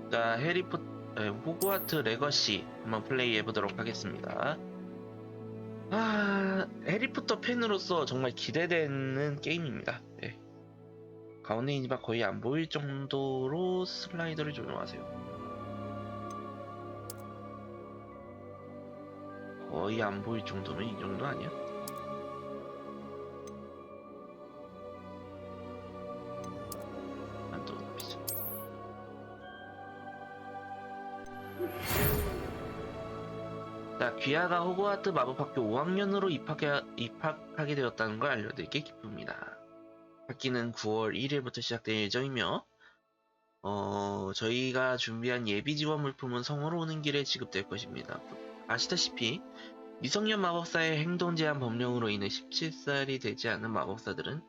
자, 호그와트 레거시 한번 플레이해 보도록 하겠습니다. 해리포터 팬으로서 정말 기대되는 게임입니다. 네. 가운데 있는 바 거의 안 보일 정도로 슬라이더를 조정하세요. 거의 안 보일 정도면 이 정도 아니야? 안 더 높이죠. 자, 귀하가 호그와트 마법학교 5학년으로 입학하게 되었다는 걸 알려드리기 기쁩니다. 학기는 9월 1일부터 시작될 예정이며 저희가 준비한 예비 지원 물품은 성으로 오는 길에 지급될 것입니다. 아시다시피 미성년 마법사의 행동 제한 법령으로 인해 17살이 되지 않은 마법사들은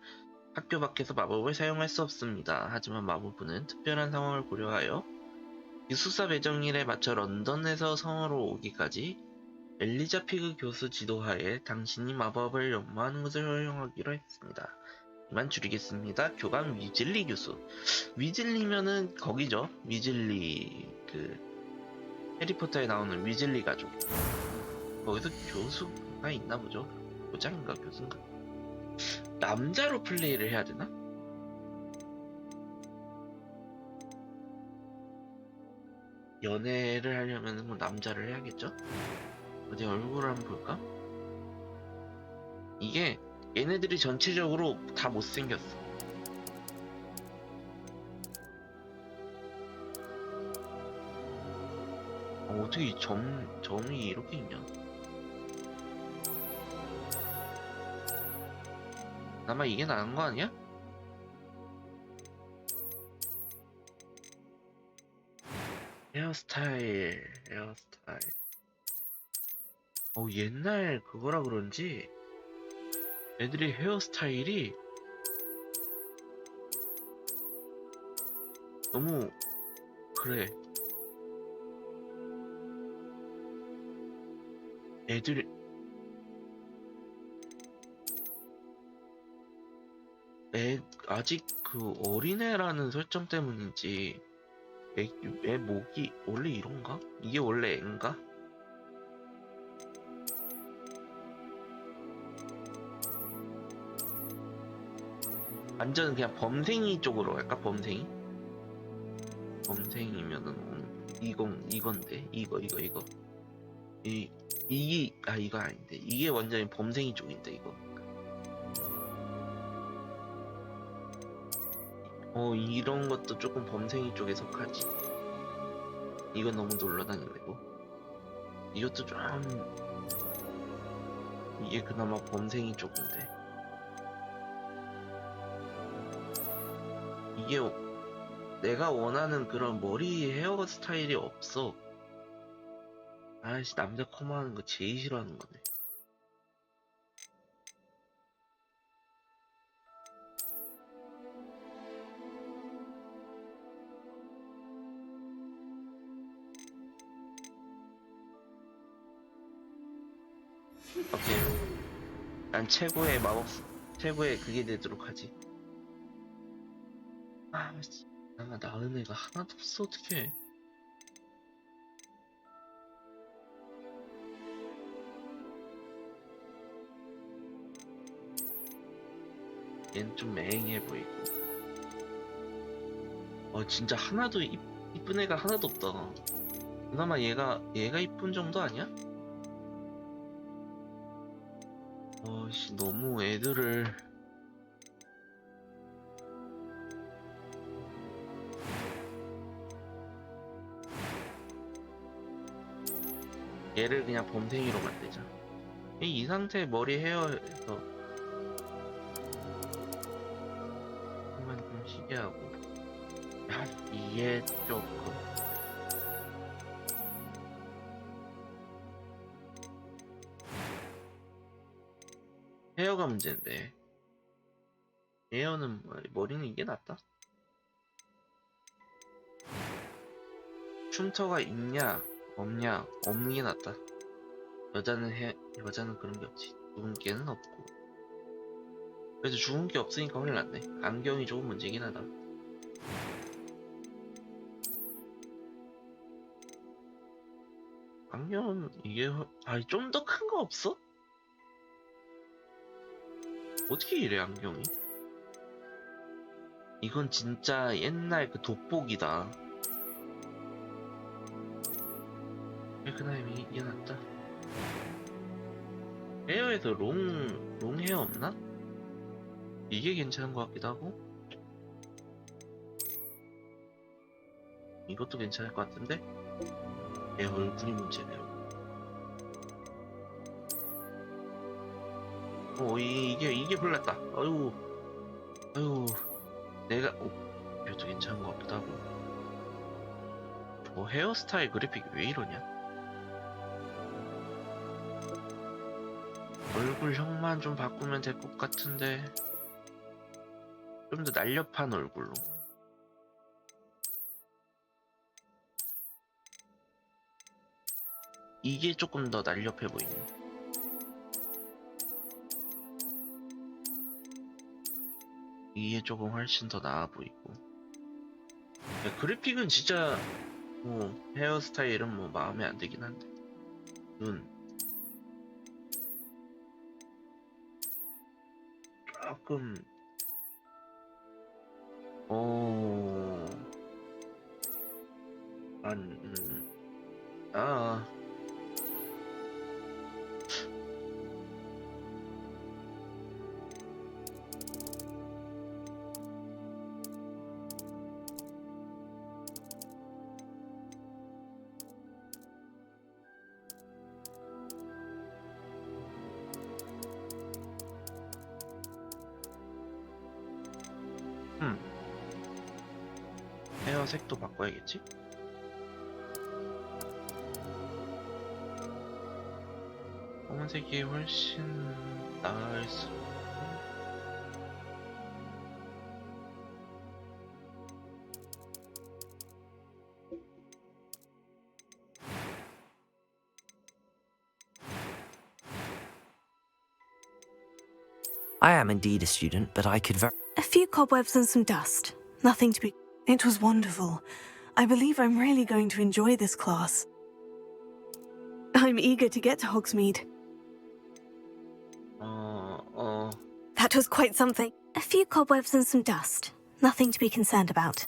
학교 밖에서 마법을 사용할 수 없습니다. 하지만 마법부는 특별한 상황을 고려하여 기숙사 배정일에 맞춰 런던에서 성으로 오기까지 엘리자 피그 교수 지도하에 당신이 마법을 연마하는 것을 허용하기로 했습니다. 이만 줄이겠습니다. 교감 위즐리 교수. 위즐리면은 거기죠. 위즐리 해리포터에 나오는 위즐리 가족. 거기서 교수가 있나 보죠. 교장인가 교수인가. 남자로 플레이를 해야 되나? 연애를 하려면 뭐 남자를 해야겠죠? 어디 얼굴을 한번 볼까? 이게 얘네들이 전체적으로 다 못생겼어. 어떻게 이 점이 이렇게 있냐? 아마 이게 나은 거 아니야? 헤어스타일. 옛날 그거라 그런지 애들이 헤어스타일이 너무 그래. 애들 아직 그 어린애라는 설정 때문인지 애 목이 원래 이런가? 이게 원래 애인가? 완전 그냥 범생이 쪽으로 갈까? 범생이면은 이건데 이거 이거 이거 아닌데 이게 완전히 범생이 쪽인데 이거 이런 것도 조금 범생이 쪽에 속하지. 이건 너무 놀러다니고 이것도 좀 이게 그나마 범생이 쪽인데 이게 내가 원하는 그런 머리 헤어 스타일이 없어. 아이씨, 남자 커마하는 거 제일 싫어하는 거네. 오케이. 난 최고의 그게 되도록 하지. 씨. 나은 애가 하나도 없어, 어떡해. 얘는 좀 맹해 보이고. 진짜 하나도 이쁜 애가 하나도 없다. 그나마 얘가 이쁜 정도 아니야? 씨, 너무 애들을. 얘를 그냥 범생이로 만들자. 이 상태 머리 헤어에서 한번 좀 쉬게 하고. 야, 이게 조금. 헤어가 문제인데. 헤어는 머리는 이게 낫다. 흉터가 있냐 없냐 없는 게 낫다. 여자는 그런 게 없지. 죽은 게는 없고. 그래도 죽은 게 없으니까 훨씬 낫네. 안경이 조금 문제긴 하다. 안경 이게 좀 더 큰 거 없어? 어떻게 이래 안경이? 이건 진짜 옛날 그 돋보기다. 그다음에 이게 낫다. 헤어에서 롱 헤어 없나? 이게 괜찮은 것 같기도 하고. 이것도 괜찮을 것 같은데? 내 얼굴이 문제네요. 이게 불났다. 아유, 내가 이것도 괜찮은 것 같기도 하고. 저 헤어스타일 그래픽이 왜 이러냐? 얼굴형만 좀 바꾸면 될 것 같은데 좀 더 날렵한 얼굴로. 이게 조금 더 날렵해 보이네. 이게 조금 훨씬 더 나아 보이고. 야, 그래픽은 진짜 헤어스타일은 뭐 마음에 안 들긴 한데 눈 조금 아 헤어 색도 바꿔야겠지? 검은색이 훨씬 나을 수. I am indeed a student, but I could A few cobwebs and some dust. Nothing to be... It was wonderful. I believe I'm really going to enjoy this class. I'm eager to get to Hogsmeade. That was quite something. A few cobwebs and some dust. Nothing to be concerned about.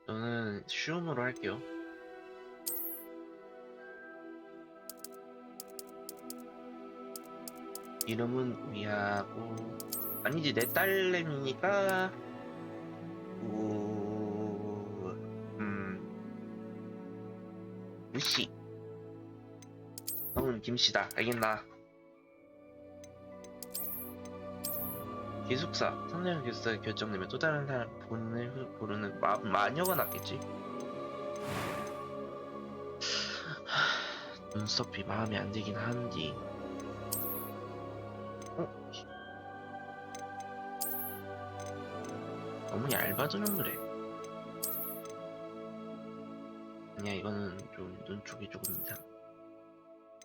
저는 쉬움으로 할게요. 이름은 미하고 아니지 내 딸내미니까 무시. 형은 김씨다. 알겠나? 기숙사 선생님 기숙사 결정되면 또 다른 사람 고르는 마녀가 낫겠지. 눈썹이 마음에 안 들긴 한디. 너무 얇아지는 그래. 아니야 이거는 좀 눈 쪽이 조금 이상.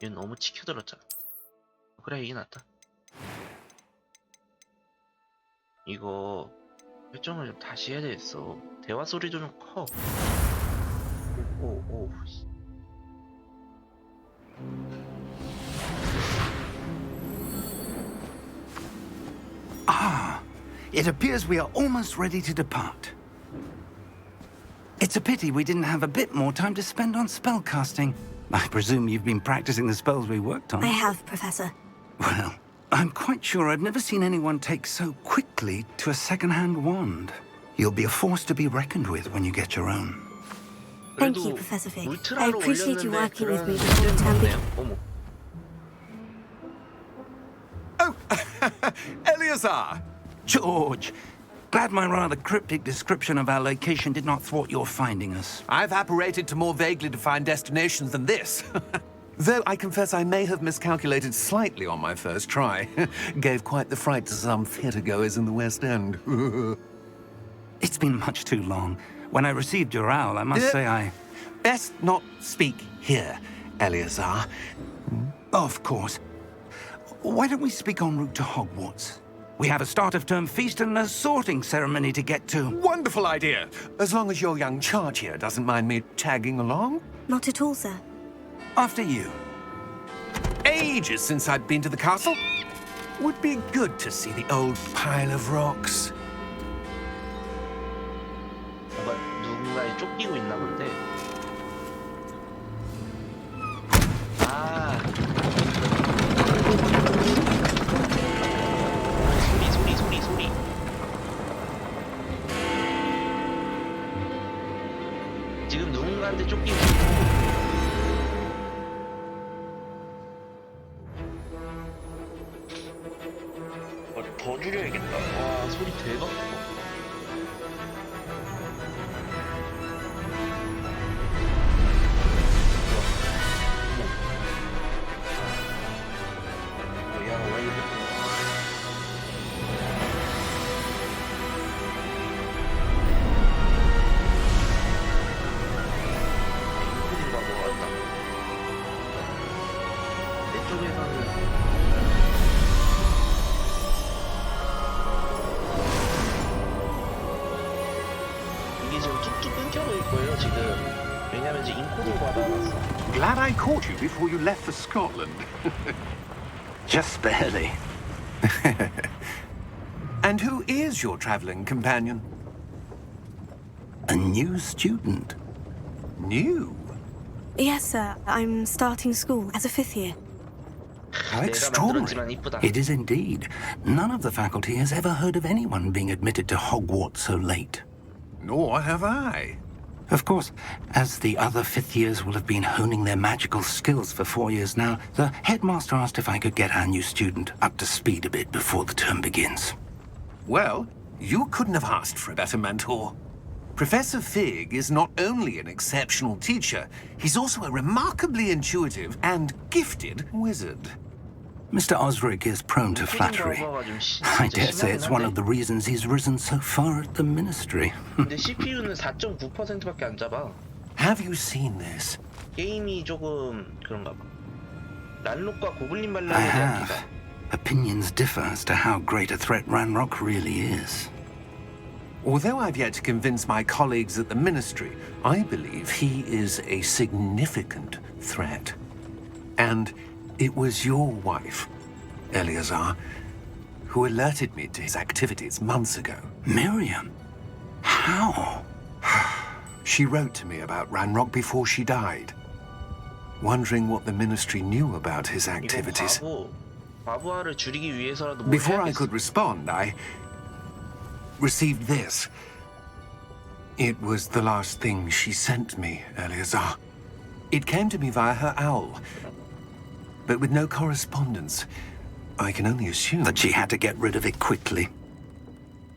얘는 너무 치켜들었잖아. 그래 이게 낫다. 이거 설정을 좀 다시 해야 되겠어. 대화 소리도 좀 커. 오. It appears we are almost ready to depart. It's a pity we didn't have a bit more time to spend on spellcasting. I presume you've been practicing the spells we worked on. I have, Professor. Well, I'm quite sure I've never seen anyone take so quickly to a second-hand wand. You'll be a force to be reckoned with when you get your own. Thank you, Professor Fig. I appreciate you working with me before the term begins. Oh, Eleazar! George, glad my rather cryptic description of our location did not thwart your finding us. I've apparated to more vaguely defined destinations than this. Though I confess I may have miscalculated slightly on my first try. Gave quite the fright to some theatre-goers in the West End. It's been much too long. When I received your owl, I must say I... Best not speak here, Eleazar. Of course. Why don't we speak en route to Hogwarts? We have a start-of-term feast and a sorting ceremony to get to. Wonderful idea. As long as your young charge here doesn't mind me tagging along. Not at all, sir. After you. Ages since I'd been to the castle. Would be good to see the old pile of rocks. 뭔가 누군가에 쫓기고 있나 본데. 아. 소리. 지금 누군가한테 쫓기고 있고. 더 줄여야겠다. 와, 소리 대박. 이게 지금 툭툭 끊겨버릴 거예요, 지금. 왜냐면 이제 인코딩 받아놨어. Glad I caught you before you left for Scotland. Just barely. And who is your traveling companion? A new student. New? Yes, sir. I'm starting school as a 5th year. How 내가 extraordinary. 만들었지만 이쁘다. It is indeed. None of the faculty has ever heard of anyone being admitted to Hogwarts so late. Nor have I. Of course, as the other 5th years will have been honing their magical skills for 4 years now, the headmaster asked if I could get our new student up to speed a bit before the term begins. Well, you couldn't have asked for a better mentor. Professor Fig is not only an exceptional teacher, he's also a remarkably intuitive and gifted wizard. Mr. Osric is prone to flattery. I dare say it's one of the reasons he's risen so far at the ministry. 근데 CPU는 4.9%밖에 안 잡아. Have you seen this? 게임이 조금 그런가 봐. 난록과 고블린 I 반란에 대한 have. 기사. Opinions differ as to how great a threat Ranrock really is. Although I've yet to convince my colleagues at the ministry, I believe he is a significant threat. And it was your wife, Eleazar, who alerted me to his activities months ago. Miriam? How? She wrote to me about Ranrock before she died, wondering what the ministry knew about his 이거 activities. 과부하를 줄이기 위해서라도 뭘 Before I 해야겠어. could respond, I received this. It was the last thing she sent me, Eleazar. It came to me via her owl, but with no correspondence. I can only assume That she had to get rid of it quickly.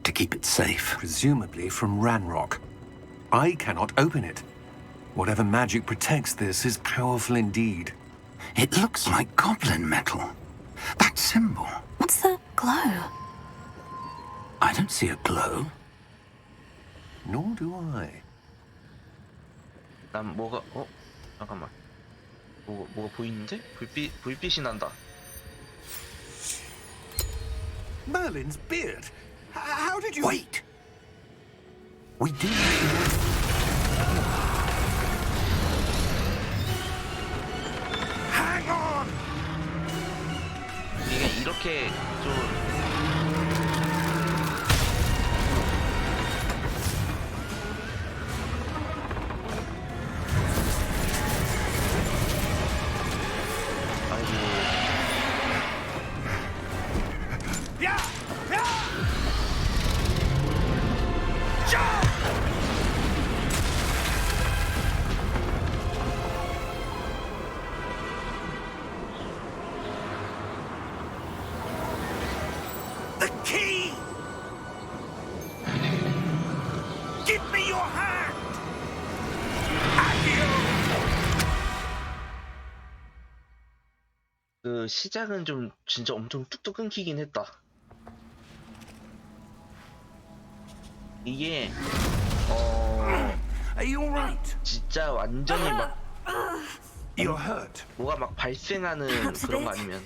To keep it safe. presumably from Ranrock. I cannot open it. Whatever magic protects this is powerful indeed. It looks like goblin metal. That symbol. What's the glow? I don't see a glow. Nor do I. 난 뭐가 잠깐만. 뭐가 보이는데? 불빛이 난다. Merlin's beard. How did you... Wait! We do. Hang on! 이게 이렇게 좀 Yeah! Yeah! Jump! The key! Give me your hand! Accio! 그 시작은 좀 진짜 엄청 뚝뚝 끊기긴 했다. 이게 Are you alright? 진짜 완전히 막 You're hurt. 뭐가 막 발생하는 그런 거 아니면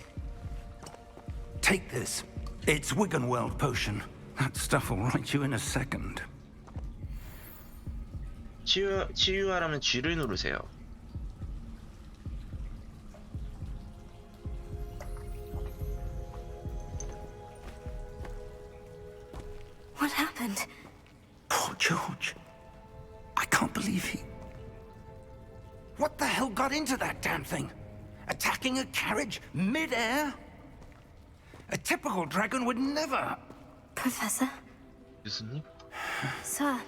Take this. It's Wiggenweld potion. That stuff will right you in a second. 치유하라면 G를 누르세요. What happened? Poor George. I can't believe he... What the hell got into that damn thing? Attacking a carriage mid-air? A typical dragon would never... Professor? 교수님? Sir,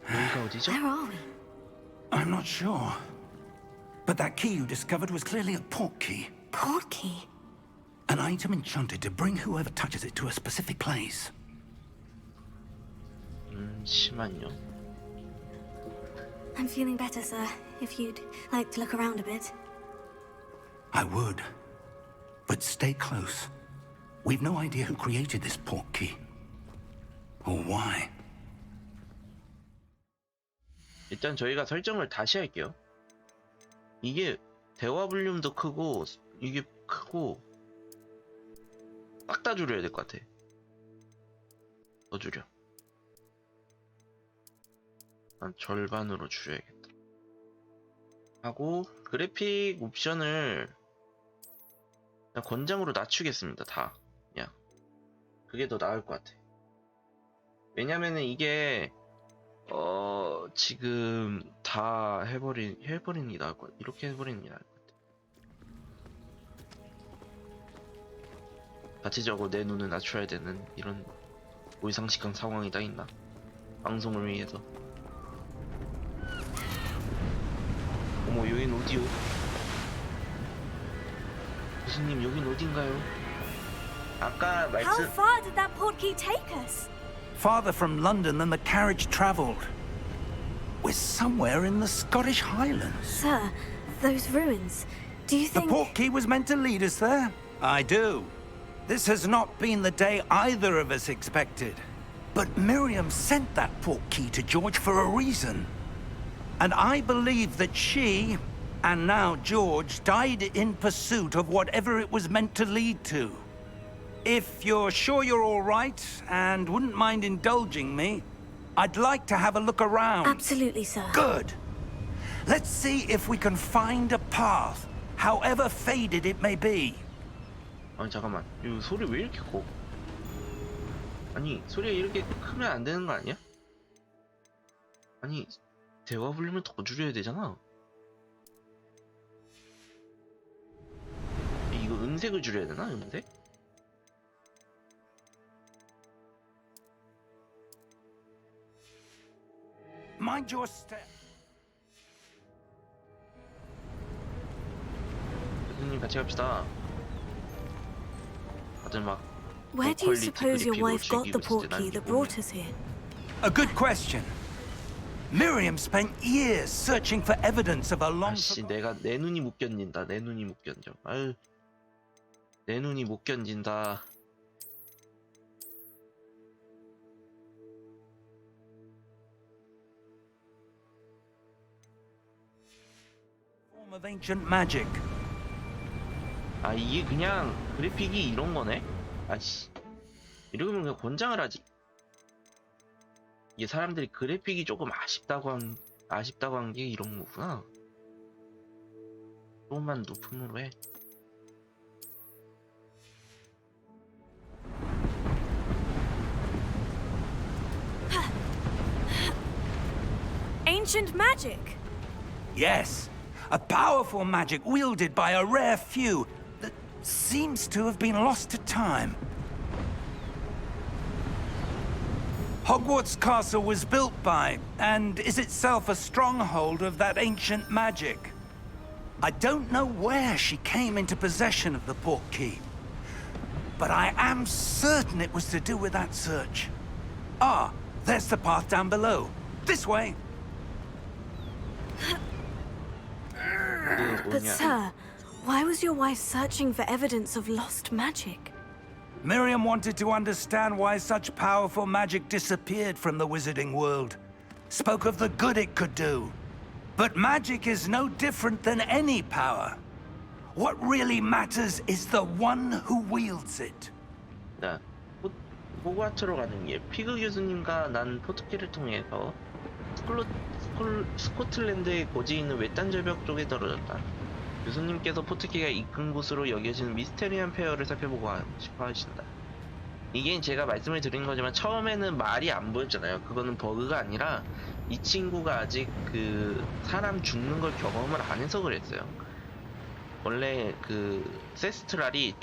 여기가 어디죠? where are we? I'm not sure. But that key you discovered was clearly a port key. Port key? An item enchanted to bring whoever touches it to a specific place. 잠시만요. I'm feeling better, sir. If you'd like to look around a bit. I would. But stay close. We've no idea who created this port key. Or why. 일단 저희가 설정을 다시 할게요. 이게 대화 볼륨도 크고 이게 크고 싹 다 줄여야 될 것 같아. 더 줄여. 한 절반으로 줄여야겠다. 하고 그래픽 옵션을 그냥 권장으로 낮추겠습니다. 다 그냥 그게 더 나을 것 같아. 왜냐면은 이게 지금 다 해버리는 게 나을 것 같아. 이렇게 해버리는 게 나을 것 같아. 자체적으로 내 눈을 낮춰야 되는 이런 모의상식한 상황이 다 있나? 방송을 위해서. 어머, 여긴 어디요? 교수님, 여긴 어딘가요? 아까 How 말씀... far did that port key take us? Farther from London than the carriage travelled. We're somewhere in the Scottish Highlands. Sir, those ruins. Do you The think... port key was meant to lead us there? I do. This has not been the day either of us expected. But Miriam sent that port key to George for a reason. And I believe that she, and now George, died in pursuit of whatever it was meant to lead to. If you're sure you're all right, and wouldn't mind indulging me, I'd like to have a look around. Absolutely, sir. Good. Let's see if we can find a path, however faded it may be. 아니 잠깐만, 이 소리 왜 이렇게 커? 아니 소리가 이렇게 크면 안 되는 거 아니야? 아니 대화 볼륨을 더 줄여야 되잖아. 이거 음색을 줄여야 되나? 음색? Mind your step. 교수님 같이 갑시다. 다들 막 Where do you 고퀄리티 suppose your 그래픽으로 wife got the 즐기고 port 있을 때 key 난 that 이게 brought us here? A good question. Miriam spent years searching for evidence of a long... 아씨 내가 내 눈이 못 견딘다. 내 눈이 못 견뎌. 아유 내 눈이 못 견딘다. form of ancient magic. 아 이게 그냥 그래픽이 이런 거네? 아씨 이러면 그냥 권장을 하지. 이게 사람들이 그래픽이 조금 아쉽다고 한 게 이런 거구나. 조금만 높음으로 해. Ancient magic! Yes, a powerful magic wielded by a rare few that seems to have been lost to time. Hogwarts Castle was built by, and is itself a stronghold of that ancient magic. I don't know where she came into possession of the port key, but I am certain it was to do with that search. Ah, there's the path down below. This way. But sir, why was your wife searching for evidence of lost magic? Miriam wanted to understand why such powerful magic disappeared from the wizarding world. Spoke of the good it could do. But magic is no different than any power. What really matters is the one who wields it. 나 호그와트로 가는 길. 피그 교수님과 난 포트키를 통해서 스코틀랜드의 고지 있는 외딴 절벽 쪽에 떨어졌다. 교수님께서 포트키가 이끈 곳으로 여겨지는 미스테리한 페어를 살펴보고 싶어 하신다. 이게 제가 말씀을 드린 거지만 처음에는 말이 안 보였잖아요. 그거는 버그가 아니라 이 친구가 아직 그 사람 죽는 걸 경험을 안 해서 그랬어요. 원래 그 세스트랄이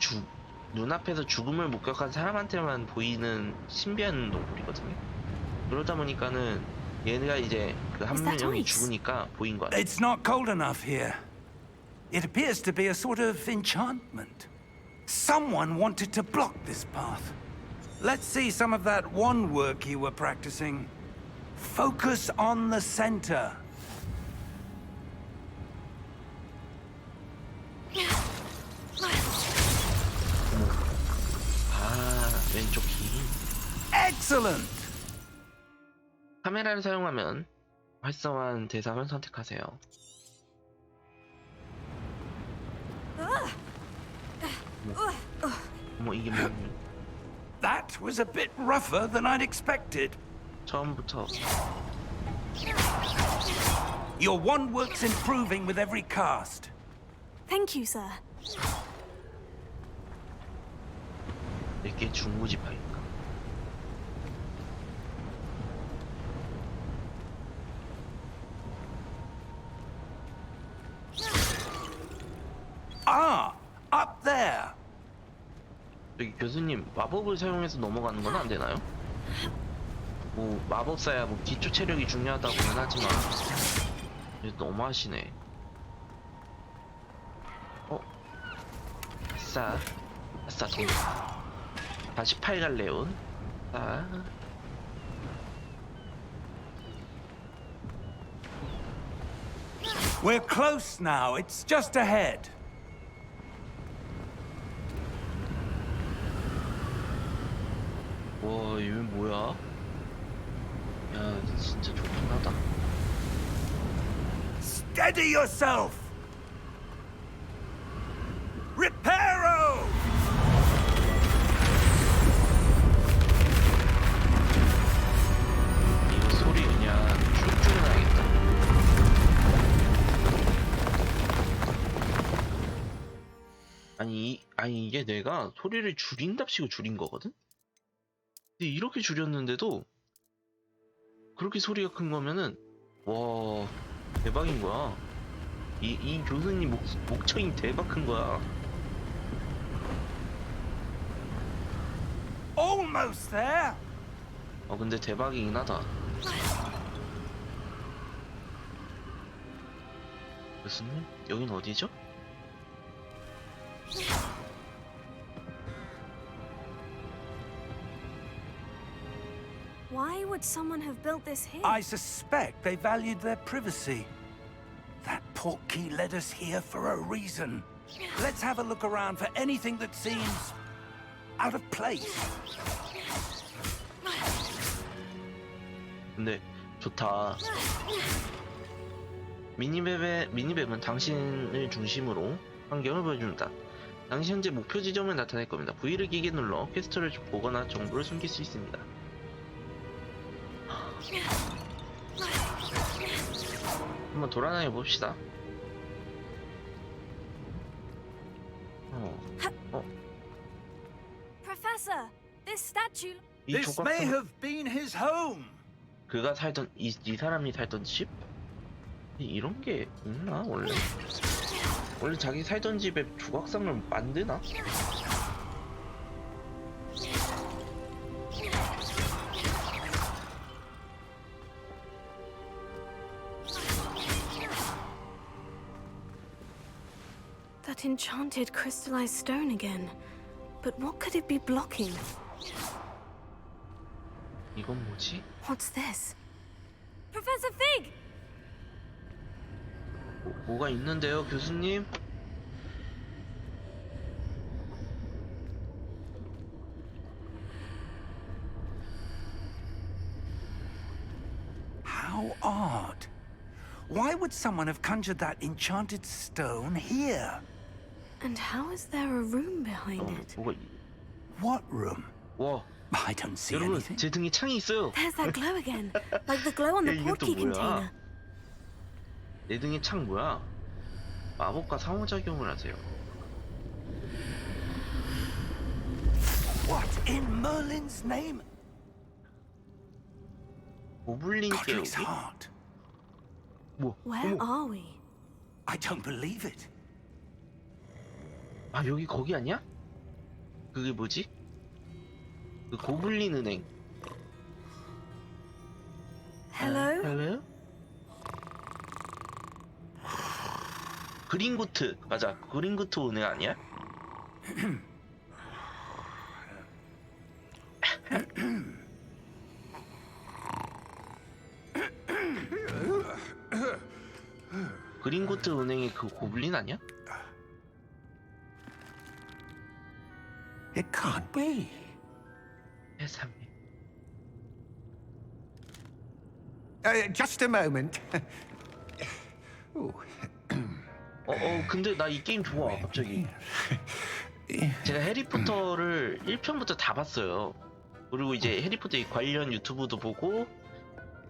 눈앞에서 죽음을 목격한 사람한테만 보이는 신비한 동물이거든요. 그러다 보니까는 얘가 이제 그 한 명이 죽으니까 보인 거야. It's not cold enough here. It appears to be a sort of enchantment. Someone wanted to block this path. Let's see some of that wand work you were practicing. Focus on the center. 아, 왼쪽 힘. Excellent! 카메라를 사용하면 활성화한 대상을 선택하세요. 뭐 이게 뭐 That was a bit rougher than I'd expected. 처음부터 Your wand work's improving with every cast. Thank you, sir. 이게 중고지파인가? Ah, up there. 여기 교수님 마법을 사용해서 넘어가는 건 안 되나요? 뭐 마법사야 뭐 기초 체력이 중요하다고는 하지만 너무하시네. 아싸 아싸 돈. 다시 8갈래온. We're close now. It's just ahead. 와, 얘 뭐야? 야, 진짜 좋긴 하다. Steady yourself. Reparo! 이거 소리 그냥 쭉 줄여놔야겠다. 아니 이게 내가 소리를 줄인답시고 줄인 거거든? 근데 이렇게 줄였는데도 그렇게 소리가 큰 거면은 와 대박인 거야. 이 교수님 목청이 대박 큰 거야. Almost there. 근데 대박이긴 하다. 교수님 여긴 어디죠? Why would someone have built this here? I suspect they valued their privacy. That portkey led us here for a reason. Let's have a look around for anything that seems out of place. 근데 좋다. 미니맵은 당신을 중심으로 환경을 보여줍니다. 당시 현재 목표 지점을 나타낼 겁니다. V를 길게 눌러 퀘스트를 보거나 정보를 숨길 수 있습니다. 한번 돌아다녀 봅시다. Professor, this statue. 이 This may 조각상 have been his home. 그가 살던 이 사람이 살던 집? 이런 게 있나 원래? 원래 자기 살던 집에 조각상을 만드나? That enchanted crystallized stone again. But what could it be blocking? 이건 뭐지? What's this? Professor Fig! 뭐가 있는데요, 교수님? How odd. Why would someone have conjured that enchanted stone here? And how is there a room behind it? 뭐가 What room? 와, I don't see 여러분, anything. 제 등에 창이 있어요. There's that glow again, like the glow on the 야, 이게 또 portkey 뭐야? container. 내 등에 창 뭐야? 마법과 상호작용을 하세요. What in Merlin's name? 고블린 Godric's 깨우기? heart. 뭐? Where 어머. are we? I don't believe it. 아, 여기 거기 아니야? 그게 뭐지? 그 고블린 은행. Hello? 헬로? 그린구트. 맞아. 그린구트 은행 아니야? 그린구트 은행의 그 고블린 아니야? It can't be. 세상에. Just a moment. Ooh. 근데 나 이 게임 좋아, 갑자기. 제가 해리포터를 1편부터 다 봤어요. 그리고 이제 해리포터 관련 유튜브도 보고,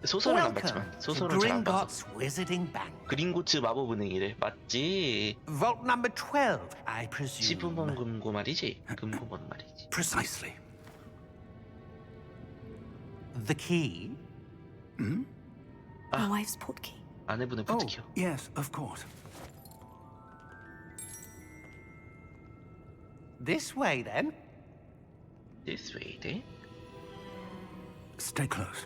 소설은 안 봤지만, 소설은 잘 안 봤어. Gringotts Wizarding Bank. 그린고츠 마법은행이래. 맞지? Vault number 12, I presume. 15번 금고 말이지? 금고번 말이지. Precisely. The key? My wife's portkey. 아내분의 Oh, 포트키요. yes, of course. This way, then. This way, 네? Stay close.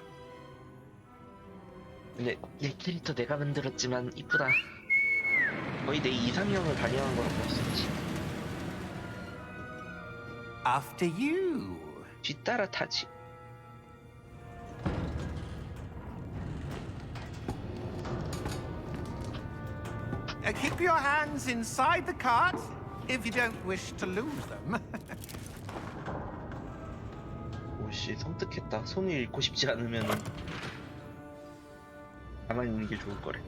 근데 내 캐릭터 내가 만들었지만 이쁘다. 거의 내 이상형을 반영한 거라고 할 수 있지. After you. 뒤따라 타지. Keep your hands inside the cart if you don't wish to lose them. 오씨, 섬뜩했다. 손을 잃고 싶지 않으면은 가만히 있는 게 좋을 거래.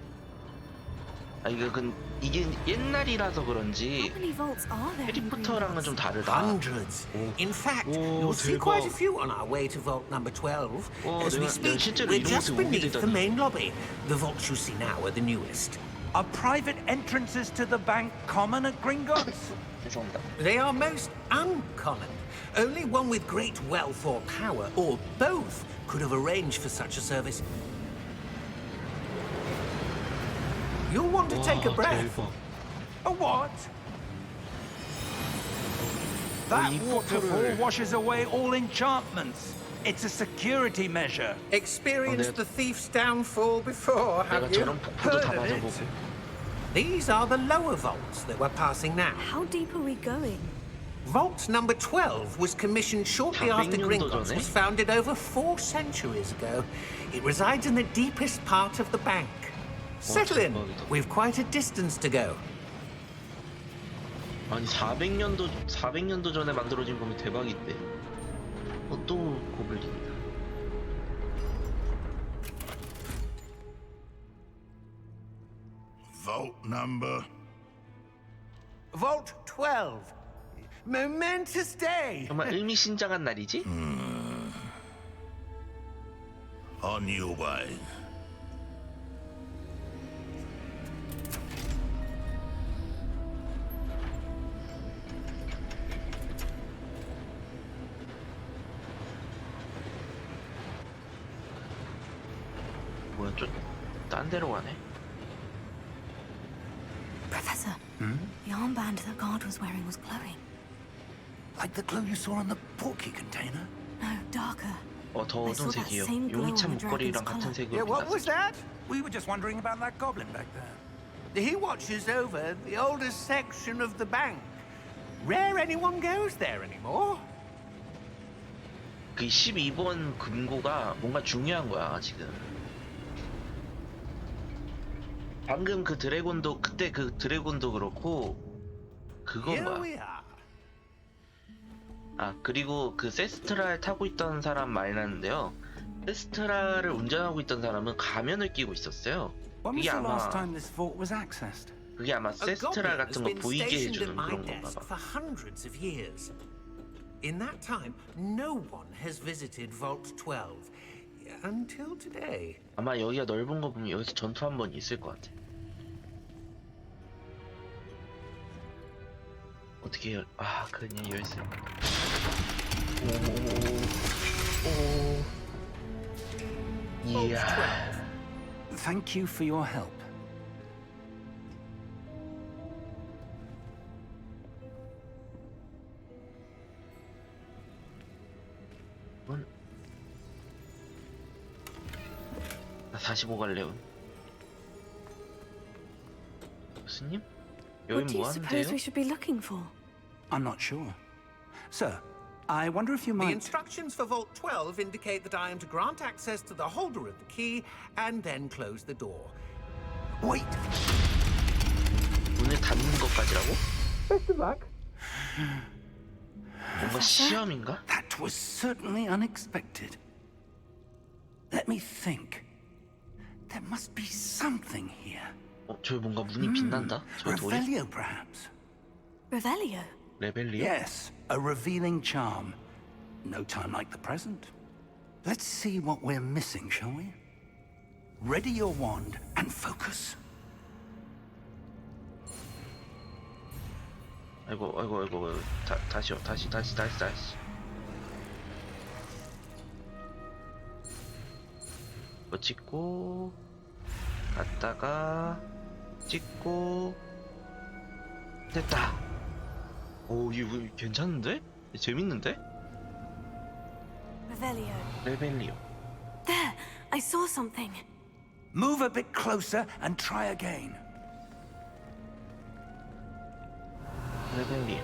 아, 이게 옛날이라서 그런지 How many vaults are there? in 해리포터랑은 좀 Gringotts? 다르다. Hundreds. In fact, Oh, you'll see 대박. quite a few on our way to vault number 12. As we 내가 speak, 실제로 we're 이런 just 곳에 오게 beneath the 되다니. main lobby. The vaults you see now are the newest. Are private entrances to the bank common at Gringotts? 죄송합니다. They are most uncommon. Only one with great wealth or power, or both, could have arranged for such a service. You'll want to take a 와, breath. 대박. A what? That 이 waterfall 포토를- washes away all enchantments. It's a security measure. Experienced 내가- the thief's downfall before, 내가 have you? 저런 폭포도 Heard 다 of it? 맞아보고. These are the lower vaults that we're passing now. How deep are we going? Vault number 12 was commissioned shortly after 400년도 Gringotts 전에? was founded over 4 centuries ago. It resides in the deepest part of the bank. Settle in. 대박이다. We've quite a distance to go. 아니 400년도 전에 만들어진 거면 대박인데. 또 고블린이다. Vault number. Vault 12. Momentous day. 정말 의미심장한 날이지? On your way. 뭐야, 딴 데로 가네. Professor, the armband that guard was wearing was glowing. Like the glow you saw on the portkey container? No, darker. 더 I saw 어두운 that 색이요. same glow 용이찬 on the 목걸이랑 dragon's 같은 collar. 색으로 Yeah, what was 빛났어. that? We were just wondering about that goblin back there. He watches over the oldest section of the bank. Rare anyone goes there anymore. 그 12번 금고가 뭔가 중요한 거야, 지금. 방금 그 드래곤도, 그때 그 드래곤도 그렇고, 그건 Here 뭐야. we are. 아, 그리고 그 세스트라를 타고 있던 사람 말 나는데요. 세스트라를 운전하고 있던 사람은 가면을 끼고 있었어요. When was 그게 the last 아마, time this vault was accessed? 그게 아마 A 세스트라 goblin has 같은 거 been 보이게 stationed at 해주는 my 그런 건가 desk 봐. for hundreds of years. In that time, no one has visited Vault 12 until today. 아마 여기가 넓은 거 보면 여기서 전투 한 번 있을 것 같아. 어떻게 열? 아 그냥 열쇠. 오. 이야. Thank you for your help. 이건 나 45 갈래요. 교수님? What 여긴 do 뭐 you suppose 하는데요? we should be looking for? I'm not sure. Sir, I wonder if you The might... instructions for Vault 12 indicate that I am to grant access to the holder of the key and then close the door. Wait! 문을 닫는 것까지라고? 뭔가 시험인가? That was certainly unexpected. Let me think. There must be something here. 저기 뭔가 문이 빛난다? 저 돌이? Revelio, perhaps? Revelio. 레벨리오? Yes, a revealing charm. No time like the present. Let's see what we're missing, shall we? Ready your wand and focus. 아이고. 다시요. 다시. 이거 찍고 갔다가 찍고 됐다. 오 이거 괜찮은데? 재밌는데? Revelio. 레벨리오. There! I saw something. Move a bit closer and try again. 레벨리오.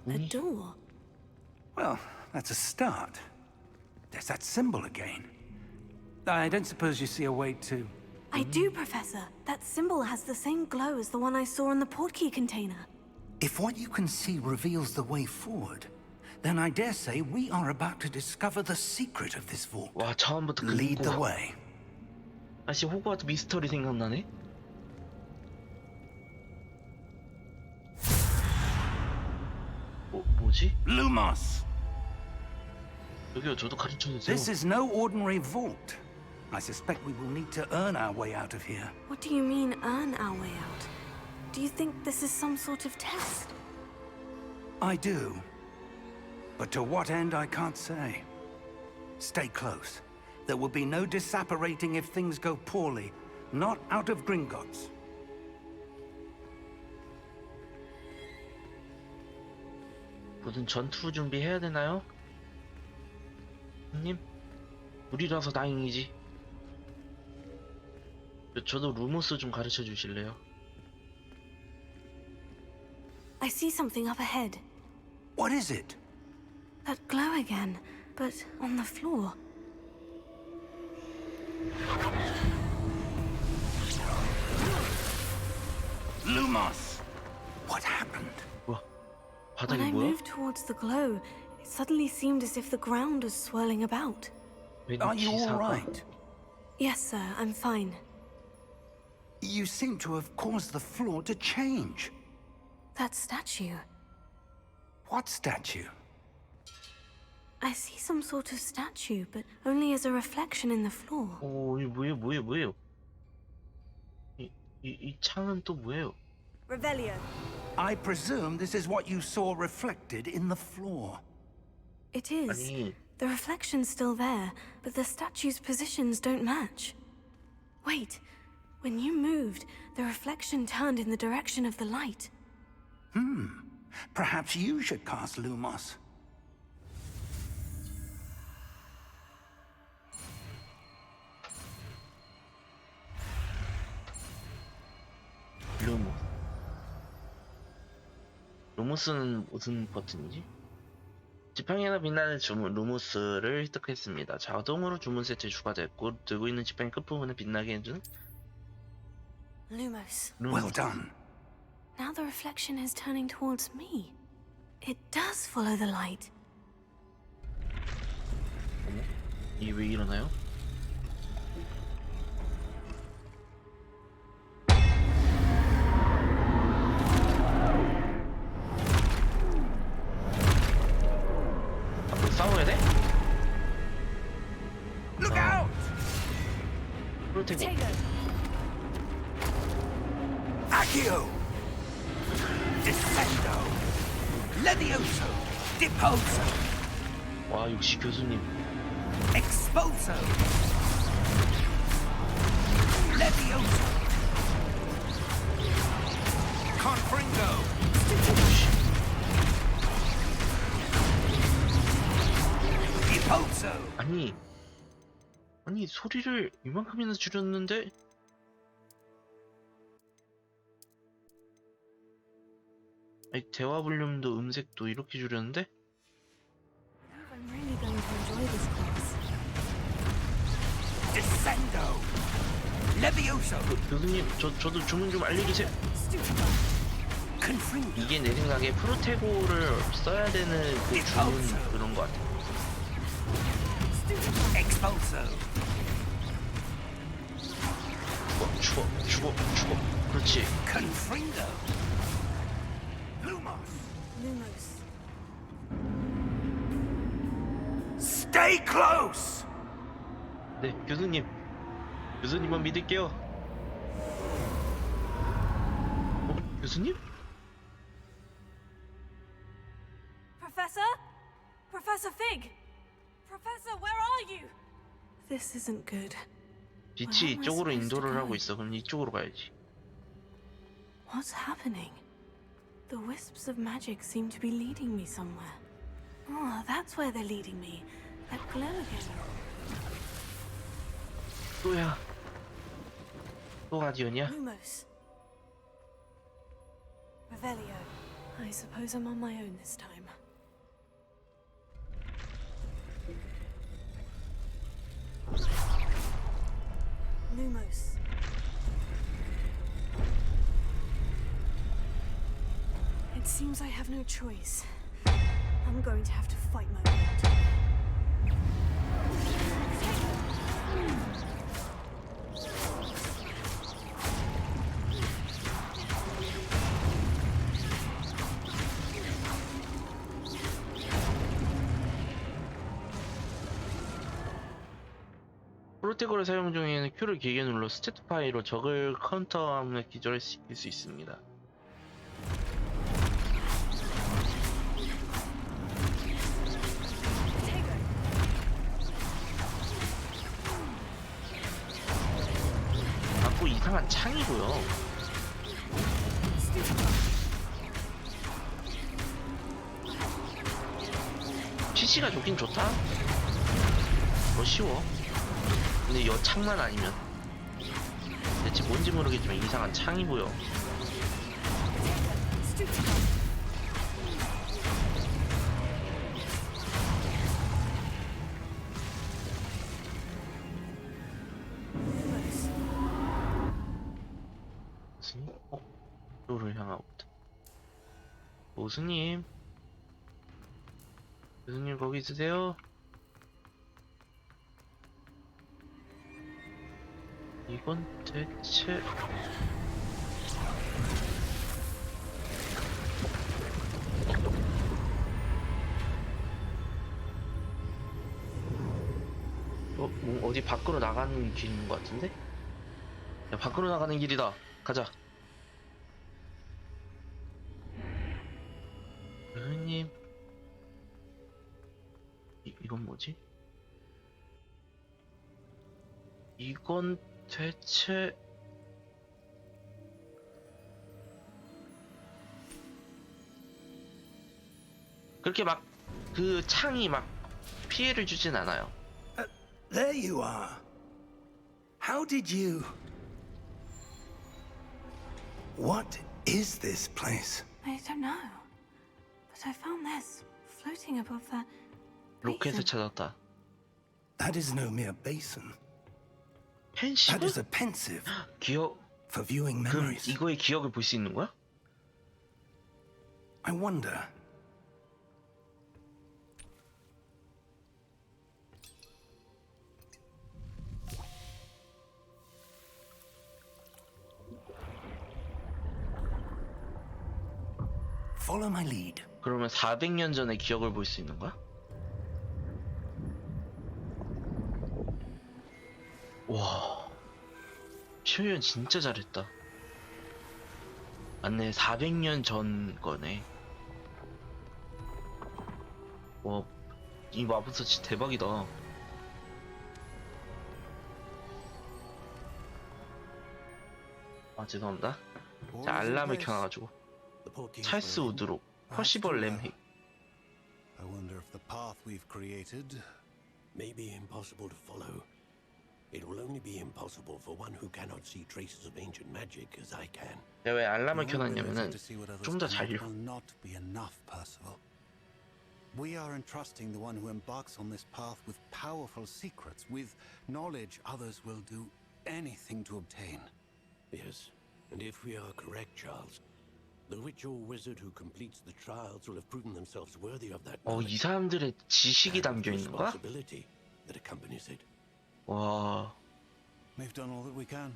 A door. Well, that's a start. There's that symbol again. I don't suppose you see a way to... I do, Professor. That symbol has the same glow as the one I saw in the portkey container. If what you can see reveals the way forward, then I dare say we are about to discover the secret of this vault. 와 처음부터 Lead the 끊고 way. 다시 호그와트 미스터리 생각나네? 뭐지? Lumos! 여기요 저도 가르쳐주세요. This is no ordinary vault. I suspect we will need to earn our way out of here. What do you mean, earn our way out? Do you think this is some sort of test? I do. But to what end, I can't say. Stay close. There will be no disapparating if things go poorly. Not out of Gringotts. 무슨 전투 준비해야 되나요? 형님? 우리라서 다행이지. 저도 루모스 좀 가르쳐 주실래요? I see something up ahead. What is it? That glow again, but on the floor. Lumos! What happened? 뭐야? When 바닥이 I 뭐야? moved towards the glow, it suddenly seemed as if the ground was swirling about. Are you all 왠지 right? Yes, sir, I'm fine. You seem to have caused the floor to change. That statue. What statue? I see some sort of statue, but only as a reflection in the floor. 오, 이 뭐예요? 이 창은 또 뭐예요? Revelio. I presume this is what you saw reflected in the floor. It is. 아니, The reflection's still there, but the statue's positions don't match. Wait, when you moved, the reflection turned in the direction of the light. Perhaps you should cast Lumos. 루무스는 무슨 버튼이지? 지팡이가 빛나는 루무스를 획득했습니다. 자동으로 주문 세트에 추가됐고 들고 있는 지팡이 끝부분을 빛나게 해준 Lumos. Well done. Now the reflection is turning towards me. It does follow the light. 이게 왜 일어나요? 프로테고. Accio! Descendo! Levioso! Deposo! 와, 역시 교수님. Exposo! Levioso! Confringo! Deposo! 아니 소리를 이만큼이나 줄였는데 아니 대화 볼륨도 음색도 이렇게 줄였는데 I'm really going to enjoy this class. Descendo! Levioso! 교수님 저도 주문 좀 알려주세요. Confringo! 이게 내 생각에 프로테고를 써야 되는 그 주문 그런 거 같아. Expulso! 죽어. 그렇지. Confringo! Lumos! Lumos. Stay close! 네, 교수님만 믿을게요. 교수님? Professor? Professor Fig? Professor, where are you? This isn't good. 빛이 이쪽으로 인도를 하고 있어. 그럼 이쪽으로 가야지. What's happening? The wisps of magic seem to be leading me somewhere. Oh, that's where they're leading me. That glow again. 또야. 또 가디언이야? Lumos. Revelio. I suppose I'm on my own this time. Lumos. It seems I have no choice. I'm going to have to fight my way out of here. 프로테고를 사용 중에는 Q를 길게 눌러 스태트 파일로 적을 카운터하며 기절시킬 수 있습니다. 자꾸 이상한 창이고요. PC가 좋긴 좋다. 쉬워. 근데 이 창만 아니면 대체 뭔지 모르겠지만 이상한 창이 보여. 교수님? 도를 향하고 있다. 교수님? 교수님 거기 있으세요? 이건 대체 뭐 어디 밖으로 나가는 길인 것 같은데? 야, 밖으로 나가는 길이다. 가자. 교수님, 이건 뭐지? 이건 대체 그렇게 막 그 창이 막 피해를 주진 않아요. There you are. How did you... What is this place? I don't know. But I found this floating above that. 로켓을 basin. 찾았다. That is no mere basin. That 펜시브? is a pensive 기억. for viewing 그럼 memories. 이거의 기억을 볼 수 있는 거야? I wonder... Follow my lead. 그러면 400년 전의 기억을 볼 수 있는 거야? 와. 표현 진짜 잘했다. 맞네, 400년 전 거네. 와, 이 마법사 진짜 대박이다. 아, 죄송합니다. 자, 알람을 켜놔가지고. 찰스 우드로, 퍼시벌 램힉. I wonder if the path we've created may be impossible to follow. It will only be impossible for one who cannot see traces of ancient magic as I can. 내가 왜 알람을 the only way 켜놨냐면은 to see what others 좀 더 잘 cannot 읽어. will not be enough, Percival. We are entrusting the one who embarks on this path with powerful secrets, with knowledge others will do anything to obtain. Yes, and if we are correct, Charles, the witch or wizard who completes the trials will have proven themselves worthy of that 이 knowledge 사람들의 지식이 and of 담겨 the 있는 거야? responsibility that accompanies it. 와, We've done all that we can.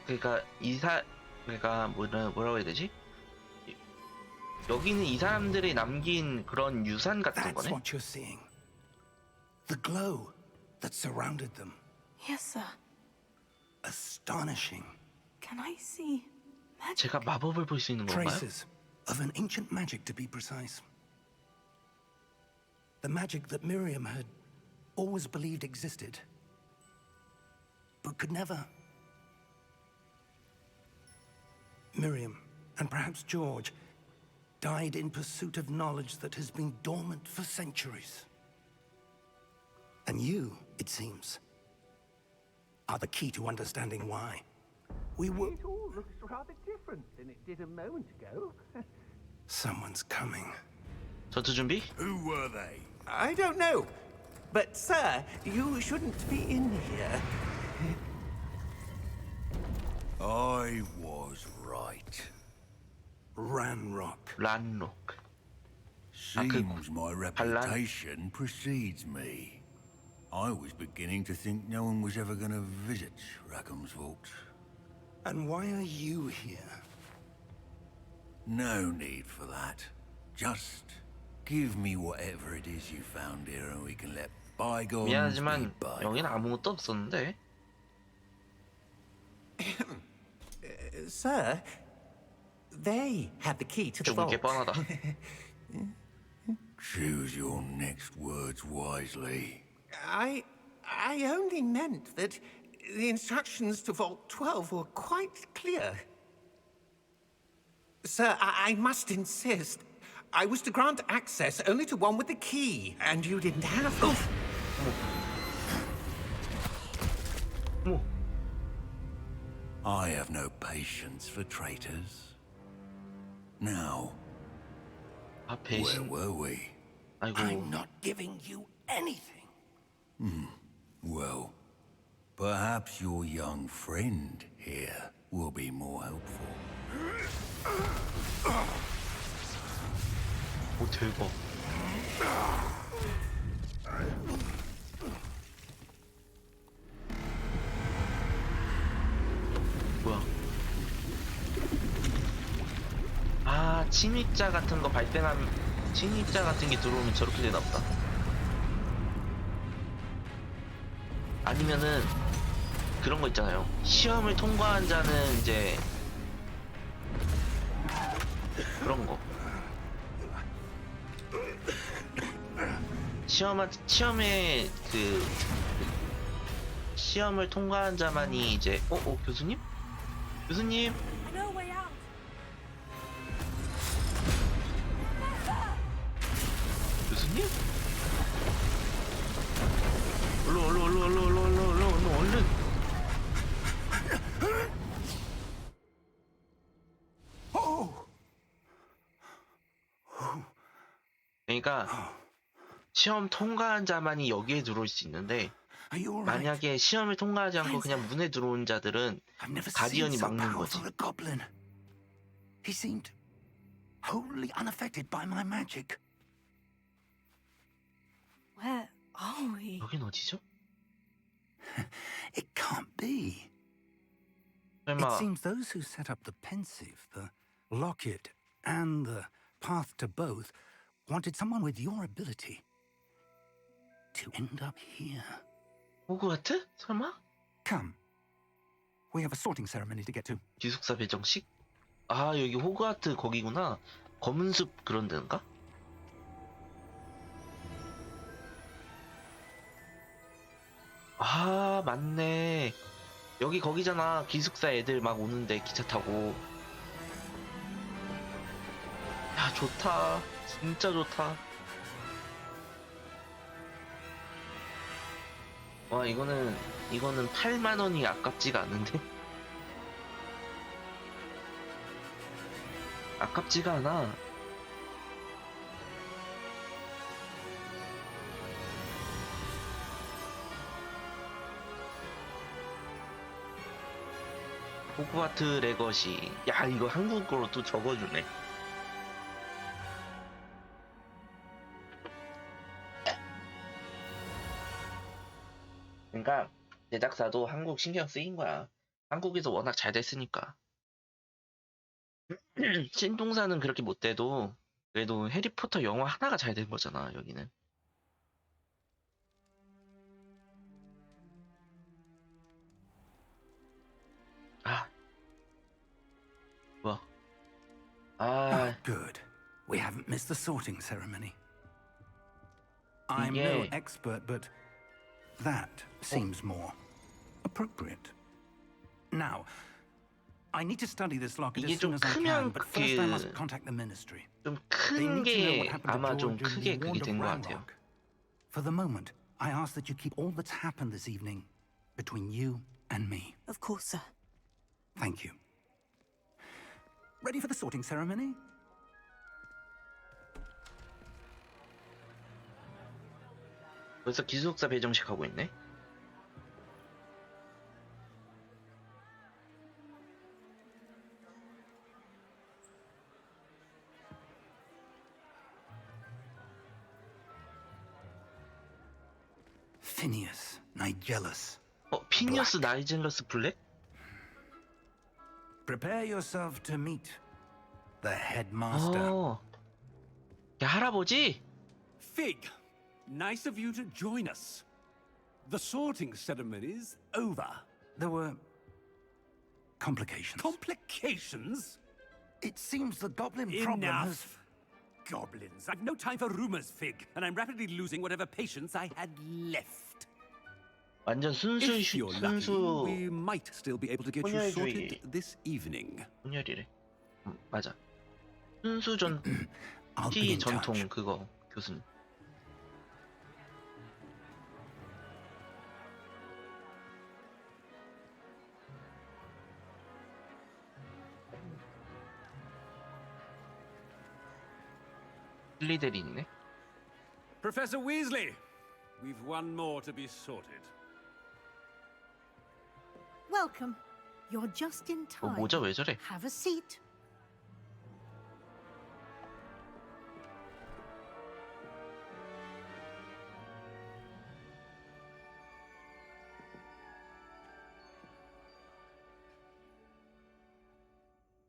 그러니까 그러니까 뭐라고 해야 되지? 여기는 이 사람들이 남긴 그런 유산 같은 That's 거네. what you're seeing. The glow that surrounded them. Yes, sir. Astonishing. Can I see magic? 제가 마법을 볼 수 있는 건가요? Traces of an ancient magic, to be precise. The magic that Miriam had always believed existed, but could never. Miriam, and perhaps George, died in pursuit of knowledge that has been dormant for centuries. And you, it seems, are the key to understanding why. We were... It all looks rather different than it did a moment ago. Someone's coming. 전투 준비? Who were they? I don't know. But, sir, you shouldn't be in here. I was right. Ranrock. 란록. Seems my reputation precedes me. I was beginning to think no one was ever going to visit Rackham's Vault. And why are you here? No need for that. Just give me whatever it is you found here and we can let bygones be 미안하지만 bygones. 여기는 아무것도 없었는데. Sir, they had the key to the 죽은 게 vault. 뻔하다. Choose your next words wisely. I only meant that the instructions to Vault 12 were quite clear. Sir, I must insist. I was to grant access only to one with the key, and you didn't have it. 어머, I have no patience for traitors. Now, 아 where 배신. were we? 아이고, I'm not giving you anything. Well, perhaps your young friend here will be more helpful. 오 대박. 뭐야? 아, 침입자 같은 거 발생하면 침입자 같은 게 들어오면 저렇게 되나 보다. 아니면은 그런 거 있잖아요. 시험을 통과한 자는 이제 그런 거. 시험에 시험을 통과한 자만이 이제 교수님? 교수님? No way out. 교수님? 얼른. 그러니까 시험 통과한 자만이 여기에 들어올 수 있는데 Are you all right? 만약에 시험을 통과하지 않고 그냥 문에 들어온 자들은 I've never seen 가디언이 so 막는 거지. powerful a goblin. He seemed wholly unaffected by my magic. Where are we? 여긴 어디죠? It can't be. It 설마 seems those who set up the pensive, the locket, and the path to both wanted someone with your ability. to end up here? 호그와트? 설마? Come. We have a sorting ceremony to get to. 기숙사 배정식? 아, 여기 호그와트 거기구나. 검은 숲 그런 데인가? 아, 맞네. 여기 거기잖아. 기숙사 애들 막 오는데 기차 타고. 야, 좋다. 진짜 좋다. 와, 이거는 8만 원이 아깝지가 않은데? 아깝지가 않아. 호그와트 레거시. 야, 이거 한국어로 또 적어주네. 그러니까 제작사도 한국 신경 쓰인 거야. 한국에서 워낙 잘 됐으니까. 신동사는 그렇게 못 돼도 그래도 해리포터 영화 하나가 잘 된 거잖아, 여기는. 아, 뭐? 아, Good. We haven't missed the sorting ceremony. I'm no 이게 expert, but that seems more appropriate. Now, I need to study this locket 이게 as soon 좀 as I can, 크면 but first I must contact the ministry. 좀 They 큰 need to know what 게 happened to 아마 좀 George and 크게 be 그게 warned of 된 것 같아요. Ranrock. For the moment, I ask that you keep all that's happened this evening between you and me. Of course, sir. Thank you. Ready for the sorting ceremony? 벌써 기숙사 배정식 하고 있네. Phineas, Nigellus. 피니어스 나이젤러스 블랙? Prepare yourself to meet the headmaster. 야, 할아버지? Fig, nice of you to join us. The sorting ceremony's over. There were complications. Complications? It seems the goblin problem has... Enough. Goblins. I've no time for rumors, Fig, and I'm rapidly losing whatever patience I had left. 완전 If you're lucky, 순수 we might still be able to get you sorted this evening. 혼혈이래. 맞아. 순수 I'll be 티 in touch. 전통 그거 교수님. 릴리델이 있네. Professor Weasley, we've one more to be sorted. Welcome. You're just in time. 모자 왜 저래? Have a seat.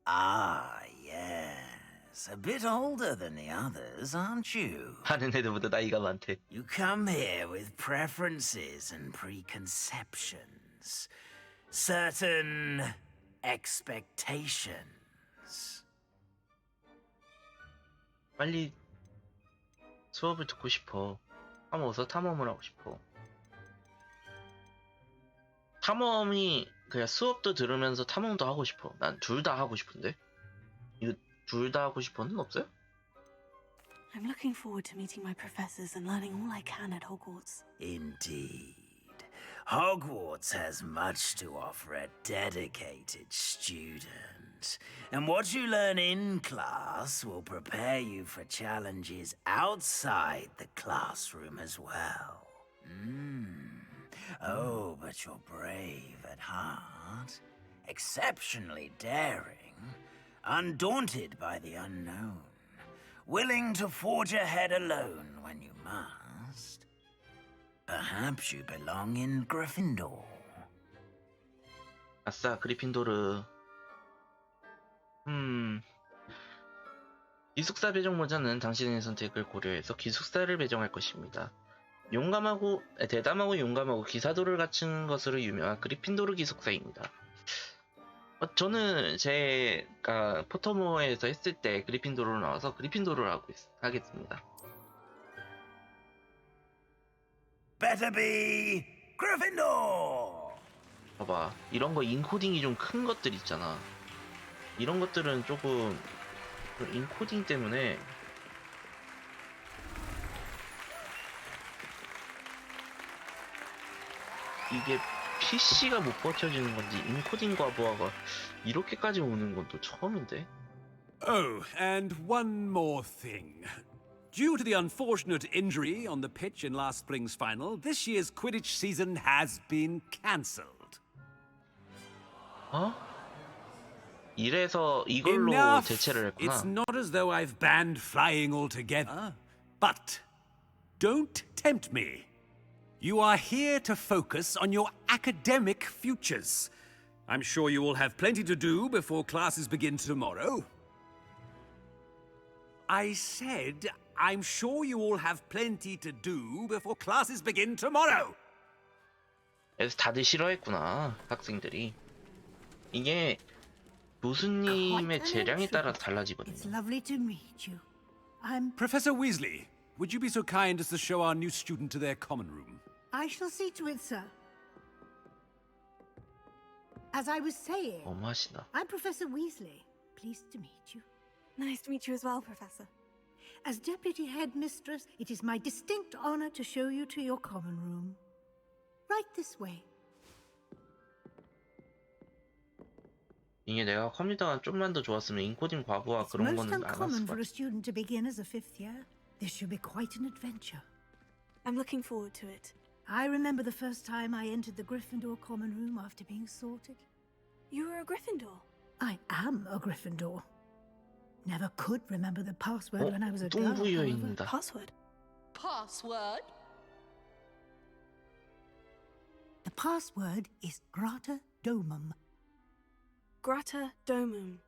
Ah, yes. A bit older than the others, aren't you? 하는 애들보다 나이가 많대. You come here with preferences and preconceptions. Certain expectations. 빨리 수업을 듣고 싶어. 어서 탐험을 하고 싶어. 탐험이 그냥 수업도 들으면서 탐험도 하고 싶어. 난 둘 다 하고 싶은데. 이거 둘 다 하고 싶어는 없어요? I'm looking forward to meeting my professors and learning all I can at Hogwarts. Indeed. Hogwarts has much to offer a dedicated student. And what you learn in class will prepare you for challenges outside the classroom as well. Oh, but you're brave at heart, exceptionally daring, undaunted by the unknown, willing to forge ahead alone when you must. Perhaps you belong in Gryffindor. 아싸, 그리핀도르. 기숙사 배정 모자는 당신의 선택을 고려해서 기숙사를 배정할 것입니다. 대담하고 용감하고 기사도를 갖춘 것으로 유명한 그리핀도르 기숙사입니다. 저는 제가 포터모어에서 했을 때 그리핀도르로 나와서 그리핀도르를 하겠습니다. Better be Gryffindor. 봐봐, 이런 거 인코딩이 좀 큰 것들 있잖아. 이런 것들은 조금 인코딩 때문에 이게 PC가 못 버텨주는 건지 인코딩 과부하가 이렇게까지 오는 건 또 처음인데. Oh, and one more thing. Due to the unfortunate injury on the pitch in last spring's final, this year's Quidditch season has been cancelled. 어? 이래서 이걸로 Enough! 대체를 했구나. It's not as though I've banned flying altogether. But don't tempt me. You are here to focus on your academic futures. I'm sure you will have plenty to do before classes begin tomorrow. I said, I'm sure you all have plenty to do before classes begin tomorrow. 그래서 다들 싫어했구나, 학생들이. 이게 교수님의 재량에 따라서 달라지거든요. It's lovely to meet you. I'm... Professor Weasley, would you be so kind as to show our new student to their common room? I shall see to it, sir. As I was saying, 너무하시다. I'm Professor Weasley. Pleased to meet you. Nice to meet you as well, Professor. As Deputy Headmistress, it is my distinct honor to show you to your common room. Right this way. 이게 내가 컴퓨터가 좀만 더 좋았으면 인코딩 과부하 It's 그런 most 거는 안 uncommon 했을 for 거야. a student to begin as a fifth year. This should be quite an adventure. I'm looking forward to it. I remember the first time I entered the Gryffindor common room after being sorted. You were a Gryffindor? I am a Gryffindor. Never could remember the password when I was a girl. however. 뚱부여입니다. Password? Password? The password is Grata Domum. Grata Domum.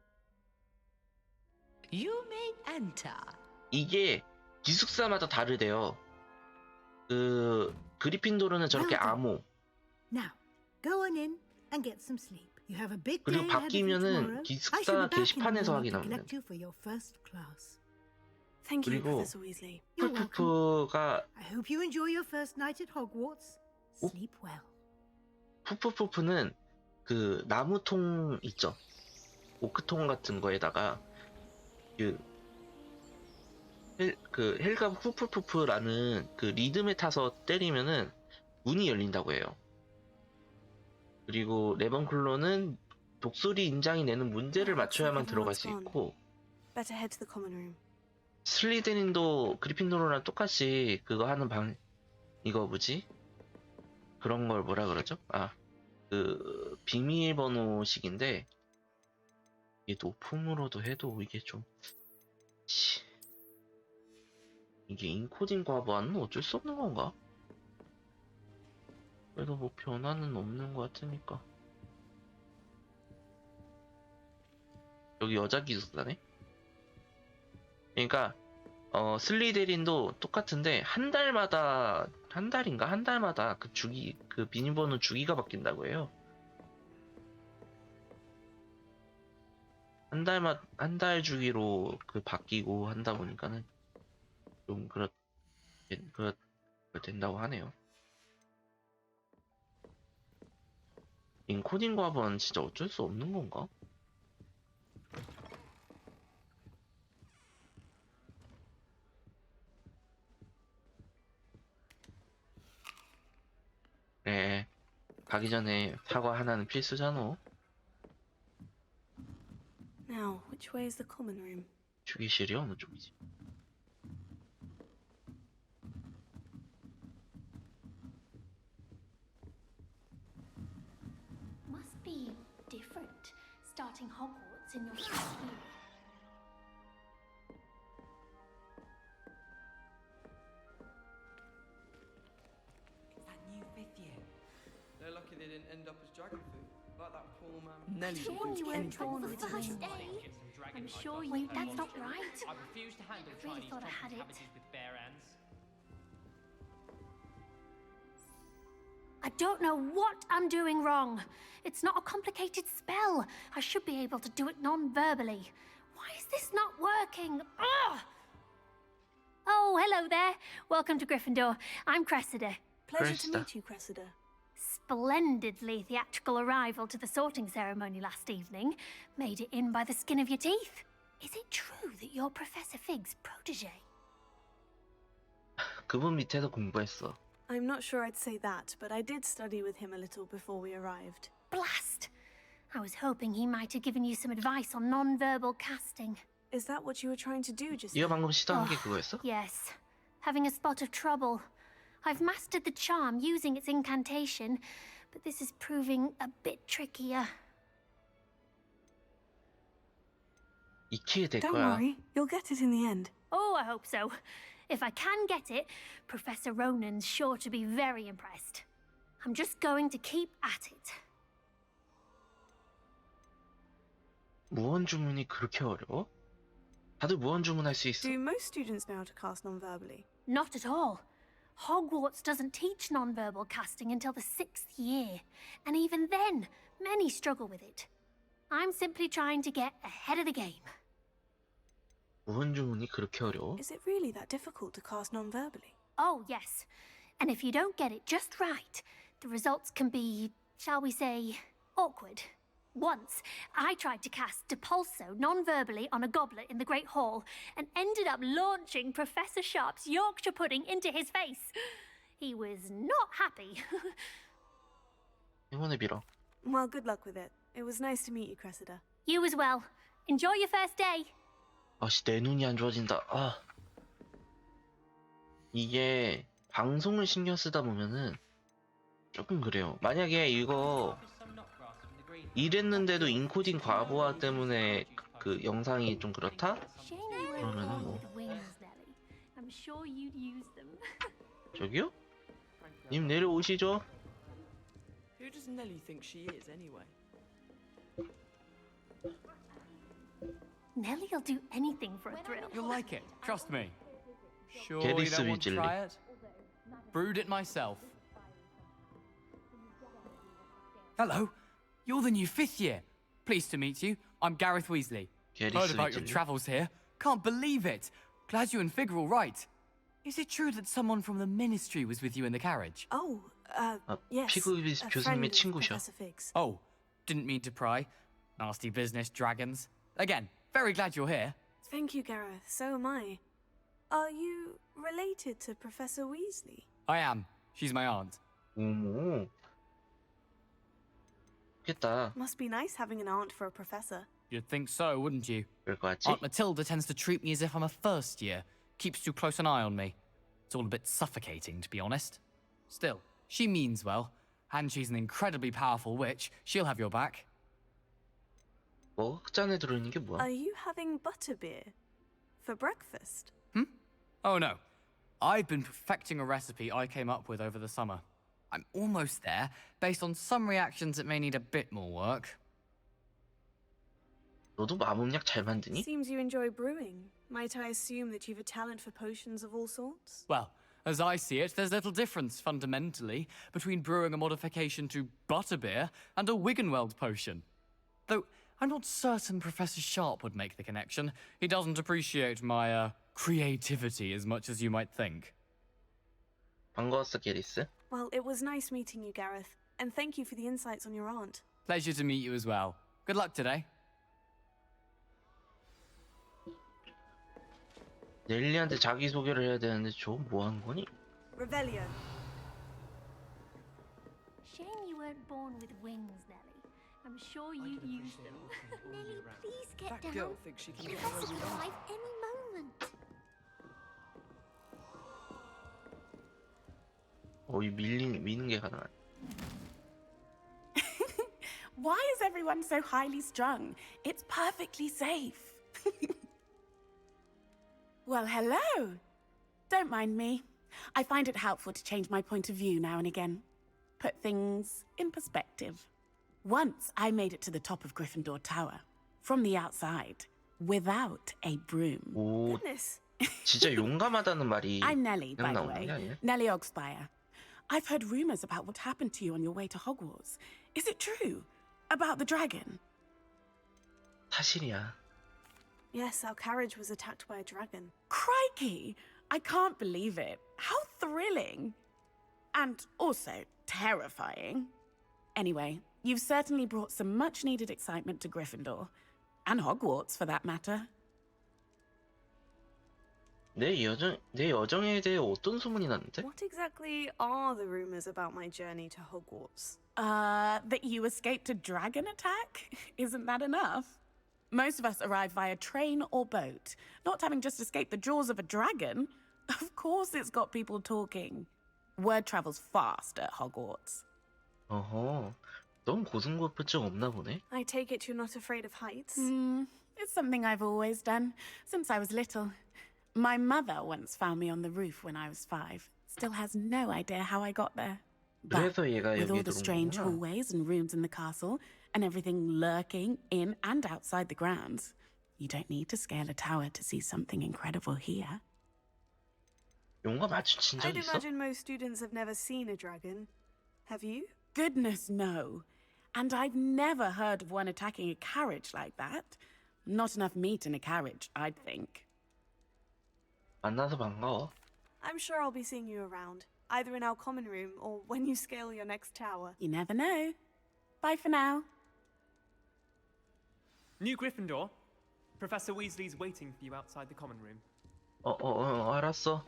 You may enter. 이게 기숙사마다 다르대요. 그리핀도르는 저렇게 암호. Now, go on in and get some sleep. You have a big day 그리고 ahead of you 바뀌면은 tomorrow. I 기숙사 shall be back in the 게시판에서 morning to 확인합니다. collect you for your first class. Thank you, 그리고 Professor Weasley. You're welcome. 푸푸푸가 I hope you enjoy your first night at Hogwarts. Sleep well. 푸푸푸프는 그 나무통 있죠. 오크통 같은 거에다가 그 헬가 푸푸푸프라는 그 리듬에 타서 때리면은 문이 열린다고 해요. 그리고 레번클로는 독수리 인장이 내는 문제를 맞춰야만 들어갈 수 있고, Better head to the common room. 슬리데린도 그리핀도르랑 똑같이 그거 하는 이거 뭐지? 그런 걸 뭐라 그러죠? 그 비밀번호식인데 이게 높음으로도 해도 이게 좀 이게 인코딩 과부하는 어쩔 수 없는 건가? 그래도 뭐 변화는 없는 것 같으니까. 여기 여자 기숙사네? 그러니까 슬리데린도 똑같은데 한 달마다 그 비밀번호 주기가 바뀐다고 해요. 한 달 주기로 그 바뀌고 한다 보니까는 좀 된다고 하네요. 인코딩 과부는 진짜 어쩔 수 없는 건가? 네, 가기 전에 사과 하나는 필수잖아. Now, which way is the common room? 주기실이 어느 쪽이지? Must be different, starting Hogwarts in your first year. That new fifth year. They're lucky they didn't end up as dragon food, like that poor man. Nelly Sure you weren't born for with the first first day. I'm sure you... Wait, That's not right. I refuse to handle really Chinese thought I had chocolate it. cabbages with bare hands. I don't know what I'm doing wrong. It's not a complicated spell. I should be able to do it non-verbally. Why is this not working? Ugh! Oh, hello there. Welcome to Gryffindor. I'm Cressida. Pleasure to meet you, Cressida. Splendidly theatrical arrival to the sorting ceremony last evening. Made it in by the skin of your teeth. Is it true that you're Professor Fig's protege? 그분 밑에서 공부했어. I'm not sure I'd say that, but I did study with him a little before we arrived. Blast! I was hoping he might have given you some advice on non-verbal casting. Is that what you were trying to do just 네가 now? 방금 시도한 게 그거였어? Yes. Having a spot of trouble. I've mastered the charm using its incantation, but this is proving a bit trickier. 익히게 될 Don't 거야. worry, you'll get it in the end. Oh, I hope so. If I can get it, Professor Ronan's sure to be very impressed. I'm just going to keep at it. 무언 주문이 그렇게 어려워? 다들 무언 주문할 수 있어? Do most students know how to cast non-verbally? Not at all. Hogwarts doesn't teach non-verbal casting until the 6th year, and even then, many struggle with it. I'm simply trying to get ahead of the game. 무언 주문이 그렇게 어려워? Is it really that difficult to cast non-verbally? Oh, yes. And if you don't get it just right, the results can be, shall we say, awkward. Once, I tried to cast Depulso non-verbally on a goblet in the Great Hall and ended up launching Professor Sharp's Yorkshire pudding into his face. He was not happy. 행운을 빌어. Well, good luck with it. It was nice to meet you, Cressida. You as well. Enjoy your first day. 아씨, 내 눈이 안 좋아진다. 아. 이게 방송을 신경 쓰다 보면은 조금 그래요. 만약에 이거 이랬는데도 인코딩 과부하 때문에 그 영상이 좀 그렇다? 그러면은 뭐 저기요? 님 내려오시죠? Who does Nelly think she is, anyway? Nelly'll do anything for a thrill. You'll like it, trust me. Sure Get you this don't want to vigilly. try it? Brewed it myself. Hello, you're the new 5th year. Pleased to meet you. I'm Gareth Weasley. Heard about your travels here. Can't believe it. Glad you and Fig are all right. Is it true that someone from the Ministry was with you in the carriage? Oh, yes. 피그 a 교수님의 friend of 친구셔. Professor Fig's. Oh, didn't mean to pry. Nasty business, dragons. Again, very glad you're here. Thank you, Gareth. So am I. Are you related to Professor Weasley? I am. She's my aunt. 어머. 좋겠다. Must be nice having an aunt for a professor. You'd think so, wouldn't you? 그럴 것 같지? Aunt Matilda tends to treat me as if I'm a first year. Keeps too close an eye on me. It's all a bit suffocating, to be honest. Still, she means well. And she's an incredibly powerful witch. She'll have your back. 뭐 흑잔에 들어있는 게 뭐야? Are you having butterbeer for breakfast? Oh no. I've been perfecting a recipe I came up with over the summer. I'm almost there, based on some reactions that may need a bit more work. 너도 마법약 잘 만드니? Seems you enjoy brewing. Might I assume that you've a talent for potions of all sorts? Well, as I see it, there's little difference, fundamentally, between brewing a modification to butterbeer and a Wiggenweld potion. Though, I'm not certain Professor Sharp would make the connection. He doesn't appreciate my, creativity as much as you might think. 반가웠어, 게리스. Well, it was nice meeting you, Gareth. And thank you for the insights on your aunt. Pleasure to meet you as well. Good luck today. 넬리한테 자기소개를 해야 되는데 저 뭐 하는 거니? Revelio. Shame you weren't born with wings, Nelly. I'm sure you'd use them. Nelly, please get That down. girl thinks she can get Professor away could with arrive any moment. 이 미는 게 가능하네. Why is everyone so highly strung? It's perfectly safe. Well, hello. Don't mind me. I find it helpful to change my point of view now and again. Put things in perspective. Once I made it to the top of Gryffindor Tower, from the outside, without a broom. 오, Goodness. 진짜 용감하다는 말이 I'm Nelly, by 그냥 the 나오는 way. 게 아니야? Nelly Ogspire. I've heard rumors about what happened to you on your way to Hogwarts. Is it true? About the dragon? 사실이야. Yes, our carriage was attacked by a dragon. Crikey! I can't believe it. How thrilling! And also terrifying. Anyway, you've certainly brought some much-needed excitement to Gryffindor. And Hogwarts, for that matter. 내 여정에 대해 어떤 소문이 났는데? What exactly are the rumors about my journey to Hogwarts? That you escaped a dragon attack? Isn't that enough? Most of us arrive via train or boat, not having just escaped the jaws of a dragon. Of course it's got people talking. Word travels fast at Hogwarts. 어허, 넌 고등고프증 없나 보네? I take it you're not afraid of heights? It's something I've always done, since I was little. My mother once found me on the roof when I was 5. Still has no idea how I got there. But 그래서 얘가 with 여기에 all the strange 들어온 거구나. hallways and rooms in the castle, and everything lurking in and outside the grounds, you don't need to scale a tower to see something incredible here. 용과 마주친 적 I'd 있어? imagine most students have never seen a dragon. Have you? Goodness, no. And I've never heard of one attacking a carriage like that. Not enough meat in a carriage, I'd think. 만나서 반가워. I'm sure I'll be seeing you around, either in our common room or when you scale your next tower. You never know. Bye for now. New Gryffindor. Professor Weasley's waiting for you outside the common room. 알았어.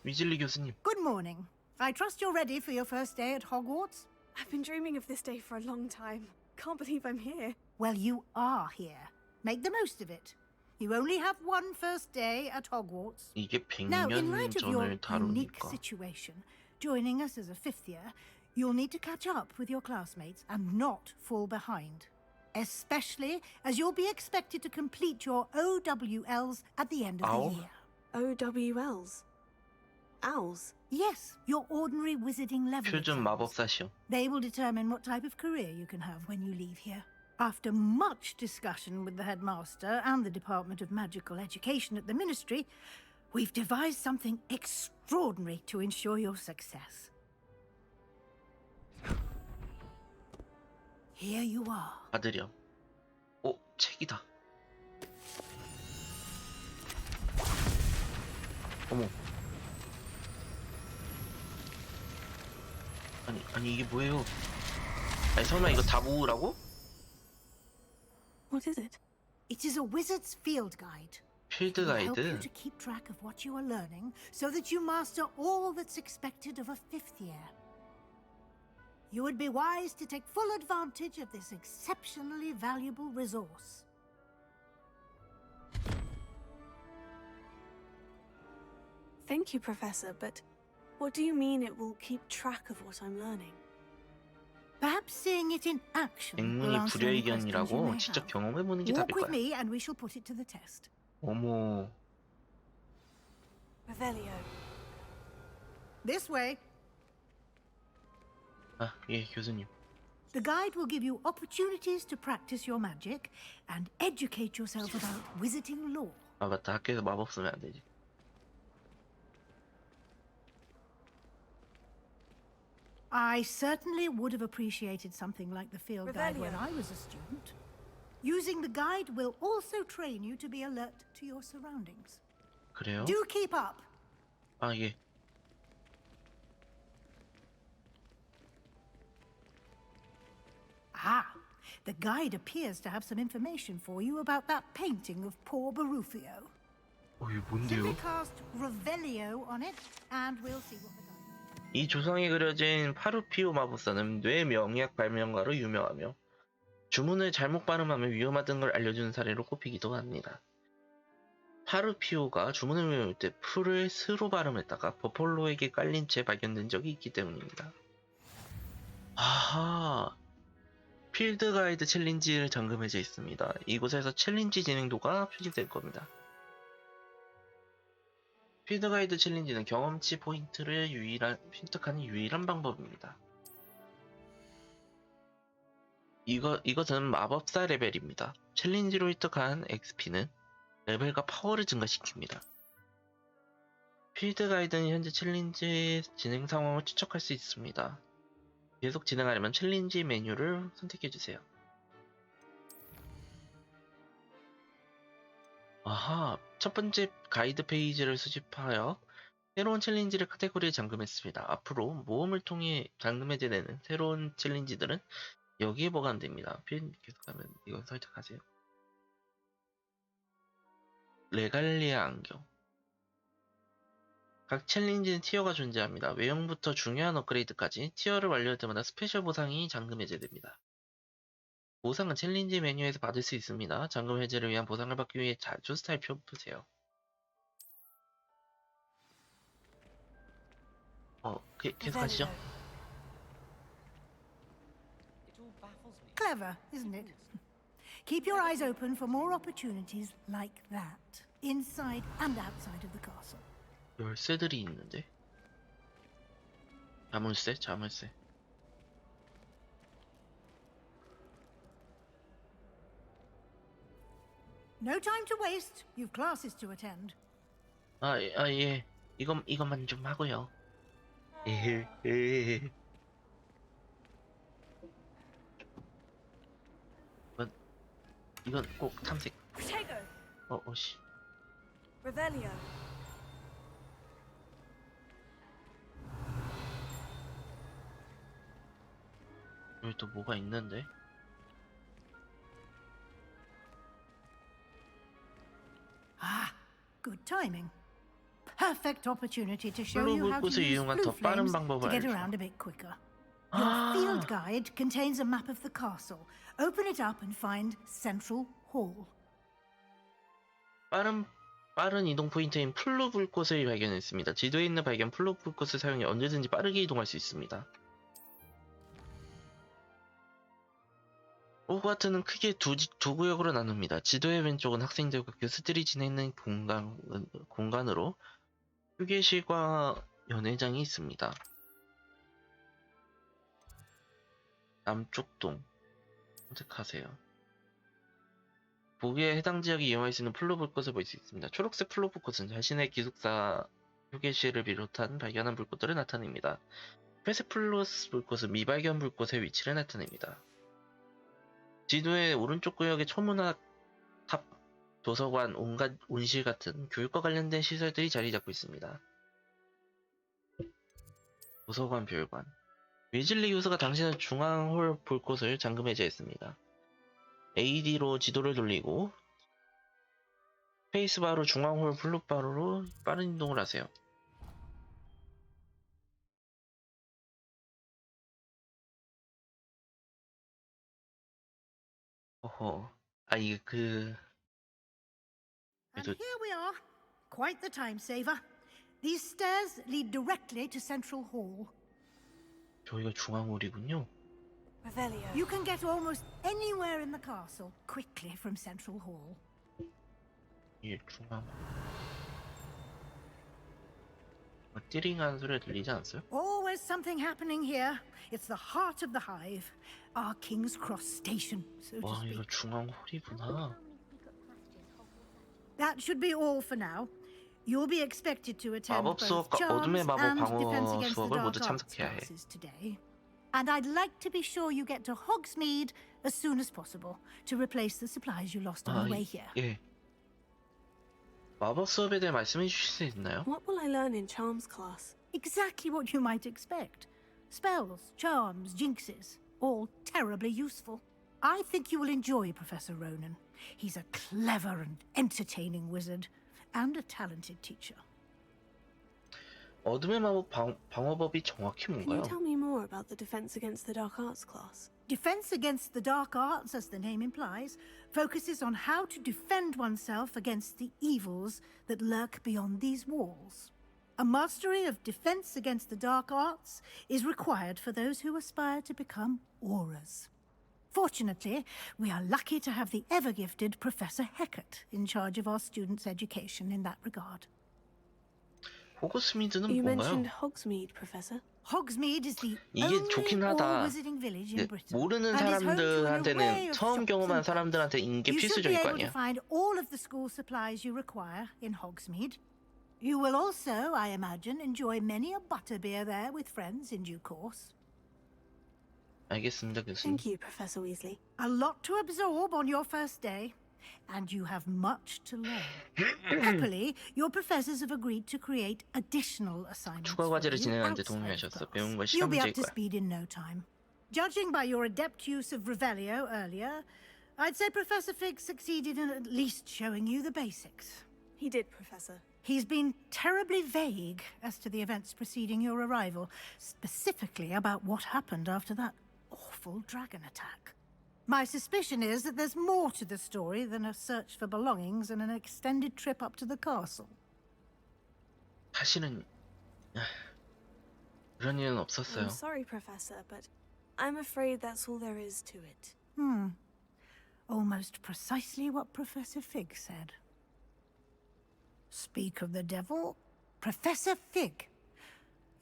위즐리 교수님. Good morning. I trust you're ready for your first day at Hogwarts? I've been dreaming of this day for a long time. Can't believe I'm here. Well, you are here. Make the most of it. You only have one first day at Hogwarts. 이게 Now, in 100년 light of your 전을 unique 다루니까. situation, joining us as a 5th year, you'll need to catch up with your classmates and not fall behind. Especially as you'll be expected to complete your OWLs at the end of Ow? the year. OWLs? Owls? Yes, your ordinary wizarding level 표준 exams. 마법사 시험. They will determine what type of career you can have when you leave here. After much discussion with the headmaster and the Department of Magical Education at the Ministry, we've devised something extraordinary to ensure your success. Here you are. 아들이요. 책이다. 어머. 아니 이게 뭐예요? 아니 설마 이거 다 모으라고? What is it? It is a wizard's field guide. 필드 It will help you 가이드. to keep track of what you are learning so that you master all that's expected of a 5th year. You would be wise to take full advantage of this exceptionally valuable resource. Thank you, Professor, but what do you mean it will keep track of what I'm learning? Perhaps seeing it in action will 백문이 answer any questions you 불여의견이라고 may 직접 have. 경험해보는 게 답일 Walk with 거야. me and we shall put it to the test. 어머. Revelio. This way. 예, 교수님. The guide will give you opportunities to practice your magic and educate yourself about wizarding lore. 맞다. 학교에서 마법 쓰면 안 되지. I certainly would have appreciated something like the field guide when I was a student. Using the guide will also train you to be alert to your surroundings. 그래요? Do keep up. 예. The guide appears to have some information for you about that painting of poor Barufio. 이게 Simply 뭔데요? cast Revelio on it, and we'll see what the guide. 이 조성에 그려진 파루피오 마법사는 뇌 명약 발명가로 유명하며 주문을 잘못 발음하면 위험하다는 걸 알려주는 사례로 꼽히기도 합니다. 파루피오가 주문을 외울 때 풀을 스로 발음했다가 버폴로에게 깔린 채 발견된 적이 있기 때문입니다. 아하, 필드 가이드 챌린지를 잠금해져 있습니다. 이곳에서 챌린지 진행도가 표시될 겁니다. 필드 가이드 챌린지는 경험치 포인트를 획득하는 유일한 방법입니다. 이것은 마법사 레벨입니다. 챌린지로 획득한 XP는 레벨과 파워를 증가시킵니다. 필드 가이드는 현재 챌린지 진행 상황을 추적할 수 있습니다. 계속 진행하려면 챌린지 메뉴를 선택해주세요. 아하, 첫 번째 가이드 페이지를 수집하여 새로운 챌린지를 카테고리에 잠금했습니다. 앞으로 모험을 통해 잠금해제되는 새로운 챌린지들은 여기에 보관됩니다. 계속하면 이건 설정하세요. 레갈리아 안경. 각 챌린지는 티어가 존재합니다. 외형부터 중요한 업그레이드까지 티어를 완료할 때마다 스페셜 보상이 잠금 해제됩니다. 보상은 챌린지 메뉴에서 받을 수 있습니다. 잠금 해제를 위한 보상을 받기 위해 자주 살펴보세요. 계속 하시죠. Clever, isn't it? Keep your eyes open for more opportunities like that, inside and outside of the castle. 열쇠들이 있는데? 자물쇠? 자물쇠. No time to waste. You've classes to attend. 예. 이것만 좀 하고요. 이건 꼭 탐색. 씨. Revelio. 여기 또 뭐가 있는데? Good timing. Perfect opportunity to show you how to 불꽃을 use 이용한 blue 더 빠른 flames to 방법을 get 알죠. around a bit quicker. Your field guide contains a map of the castle. Open it up and find Central Hall. 빠른 이동 포인트인 플루 불꽃을 발견했습니다. 지도에 있는 발견 플루 불꽃을 사용해 언제든지 빠르게 이동할 수 있습니다. 호그와트는 크게 두 구역으로 나눕니다. 지도의 왼쪽은 학생들과 교수들이 지내는 공간으로 휴게실과 연회장이 있습니다. 남쪽 동 선택하세요. 보기에 해당 지역이 이용할 수 있는 플루 불꽃을 볼 수 있습니다. 초록색 플루 불꽃은 자신의 기숙사 휴게실을 비롯한 발견한 불꽃들을 나타냅니다. 회색 플루 불꽃은 미발견 불꽃의 위치를 나타냅니다. 지도의 오른쪽 구역에 초문학, 탑, 도서관, 온갖 온실 같은 교육과 관련된 시설들이 자리 잡고 있습니다. 도서관 별관. 위즐리 교수가 당신의 중앙홀 불꽃을 잠금 해제했습니다. AD로 지도를 돌리고 스페이스바로 중앙홀 블루바로 빠른 이동을 하세요. 이게 And here we are. Quite the time saver. These stairs lead directly to Central Hall. 저희가 중앙홀이군요. Revelio. You can get almost anywhere in the castle quickly from Central Hall. 예, 중앙홀. 띠링하는 소리가 들리지 않았어요? Always something happening here. It's the heart of the hive. Our King's Cross station, so to 와, speak. 이거 중앙홀이구나. That should be all for now. You'll be expected to attend 마법 both 수업과 charms 어둠의 마법 and 방어 defense against the 수업을 모두 dark arts 참석해야 해. classes today. And I'd like to be sure you get to Hogsmeade as soon as possible to replace the supplies you lost on the way here. 예. 마법 수업에 대해 말씀해 주실 수 있나요? What will I learn in charms class? Exactly what you might expect. Spells, charms, jinxes, all terribly useful. I think you will enjoy Professor Ronan. He's a clever and entertaining wizard, and a talented teacher. 어둠의 마법 방어법이 정확히 Can you 뭔가요? tell me more about the Defense Against the Dark Arts class? Defense against the dark arts, as the name implies, focuses on how to defend oneself against the evils that lurk beyond these walls. A mastery of defense against the dark arts is required for those who aspire to become auras. Fortunately, we are lucky to have the ever-gifted Professor Hecat in charge of our students' education in that regard. 호그스미드는 You 뭔가요? mentioned Hogsmeade, Professor. Hogsmeade is the 이게 only 좋긴 하다. all-wizarding village in 근데 Britain. 모르는 and is home to an array 사람들한테는 of 처음 shops 경험한 and pubs. 사람들한테 이게 You should be 필수적일 거 able to 아니야. find all of the school supplies you require in Hogsmeade. You will also, I imagine, enjoy many a butterbeer there with friends in due course. 알겠습니다, 교수님. Thank you, Professor Weasley. A lot to absorb on your first day, and you have much to learn. Happily, your professors have agreed to create additional assignments 추가 for 과제를 you 진행하는 데 outside 동의하셨어. class. 배운 건 You'll 시간 be up 문제일 to 거야. speed in no time. Judging by your adept use of Revelio earlier, I'd say Professor Fig succeeded in at least showing you the basics. He did, Professor. He's been terribly vague as to the events preceding your arrival, specifically about what happened after that awful dragon attack. My suspicion is that there's more to the story than a search for belongings and an extended trip up to the castle. 사실은 그런 일은 없었어요. I'm sorry, Professor, but I'm afraid that's all there is to it. Almost precisely what Professor Fig said. Speak of the devil, Professor Fig.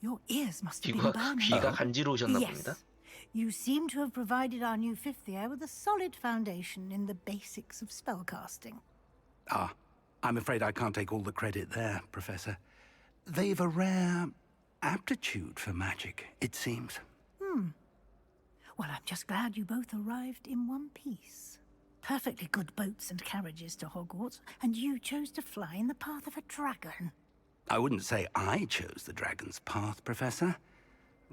Your ears must have been burning. 귀가 간지러우셨나 봅니다. Yes. You seem to have provided our new fifth year with a solid foundation in the basics of spellcasting. Ah, I'm afraid I can't take all the credit there, Professor. They've a rare aptitude for magic, it seems. Well, I'm just glad you both arrived in one piece. Perfectly good boats and carriages to Hogwarts, and you chose to fly in the path of a dragon. I wouldn't say I chose the dragon's path, Professor.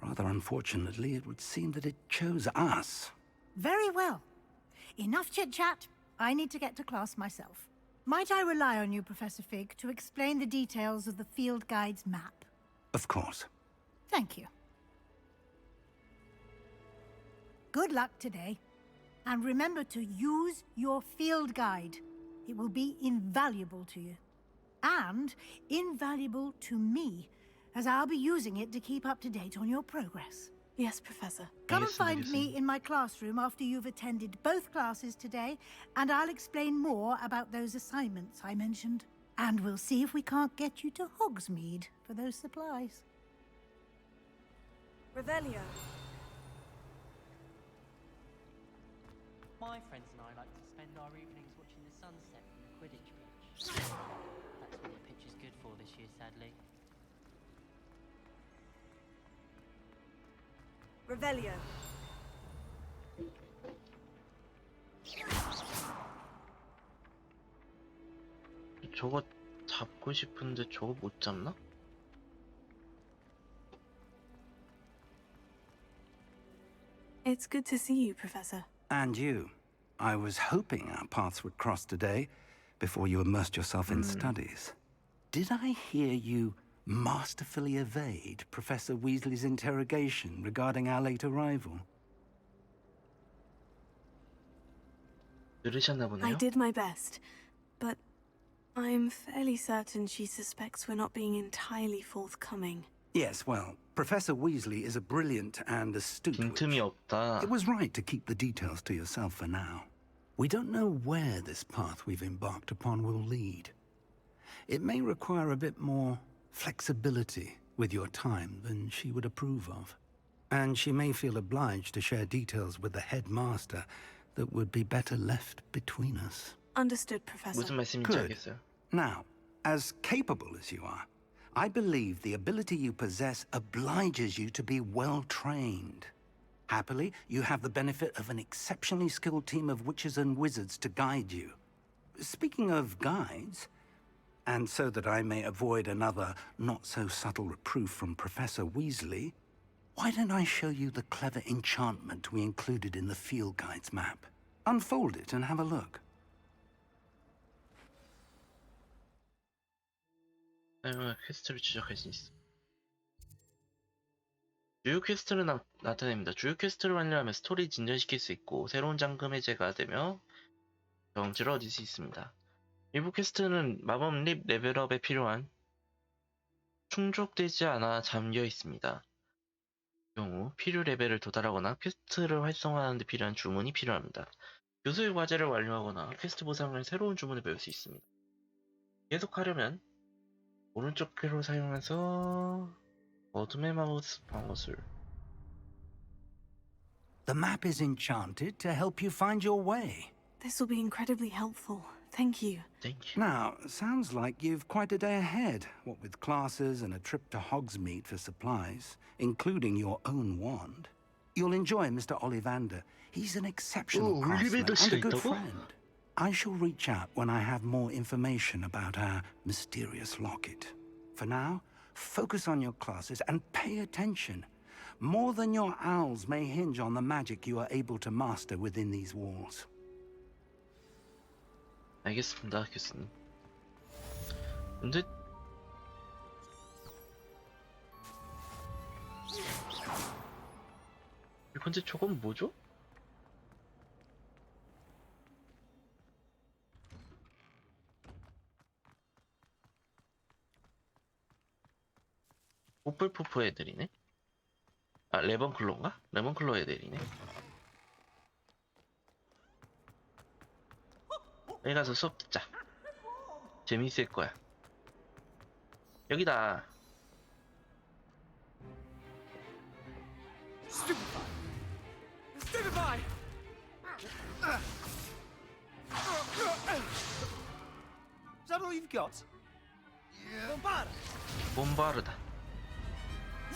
Rather unfortunately, it would seem that it chose us. Very well. Enough chit-chat. I need to get to class myself. Might I rely on you, Professor Fig, to explain the details of the field guide's map? Of course. Thank you. Good luck today. And remember to use your field guide. It will be invaluable to you. And invaluable to me, as I'll be using it to keep up to date on your progress. Yes, Professor. Come and find me in my classroom after you've attended both classes today, and I'll explain more about those assignments I mentioned. And we'll see if we can't get you to Hogsmeade for those supplies. Revelio. My friends and I like to spend our evenings watching the sunset from the Quidditch pitch. That's what the pitch is good for this year, sadly. Revelio. 저거 잡고 싶은데 저거 못 잡나? It's good to see you, Professor. And you. I was hoping our paths would cross today before you immersed yourself in studies. Did I hear you masterfully evade Professor Weasley's interrogation regarding our late arrival? 들으셨나 보네요. I did my best, but I'm fairly certain she suspects we're not being entirely forthcoming. Yes, well, Professor Weasley is a brilliant and astute witch. 빈틈이 없다. It was right to keep the details to yourself for now. We don't know where this path we've embarked upon will lead. It may require a bit more flexibility with your time than she would approve of. And she may feel obliged to share details with the headmaster that would be better left between us. Understood, Professor. 무슨 말씀인지 Good. 알겠어요. Now, as capable as you are, I believe the ability you possess obliges you to be well trained. Happily, you have the benefit of an exceptionally skilled team of witches and wizards to guide you. Speaking of guides, and so that I may avoid another not-so-subtle reproof from Professor Weasley, why don't I show you the clever enchantment we included in the field guide's map? Unfold it and have a look. 사용할 퀘스트를 추적할 수 있어. 주요 퀘스트를 나타냅니다. 주요 퀘스트를 완료하면 스토리 진전시킬 수 있고 새로운 잠금 해제가 되며 경지를 얻을 수 있습니다. 일부 퀘스트는 마법 립 레벨업에 필요한 충족되지 않아 잠겨 있습니다. 이 경우 필요 레벨을 도달하거나 퀘스트를 활성화하는 데 필요한 주문이 필요합니다. 교수의 과제를 완료하거나 퀘스트 보상을 새로운 주문을 배울 수 있습니다. 계속하려면 오른쪽 귀로 사용해서 어둠의 마우스 방어술. The map is enchanted to help you find your way. This will be incredibly helpful. Thank you. Thank you. Now, sounds like you've quite a day ahead, what with classes and a trip to Hogsmeade for supplies, including your own wand. You'll enjoy Mr. Ollivander. He's an exceptional craftsman and a good friend. I shall reach out when I have more information about our mysterious locket. For now, focus on your classes and pay attention. More than your owls may hinge on the magic you are able to master within these walls. 알겠습니다, 교수님. 근데 저건 뭐죠? 뽀플푸프 애들이네? 아, 레번클로인가? 레번클로 애들이네. 여기 가서 수업 듣자. 재미있을 거야. 여기다. Stupefy! Is that all you've got? Bombarda! 봄바르다.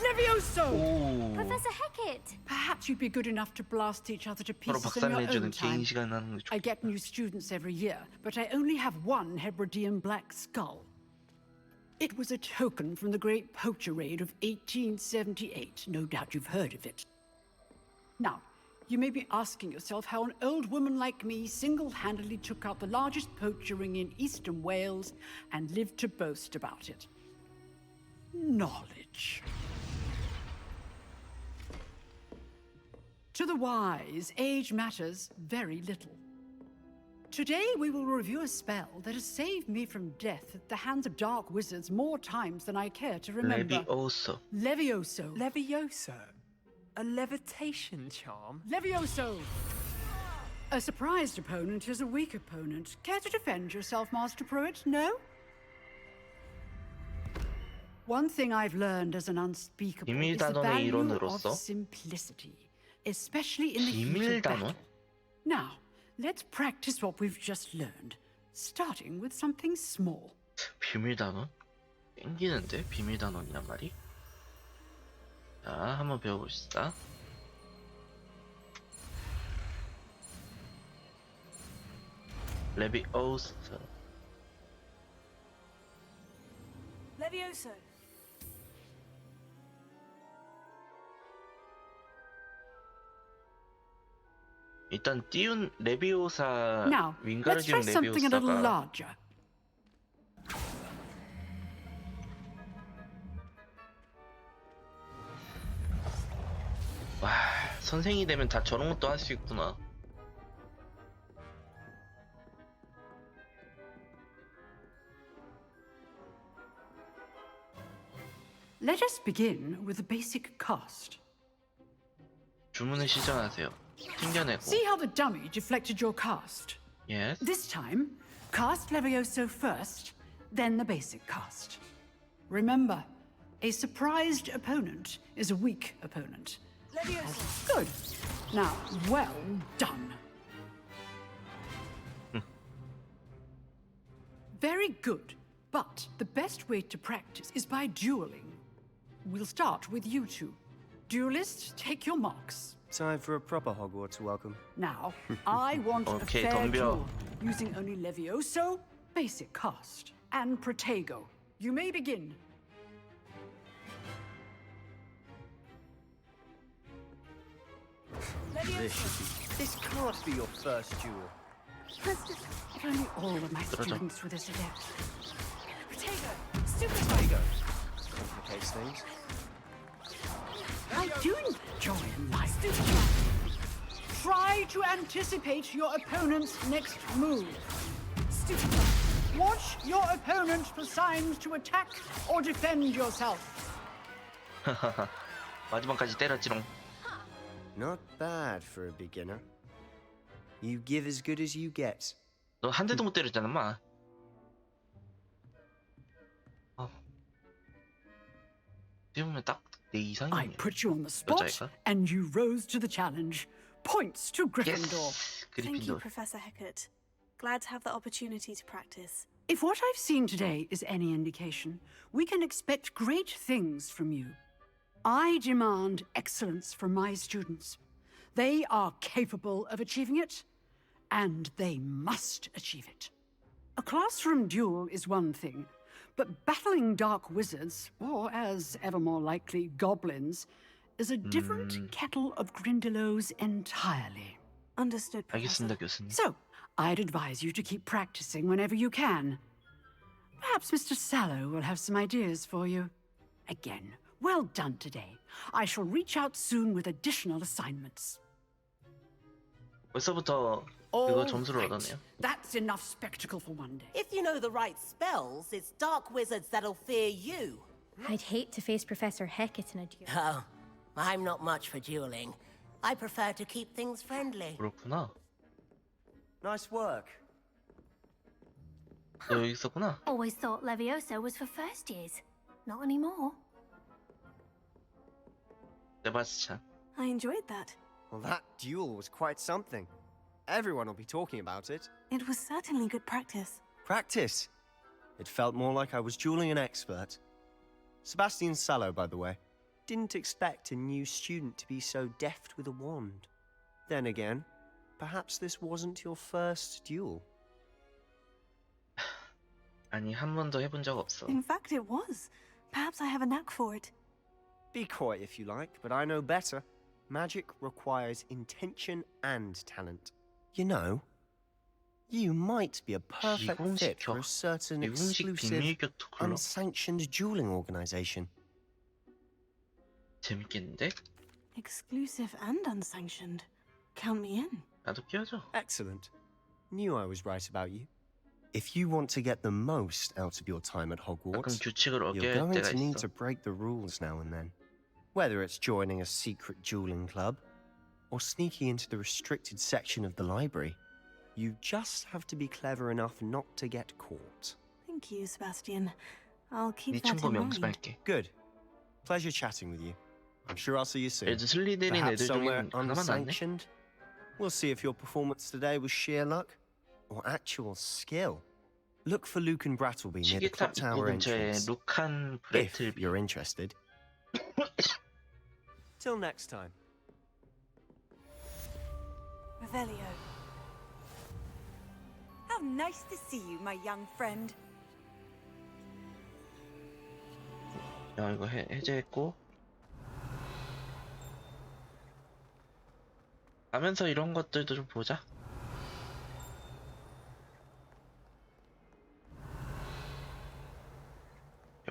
Levioso! 오. Professor Hecat! Perhaps you'd be good enough to blast each other to 서로 pieces in your 박살내주는 own 개인 time. 시간 하는 게 I 좋겠다. get new students every year, but I only have one Hebridean black skull. It was a token from the Great Poacher Raid of 1878. No doubt you've heard of it. Now, you may be asking yourself how an old woman like me single-handedly took out the largest poacher ring in eastern Wales and lived to boast about it. Knowledge. To the wise, age matters very little. Today we will review a spell that has saved me from death at the hands of dark wizards more times than I care to remember. Levioso. Levioso. Levioso? A levitation charm? Levioso! A surprised opponent is a weak opponent. Care to defend yourself, Master Pruitt? No? One thing I've learned as an unspeakable is the 비밀단원의 value 일원으로서 of simplicity, especially in the heat of 비밀단원? battle. Now, let's practice what we've just learned, starting with something small. 비밀단원? 땡기는데? 비밀단원이란 말이? 자, 한번 배워봅시다. 레비오스. Levioso. 일단 띄운 레비오사 Now, let's 윙가르디움 try something a little 레비오사가 larger. 와, 선생이 되면 다 저런 것도 할 수 있구나. Let us begin with a basic cast. 주문을 시전하세요. 튕겨내고. See how the dummy deflected your cast? Yes. This time, cast Levioso first, then the basic cast. Remember, a surprised opponent is a weak opponent. Levioso. Good. Now, well done. Very good. But the best way to practice is by dueling. We'll start with you two. Duelists, take your marks. Time for a proper Hogwarts welcome. Now, I want a Okay, fair 덤벼. duel, using only Levioso, basic cast, and Protego. You may begin. This can't be your first duel. If only all of my students were this adept. Protego. Stupid. Protego. Complicates things. I do enjoy life. Try to anticipate your opponent's next move. Stupid. Watch your opponent for signs to attack or defend yourself. 마지막까지 때렸지롱. Not bad for a beginner. You give as good as you get. 너 한 대도 못 때렸잖아, 마. 어떻게 보면 딱 내 I 이상이네요. put you on the spot, 여자애가. and you rose to the challenge. Points to Gryffindor. Thank you, 그리핀돌. Professor Hecat. Glad to have the opportunity to practice. If what I've seen today is any indication, we can expect great things from you. I demand excellence from my students. They are capable of achieving it, and they must achieve it. A classroom duel is one thing, but battling dark wizards, or as ever more likely, goblins, is a different kettle of Grindylows entirely. Understood, Professor. 알겠습니다, 교수님. So, I'd advise you to keep practicing whenever you can. Perhaps Mr. Sallow will have some ideas for you. Again, well done today. I shall reach out soon with additional assignments. 벌써부터 그거 점수를 얻었네요. That's enough spectacle for one day. If you know the right spells, it's dark wizards that'll fear you. I'd hate to face Professor Hecat in a duel. Oh, I'm not much for dueling. I prefer to keep things friendly. 그렇구나. Nice work. 너 여기 있었구나. Always thought Levioso was for first years. Not anymore. 세바스찬. I enjoyed that. Well, that duel was quite something. Everyone will be talking about it. It was certainly good practice. Practice. It felt more like I was dueling an expert. Sebastian Sallow, by the way. Didn't expect a new student to be so deft with a wand. Then again, perhaps this wasn't your first duel. 아니, 한 번도 해본 적 없어. In fact, it was. Perhaps I have a knack for it. Be coy if you like, but I know better. Magic requires intention and talent. You know, you might be a perfect fit for a certain exclusive, unsanctioned dueling organization. 재밌겠는데? Exclusive and unsanctioned. Count me in. 나도 끼워줘. Excellent. Knew I was right about you. If you want to get the most out of your time at Hogwarts, 규칙을 you're 어겨야 할 going 때가 to need 있어. to break the rules now and then. Whether it's joining a secret dueling club or sneaking into the restricted section of the library, you just have to be clever enough not to get caught. Thank you, Sebastian. I'll keep 네 that 친구 in mind. 명심할게. Good. Pleasure chatting with you. I'm sure I'll see you soon. 애들 슬리데린 Perhaps 애들 somewhere 중에 하나만 낫네. unsanctioned. We'll see if your performance today was sheer luck or actual skill. Look for Luke and Brattleby near the clock 시계탑 입구 tower 근처에 entrance. 룩한 If 브레틀비. you're interested. Till next time. Revelio. How nice to see you, my young friend. 야, 이거 해제했고. 가면서 이런 것들도 좀 보자.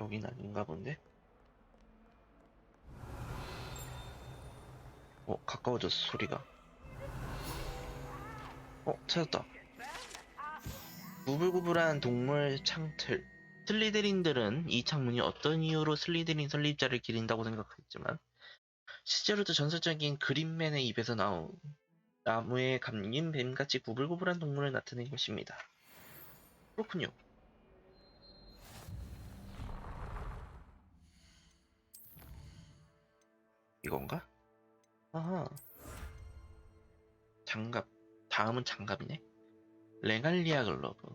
여긴 아닌가 본데? 가까워졌어, 소리가. 찾았다. 구불구불한 동물 창틀. 슬리데린들은 이 창문이 어떤 이유로 슬리데린 설립자를 기린다고 생각했지만 실제로도 전설적인 그린맨의 입에서 나온 나무에 감긴 뱀같이 구불구불한 동물을 나타낸 것입니다. 그렇군요. 이건가? 아하. 장갑. 다음은 장갑이네. 레갈리아 글러브.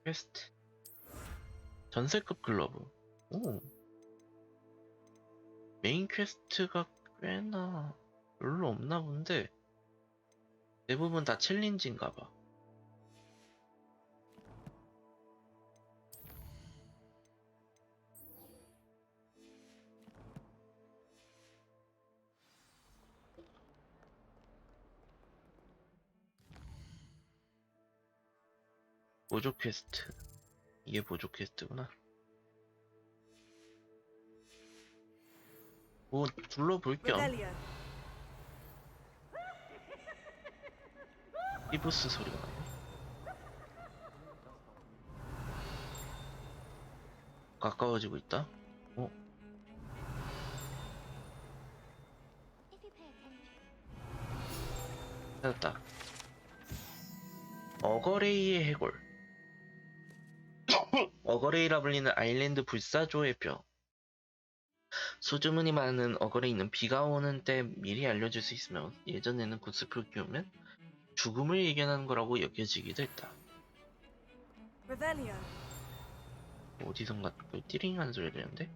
퀘스트. 전설급 글러브. 오. 메인 퀘스트가 꽤나 별로 없나 본데 대부분 다 챌린지인가봐. 보조 퀘스트. 이게 보조 퀘스트구나. 뭐 둘러볼 겸 리보스 소리가 나네. 가까워지고 있다. 찾았다. 어거레이의 해골. 어거레이라 불리는 아일랜드 불사조의 뼈. 소주문이 많은 어거레에 있는 비가 오는 때 미리 알려줄 수 있으며 예전에는 구슬프를 끼우면 죽음을 예견하는 거라고 여겨지기도 했다. Revelio. 어디선가 띠링하는 소리 들리는데?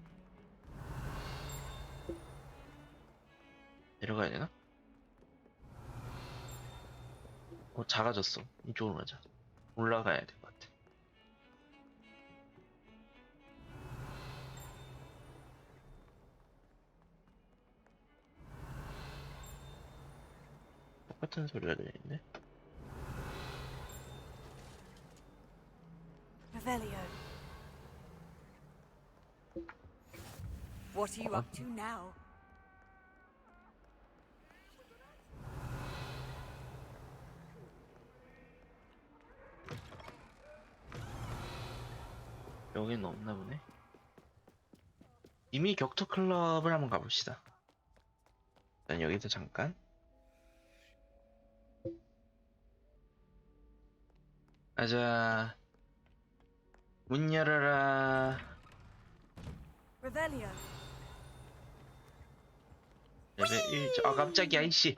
내려가야 되나? 작아졌어. 이쪽으로 가자. 올라가야 될 것 같아. 똑같은 소리가 들리는데? Revelio. What are you up to now? 여기는 없나 보네. 이미 격투 클럽을 한번 가봅시다. 일단 여기서 잠깐. 가자. 문 열어라. Revelio. 레벨 1. 아 깜짝이야 이씨.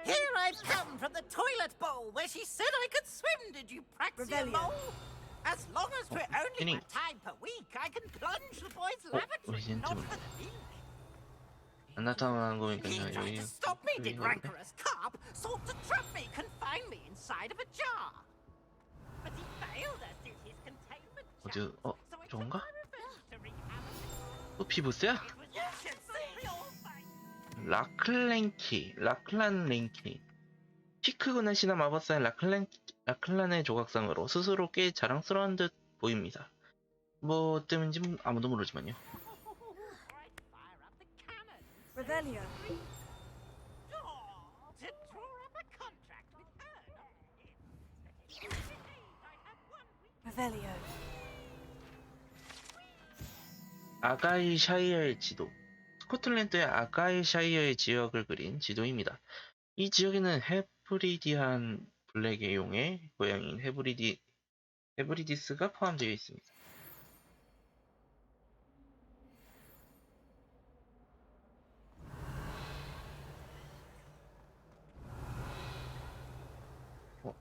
Here I've come from the toilet bowl where she said I could swim. Did you practice your mole? As long as we're only one time per week, I can plunge the boys' lavatory, not for the league. 안 나타나는 거 보니까 He 여기. tried to stop me, did rancorous carp. Sought to trap me, confine me inside of a jar. But he failed us in his containment 어디? jar. 저건가? 또 피부스야? 라클란 랭키. 키 크고는 신화 마법사인 라클란의 조각상으로 스스로 꽤 자랑스러운 듯 보입니다. 뭐 때문인지 아무도 모르지만요. Revelio. Revelio. 아가일샤이어의 지도. 스코틀랜드의 아가일샤이어의 지역을 그린 지도입니다. 이 지역에는 헤브리디안 블랙의 용의 고향인 헤브리디스가 포함되어 있습니다.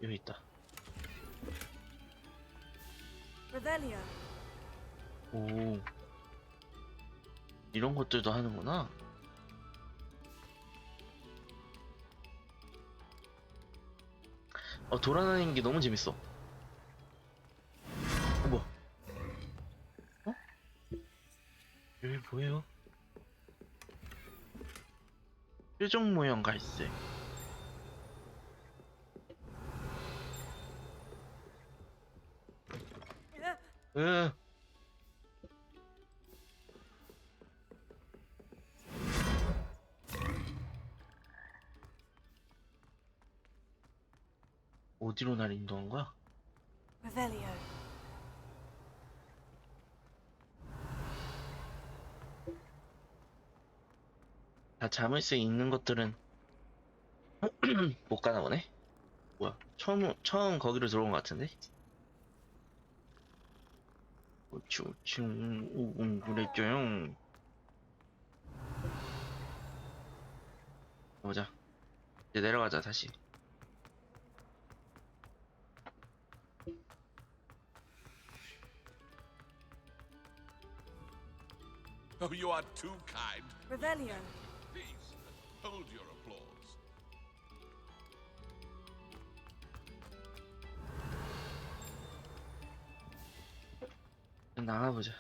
여기 있다. Revelio. 오, 이런 것들도 하는구나. 돌아다니는 게 너무 재밌어. 뭐야? 여기 뭐예요? 표정 모형 갈색. 으. 어디로 날 인도한 거야? Revelio. 다 자물쇠 있는 것들은 못 가나 보네. 뭐야? 처음 거기로 들어온 것 같은데? 그랬죠요. 보자. 이제 내려가자 다시. Oh, you are too kind. Revelio. Please, hold your applause. 나가보자.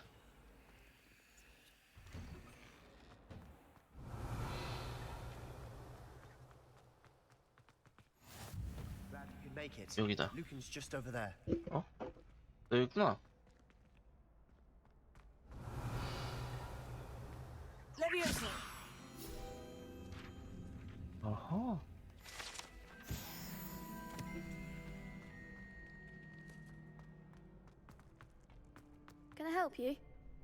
여기다. Lucan's just over there. 너 여기 있구나. Levioso. 어허. Can I help you?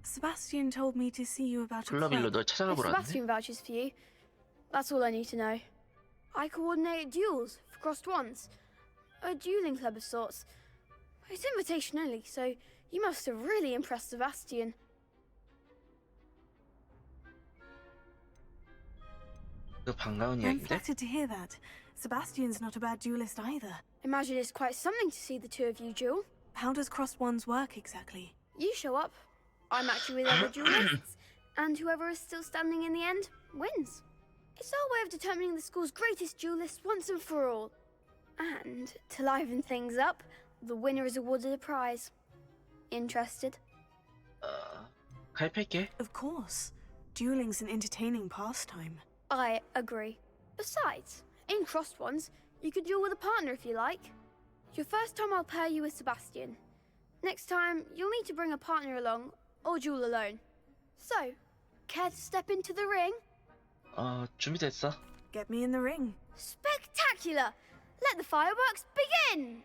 Sebastian told me to see you about a 클럽일로 club. 널 찾아가 If 보라는데. Sebastian vouches for you, that's all I need to know. I coordinate duels for crossed ones. A dueling club of sorts. It's invitation only, so you must have really impressed Sebastian. 그 반가운 I'm 이야기인데? flattered to hear that. Sebastian's not a bad duelist either. Imagine it's quite something to see the two of you duel. How does crossed ones work exactly? You show up, I match you with other duelists, and whoever is still standing in the end wins. It's our way of determining the school's greatest duelist once and for all. And to liven things up, the winner is awarded a prize. Interested? 가입할게. Of course. Dueling's an entertaining pastime. I agree. Besides, in crossed ones, you could duel with a partner if you like. Your first time I'll pair you with Sebastian. Next time, you'll need to bring a partner along, or duel alone. So, care to step into the ring? 준비됐어. Get me in the ring. Spectacular! Let the fireworks begin!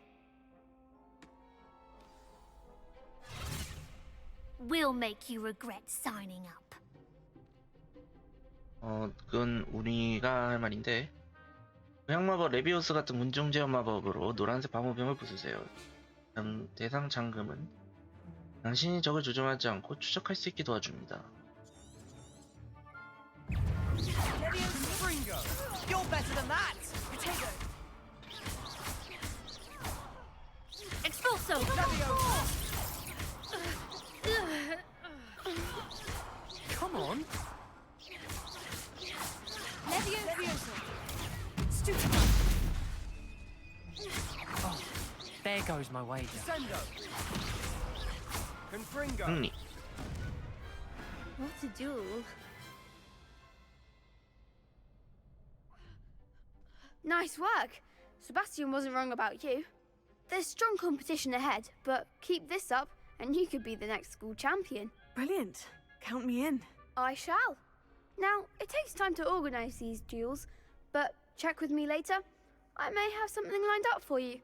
We'll make you regret signing up. 그건 우리가 할 말인데. 해양마법 레비오스 같은 운종제어 마법으로 노란색 방어병을 부수세요. 대상 잠금은 당신이 적을 조종하지 않고 추적할 수 있게 도와줍니다. You're better than that! Potato! Expulso! Come on! Levioso! Oh, there goes my wager. Sendo! Confringo! 승리. What a duel. Nice work. Sebastian wasn't wrong about you. There's strong competition ahead, but keep this up and you could be the next school champion. Brilliant. Count me in. I shall. Now, it takes time to organise these duels, but check with me later. I may have something lined up for you.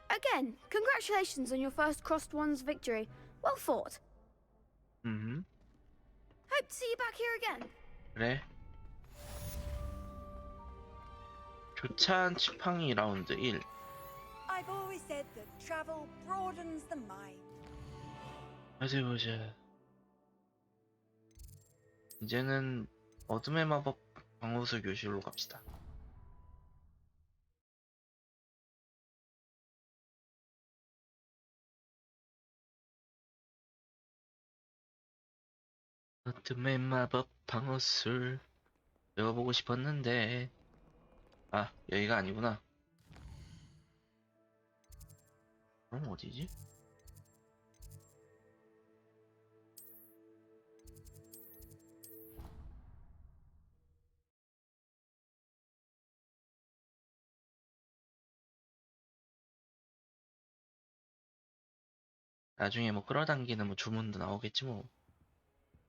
Again, congratulations on your first crossed ones victory. Well fought. Hope to see you back here again. 그래. 교찬 지팡이 라운드 1. I've always said that travel broadens the mind. 어디 보자. 이제는 어둠의 마법 방어술 교실로 갑시다. 어둠의 마법 방어술 배워보고 싶었는데 여기가 아니구나. 그럼 어디지? 나중에 뭐 끌어당기는 뭐 주문도 나오겠지 뭐.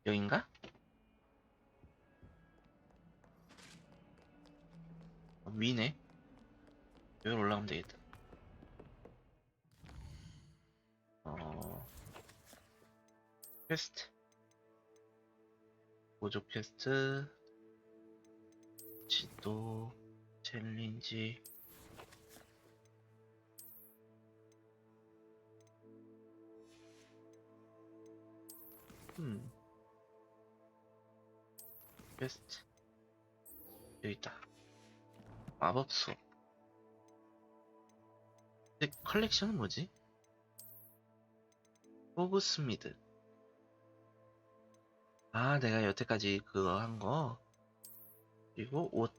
여긴가? 위네. 여기 올라가면 되겠다. 퀘스트. 보조 퀘스트. 지도. 챌린지. 퀘스트. 여기 있다. 마법 수업. 근데 컬렉션은 뭐지? 호그스미드. 내가 여태까지 그거 한 거. 그리고 옷.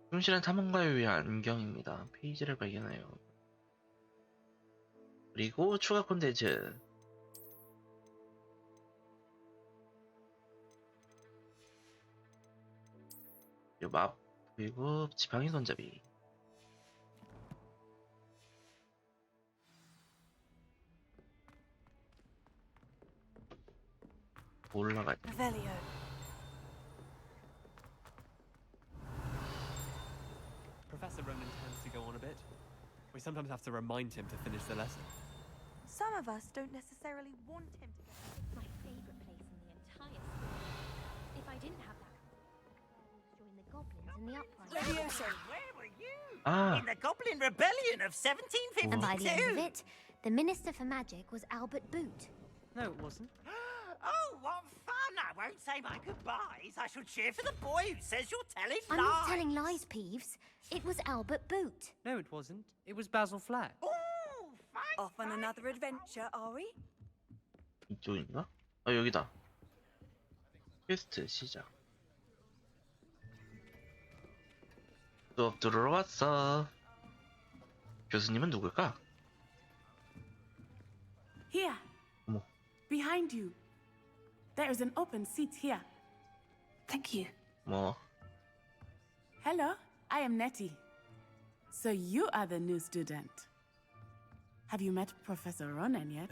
충실한 탐험가를 위한 안경입니다. 페이지를 발견해요. 그리고 추가 콘텐츠. 그리고 지팡이 손잡이. 올라가자. Revelio. Professor Ronan tends to go on a bit. We sometimes have to remind him to finish the lesson. Some of us don't necessarily want him to get It's my favourite place in the entire school. If I didn't have that, I would join the goblins in the uprising. Levioso! Where were you? 아, In the Goblin Rebellion of 1752. And by the end of it, the Minister for Magic was Albert Boot. No, it wasn't. Oh, what fun! I won't say my goodbyes. I shall cheer for the boy who says you're telling I'm lies. not telling lies, Peeves. It was Albert Boot. No, it wasn't. It was Basil Flack. Ooh, fine. Off on another adventure, are we? 이쪽인가? 아, 여기다. 퀘스트 시작. 수업 들으러 왔어. 교수님은 누굴까? Here. 어머. Behind you. There is an open seat here. Thank you. 뭐? Hello, I am Nettie. So you are the new student. Have you met Professor Ronan yet?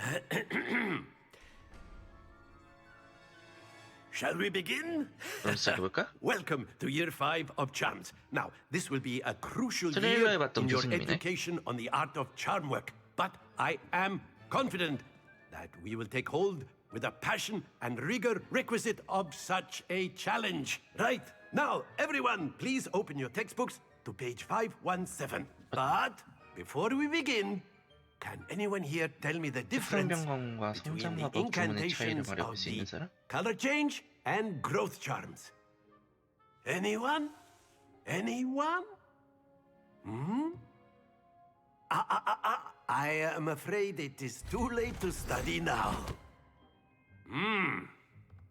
Shall we begin? 그럼 시작해볼까? Welcome to Year 5 of Charms. Now, this will be a crucial 트레일러에 year 봤던 in your 교수님이네. education on the art of charm work. But I am confident that we will take hold with the passion and rigor requisite of such a challenge. Right, now, everyone, please open your textbooks to page 517. But before we begin, can anyone here tell me the difference 성병관과 between the 성장마법 주문의 차이를 incantations 말해볼 of 수 the 있는 사람? color change and growth charms? Anyone? Anyone? Hmm? I am afraid it is too late to study now.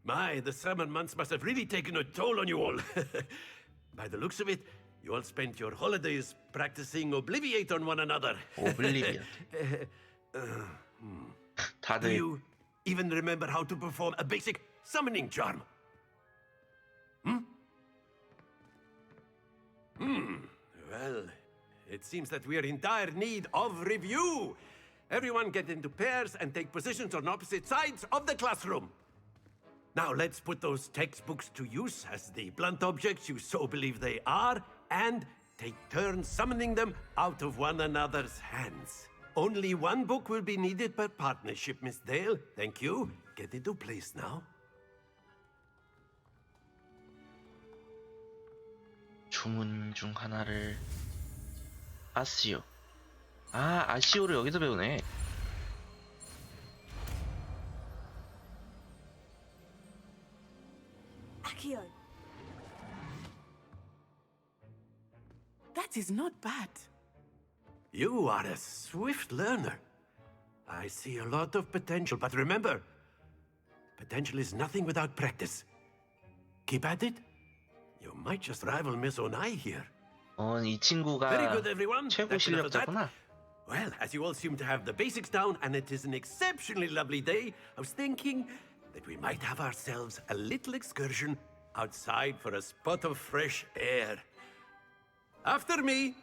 My, the summer months must have really taken a toll on you all. By the looks of it, you all spent your holidays practicing Obliviate on one another. Obliviate. Do you even remember how to perform a basic summoning charm? Well, it seems that we are in dire need of review. Everyone get into pairs and take positions on opposite sides of the classroom. Now let's put those textbooks to use as the blunt objects you so believe they are, and take turns summoning them out of one another's hands. Only one book will be needed per partnership, Miss Dale. Thank you. Get into place now. 주문 중 하나를 아시오. 아, 아시오를 여기서 배우네. Accio. That is not bad. You are a swift learner. I see a lot of potential, but remember, potential is nothing without practice. Keep at it. You might just rival Miss Onai here. 이 친구가 Very good, everyone. 최고 That's enough of that. 실력자구나. Well, as you all seem to have the basics down, and it is an exceptionally lovely day, I was thinking that we might have ourselves a little excursion outside for a spot of fresh air. After me.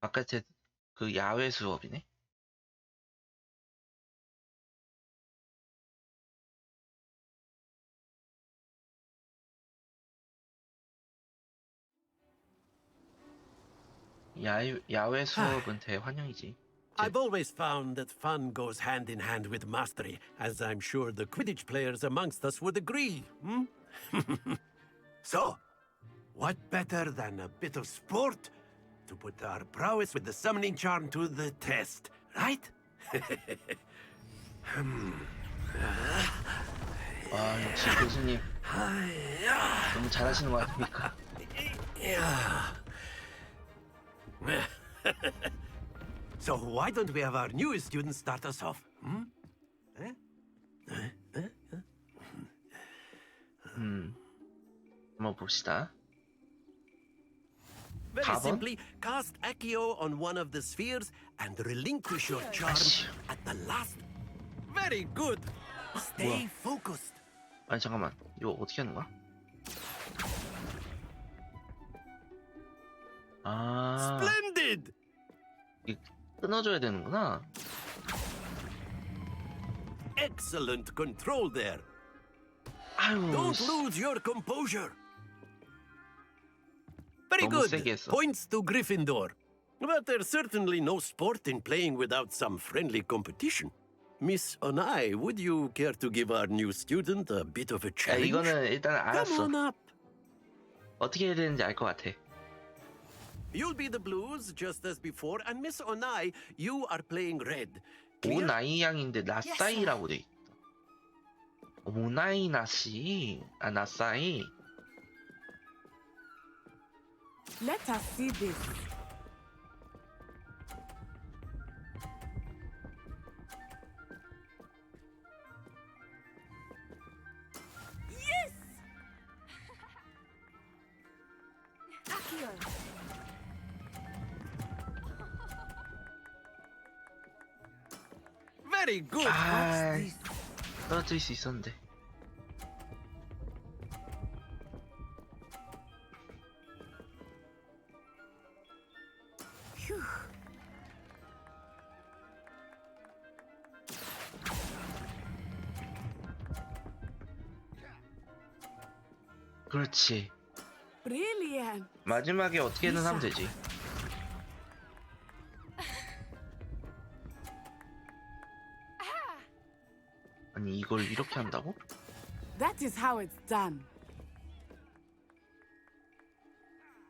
아까 그 야외 수업이네. 야외 수업은 대환영이지. I've always found that fun goes hand in hand with mastery, as I'm sure the Quidditch players amongst us would agree. So, what better than a bit of sport to put our prowess with the summoning charm to the test, right? 와, 역시 교수님 너무 잘하시는 거 아닙니까? So why don't we have our newest student start us off? 한번 봅시다. Very 4번? simply, cast Accio on one of the spheres and relinquish your charm at the last. Very good. Stay focused. 아니 잠깐만, 이거 어떻게 하는 거야? 아, Splendid. 이 끊어줘야 되는구나. Excellent control there. 아유, Don't lose your composure. Very 너무 good. 세게 했어. Points to Gryffindor. But there's certainly no sport in playing without some friendly competition. Miss Onai, would you care to give our new student a bit of a 야, challenge? 이거는 일단 Come 알았어. on up. 어떻게 해야 되는지 알 것 같아. You'll be the blues just as before, and Miss Onai, you are playing red. 오나이 양인데 나사이라고 돼 있다. 오나이 나시, 아 나사이. Let us see this. Yes! Accio. Very good. 아, 떨어뜨릴 수 있었는데. Phew. 그렇지. Brilliant. 마지막에 어떻게든 하면 되지. 아니 이걸 이렇게 한다고? That is how it's done.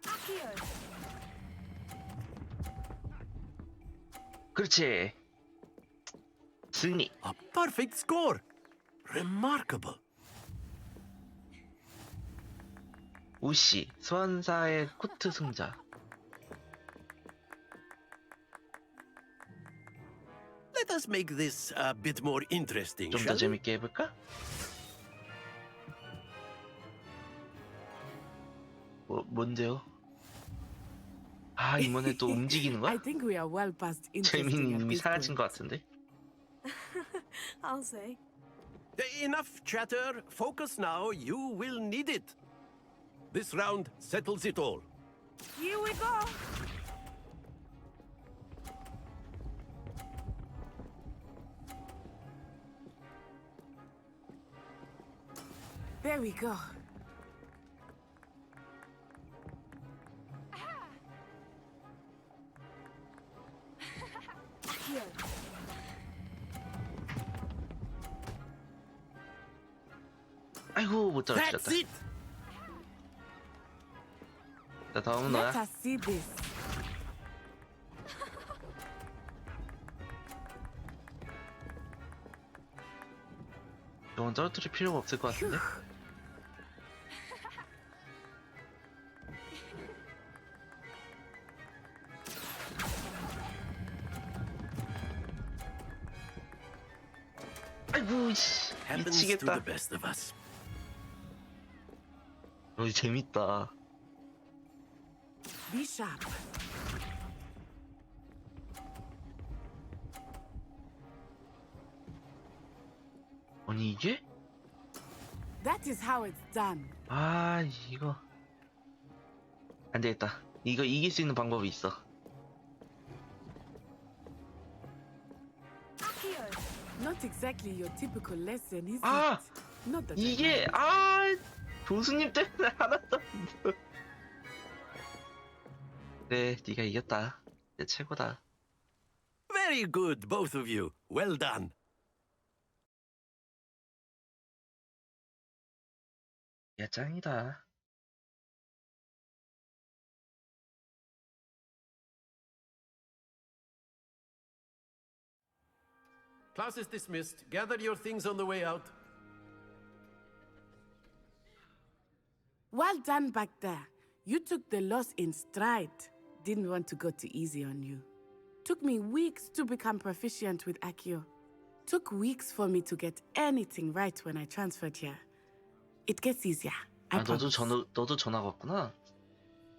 Accio. 그렇지. 승리. A perfect score. Remarkable. 우씨, 수환사의 코트 승자. Let us make this a bit more interesting. 좀 더 재밌게 해볼까? 뭔데요? 아, 이번에 또 움직이는 거야? I think we are well past 재민이 interesting at 이미 this 사라진 point. 것 같은데? I'll say. Enough chatter. Focus now. You will need it. This round settles it all. Here we go. There we go. Accio. 아이고 못 떨어뜨렸다. That's it. 자 다음은 Let 너야. us see this. 이건 떨어뜨릴 필요가 없을 것 같은데? 아이고 씨 Happens to 미치겠다. the best of us. 재밌다. Be sharp. 아니 이게? That is how it's done. 아 이거 안 되겠다. 이거 이길 수 있는 방법이 있어. Accio. Not exactly your typical lesson, is 아 it? Not that I 이게 mind. 아 교수님 때문에 하나도 그래 네가 이겼다. 내 최고다. Very good, both of you. Well done. 야 짱이다. Class is dismissed. Gather your things on the way out. Well done back there. You took the loss in stride. Didn't want to go too easy on you. Took me weeks to become proficient with Accio. Took weeks for me to get anything right when I transferred here. It gets easier. I 아 promise. 너도 전화가 왔구나.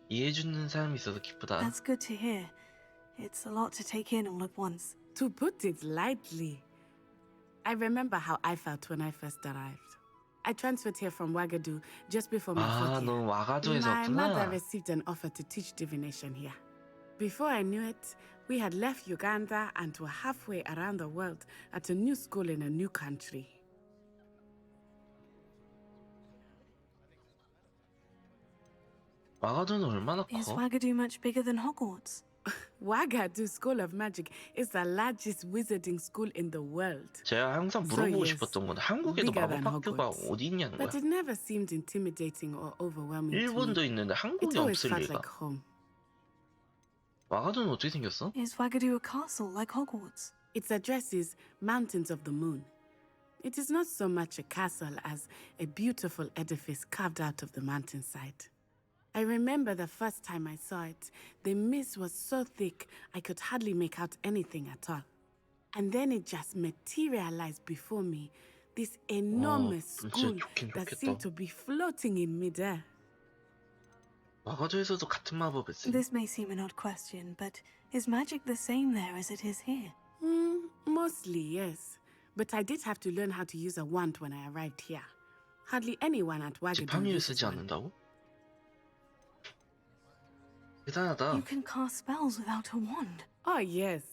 이해해주는 사람이 있어서 기쁘다. That's good to hear. It's a lot to take in all at once. To put it lightly, I remember how I felt when I first arrived. I transferred here from Wagadu just before my 아, fourth year. 넌 와가두에서 My mother 왔구나. received an offer to teach divination here. Before I knew it, we had left Uganda and were halfway around the world at a new school in a new country. 와가두는 얼마나 Is 커? Wagadu much bigger than Hogwarts? Wagadu School of Magic is the largest wizarding school in the world. 제가 항상 물어보고 싶었던 건 한국에도 bigger than 마법 학교가 Hogwarts. 어디 있냐는 거야. But it never seemed intimidating or overwhelming to 일본도 me. 있는데 It 한국이 always 없을 felt 리가. like home. 와가도는 어떻게 생겼어? Is Wagadu a castle like Hogwarts? Its address is Mountains of the Moon. It is not so much a castle as a beautiful edifice carved out of the mountainside. I remember the first time I saw it, the mist was so thick I could hardly make out anything at all. And then it just materialized before me, this enormous school that seemed to be floating in midair. 와가도에서도 같은 마법을 쓰니? This may seem an odd question, but is magic the same there as it is here? Mostly, yes. But I did have to learn how to use a wand when I arrived here. Hardly anyone at Wagadu 지팡이를 uses 쓰지 one. 않는다고? 대단하다. You can cast spells without a wand. Oh, yes.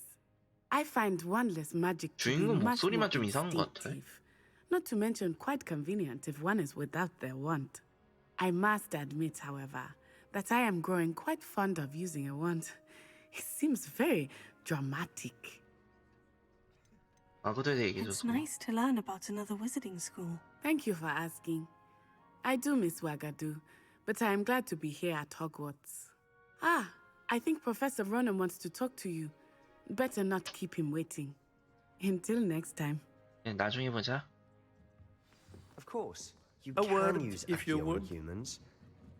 I find wandless magic to be 주인공 much more 목소리만 좀 이상한 것 같아. instinctive. Not to mention quite convenient if one is without their wand. I must admit, however, that I am growing quite fond of using a wand. It seems very dramatic. 와가도에 대해 얘기해줘서. It's nice to learn about another wizarding school. Thank you for asking. I do miss Wagadu, but I am glad to be here at Hogwarts. Ah, I think Professor Ronan wants to talk to you. Better not keep him waiting. Until next time. 네, 나중에 보자. Of course, you A can word, use if you Accio on would. humans,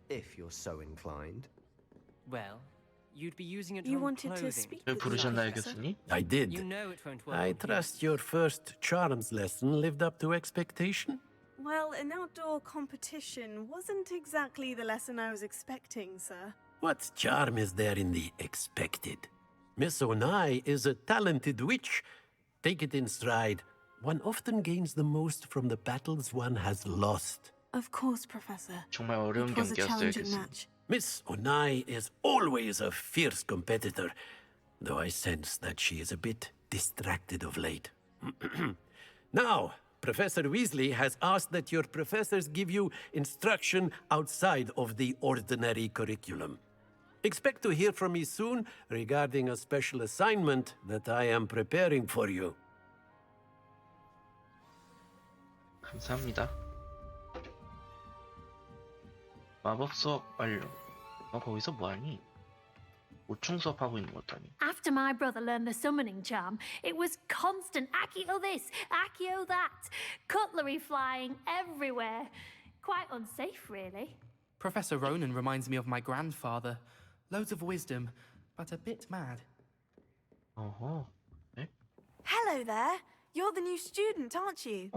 if you're so inclined. Well, you'd be using it You on wanted to clothing. speak 왜 with me, 부르셨나요, Professor? 교수님? I did. You know it won't work. I on trust your first charms lesson lived up to expectation. Well, an outdoor competition wasn't exactly the lesson I was expecting, sir. What charm is there in the expected? Miss Onai is a talented witch. Take it in stride. One often gains the most from the battles one has lost. Of course, Professor. 정말 어려운 It was a 경기였어요, challenging 교수님. match. Miss Onai is always a fierce competitor, though I sense that she is a bit distracted of late. Now, Professor Weasley has asked that your professors give you instruction outside of the ordinary curriculum. Expect to hear from me soon regarding a special assignment that I am preparing for you. 감사합니다. 마법 수업 완료. 너 거기서 뭐하니? 보충 수업하고 있는 것도 아니고. After my brother learned the summoning charm, it was constant Accio this, Accio that, cutlery flying everywhere. Quite unsafe, really. Professor Ronan reminds me of my grandfather. Loads of wisdom, but a bit mad. 어허. 네? Hello there. You're the new student, aren't you?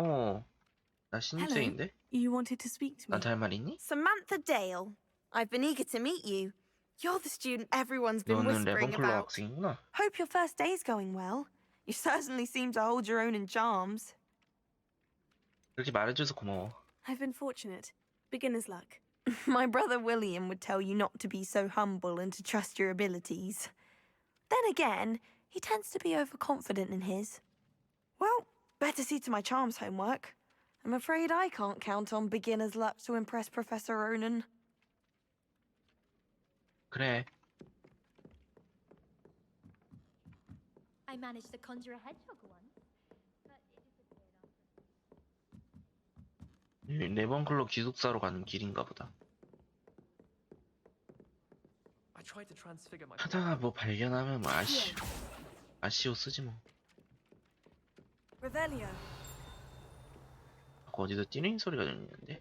나 신입생인데? You wanted to speak to me? 나한테 할 말 있니? Samantha Dale. I've been eager to meet you. You're the student everyone's been 너는 whispering 레번클럽 about. 학생이구나. Hope your first day's going well. You certainly seem to hold your own in charms. 그렇게 말해줘서 고마워. I've been fortunate. Beginner's luck. My brother William would tell you not to be so humble and to trust your abilities. Then again, he tends to be overconfident in his. Well, better see to my charms homework. I'm afraid I can't count on beginner's luck to impress Professor Ronan. 그래. I managed to conjure a hedgehog once, but it disappeared after. 레번클럽 기숙사로 가는 길인가 보다. I tried to transfigure my 하다가 뭐 발견하면 뭐 아시오 쓰지 뭐. Revelio. 어디서 뛰는 소리가 들리는데?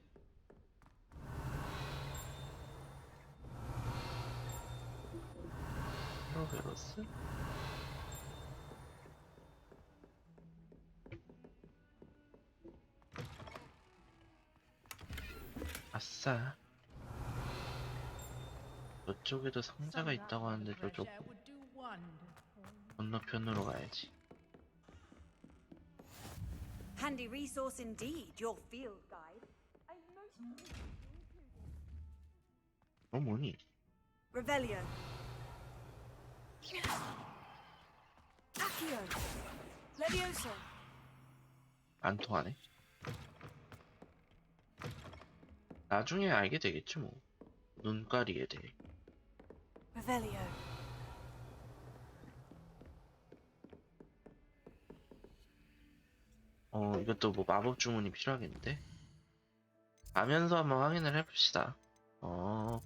히로베로스? 아싸. 저쪽에도 상자가 있다고 하는데 저쪽 건너편으로 가야지. Handy resource indeed, your field guide. 뭐니? Revelio. Accio. Levioso. 안 통하네. 나중에 알게 되겠지 뭐. 눈가리에 대해. Revelio. 이것도 뭐 마법 주문이 필요하겠는데? 가면서 한번 확인을 해봅시다.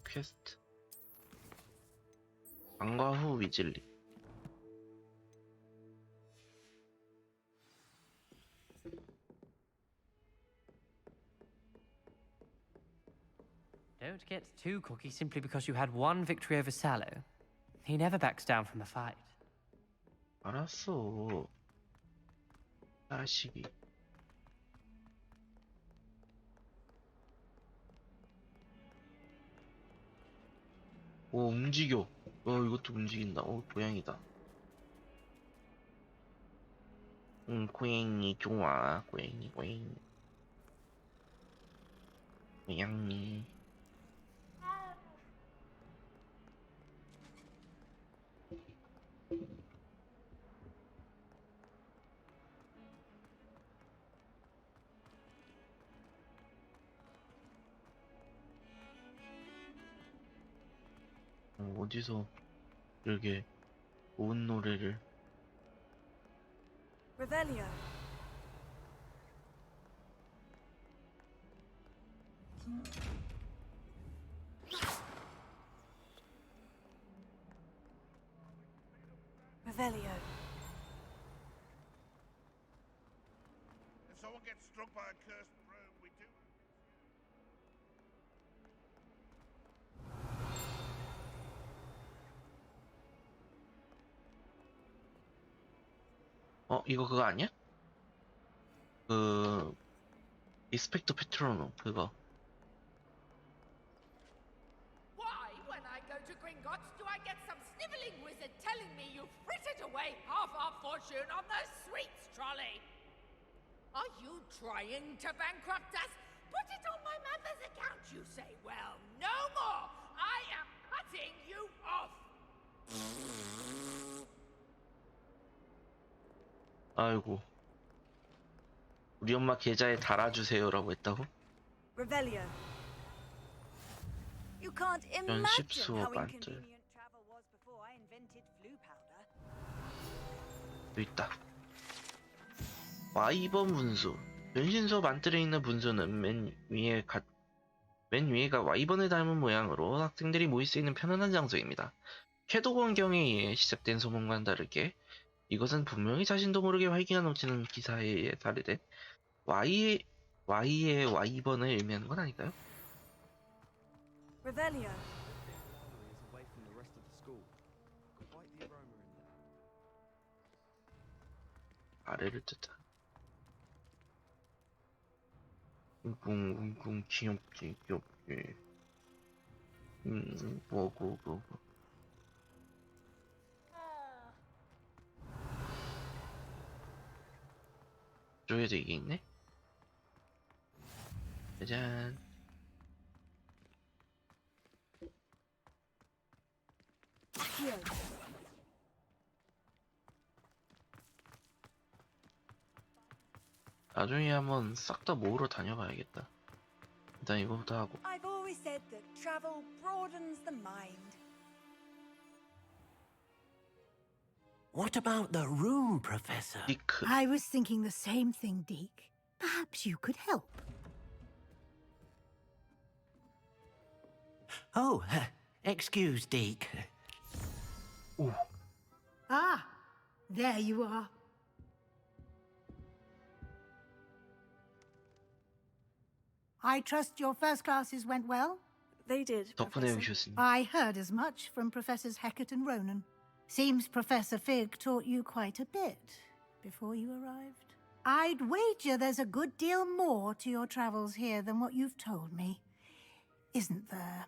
퀘스트. 방과 후 위즐리. Don't get too cocky simply because you had one victory over Sallow. He never backs down from a fight. 알았어. 자식이. 오, 움직여. 이것도 움직인다. 고양이다. 고양이 좋아. 고양이. 고양이. 어디서 이렇게 좋은 노래를. Revelio. Revelio. If someone gets struck by a cursed broom, we do. 이거 그거 아니야? 리스펙트 페트로놈 그거. Why, when I go to Gringotts, do I get some sniveling wizard telling me you frittered away half our fortune on the sweets trolley? Are you trying to bankrupt us? Put it on my mother's account, you say. Well, no more. I am cutting you off. 아이고. 우리 엄마 계좌에 달아주세요라고 했다고? Revelio. You can't imagine how inconvenient travel was before I invented flu powder. 여기 있다. 와이번 분수. 변신 수업 안뜰에 있는 분수는 맨 위에가 와이번을 닮은 모양으로 학생들이 모일 수 있는 편안한 장소입니다. 쾌도곤경에 의해 시작된 소문과는 다르게 이것은 분명히 자신도 모르게 활기가 넘치는 기사에 의해 살해된 Y의 Y번을 의미하는 건 아닐까요? Revelio. Away from the rest of the school. Quite the aroma in there. 아래를 뜻한. 웅궁 귀엽지. 뭐고. 저에도 이게 있네. 짜잔. 나중에 한번 싹 다 모으러 다녀봐야겠다. 일단 이거부터 하고. I've always said that travel broadens the mind. What about the room, Professor? I was thinking the same thing, Deke. Perhaps you could help. Oh, excuse, Deke. Ah, there you are. I trust your first classes went well? They did. 덕분에 오셨습니다. I heard as much from Professors Hecat and Ronan. Seems Professor Fig taught you quite a bit before you arrived. I'd wager there's a good deal more to your travels here than what you've told me. Isn't there?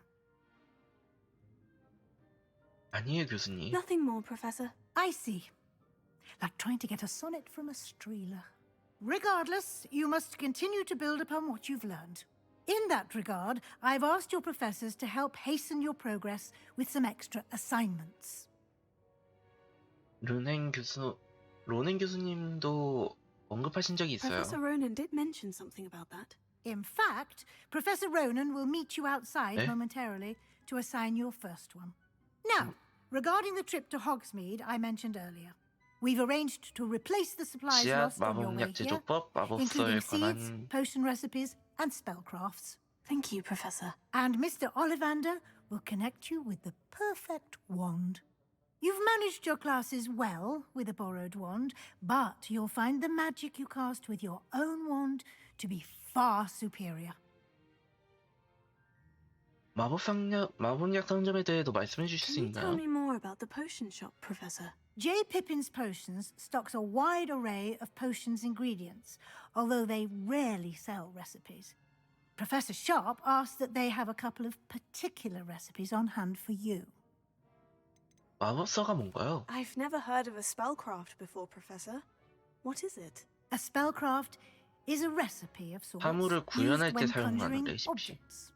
아니에요, 교수님. Nothing more, Professor. I see. Like trying to get a sonnet from a streeler. Regardless, you must continue to build upon what you've learned. In that regard, I've asked your professors to help hasten your progress with some extra assignments. 로넨 교수님도 언급하신 적이 있어요. Professor Ronan did mention something about that. In fact, Professor Ronan will meet you outside Eh? momentarily to assign your first one. Now, regarding the trip to Hogsmeade I mentioned earlier, We've arranged to replace the supplies 씨앗, lost on your way 마법약 here, 제조법, 마법서에 including seeds, 관한 potion recipes, and spellcrafts. Thank you, Professor. And Mr. Ollivander will connect you with the perfect wand. You've managed your classes well with a borrowed wand, but you'll find the magic you cast with your own wand to be far superior. 마법약 상점에 대해도 말씀해 주실 수 Can you tell 있나요? me more about the potion shop, Professor? J. Pippin's Potions stocks a wide array of potions ingredients, although they rarely sell recipes. Professor Sharp asks that they have a couple of particular recipes on hand for you. 마법서가 뭔가요? I've never heard of a spellcraft before, Professor. What is it? A spellcraft is a recipe of sorts 사물을 구현할 used 때 when 사용하는 conjuring 레시피. objects.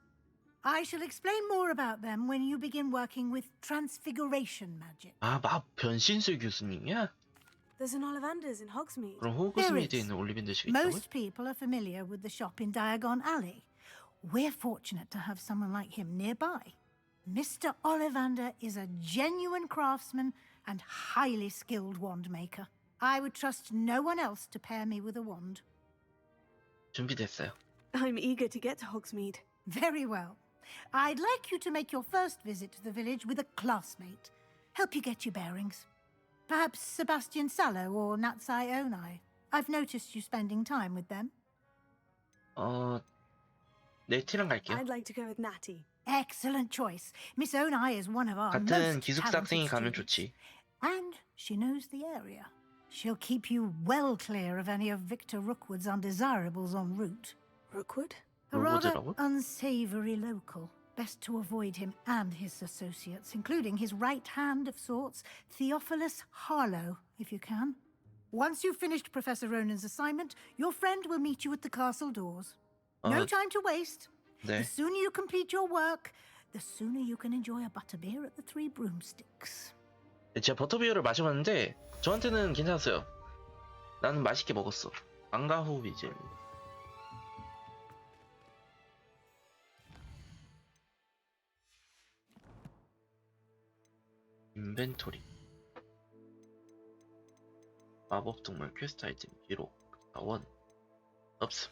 I shall explain more about them when you begin working with transfiguration magic. 아, 변신술 교수님이야? There's an Ollivander's in Hogsmeade. 그럼 호그스미드에 있는 올리빈더시가 있다고요? Most people are familiar with the shop in Diagon Alley. We're fortunate to have someone like him nearby. Mr. Ollivander is a genuine craftsman and highly skilled wand maker. I would trust no one else to pair me with a wand. 준비됐어요. I'm eager to get to Hogsmeade. Very well. I'd like you to make your first visit to the village with a classmate. Help you get your bearings. Perhaps Sebastian Sallow or Natsai Onai. I've noticed you spending time with them. 네티랑 갈게요. I'd like to go with Natty. Excellent choice. Miss Onai is one of our 같은 most 기숙사 학생이 talented 가면 students. 좋지. And she knows the area. She'll keep you well clear of any of Victor Rookwood's undesirables en route. Rookwood? A rather 로고즈라고? unsavory local. Best to avoid him and his associates, including his right hand of sorts, Theophilus Harlow, if you can. Once you've finished Professor Ronan's assignment, your friend will meet you at the castle doors. No time to waste. 네. The sooner you complete your work, the sooner you can enjoy a butterbeer at the Three Broomsticks. 제가 버터비어를 마셔봤는데 저한테는 괜찮았어요. 나는 맛있게 먹었어. 안가 호비젤. 인벤토리. 마법 동물 퀘스트 아이템 기록. 자원. 없음.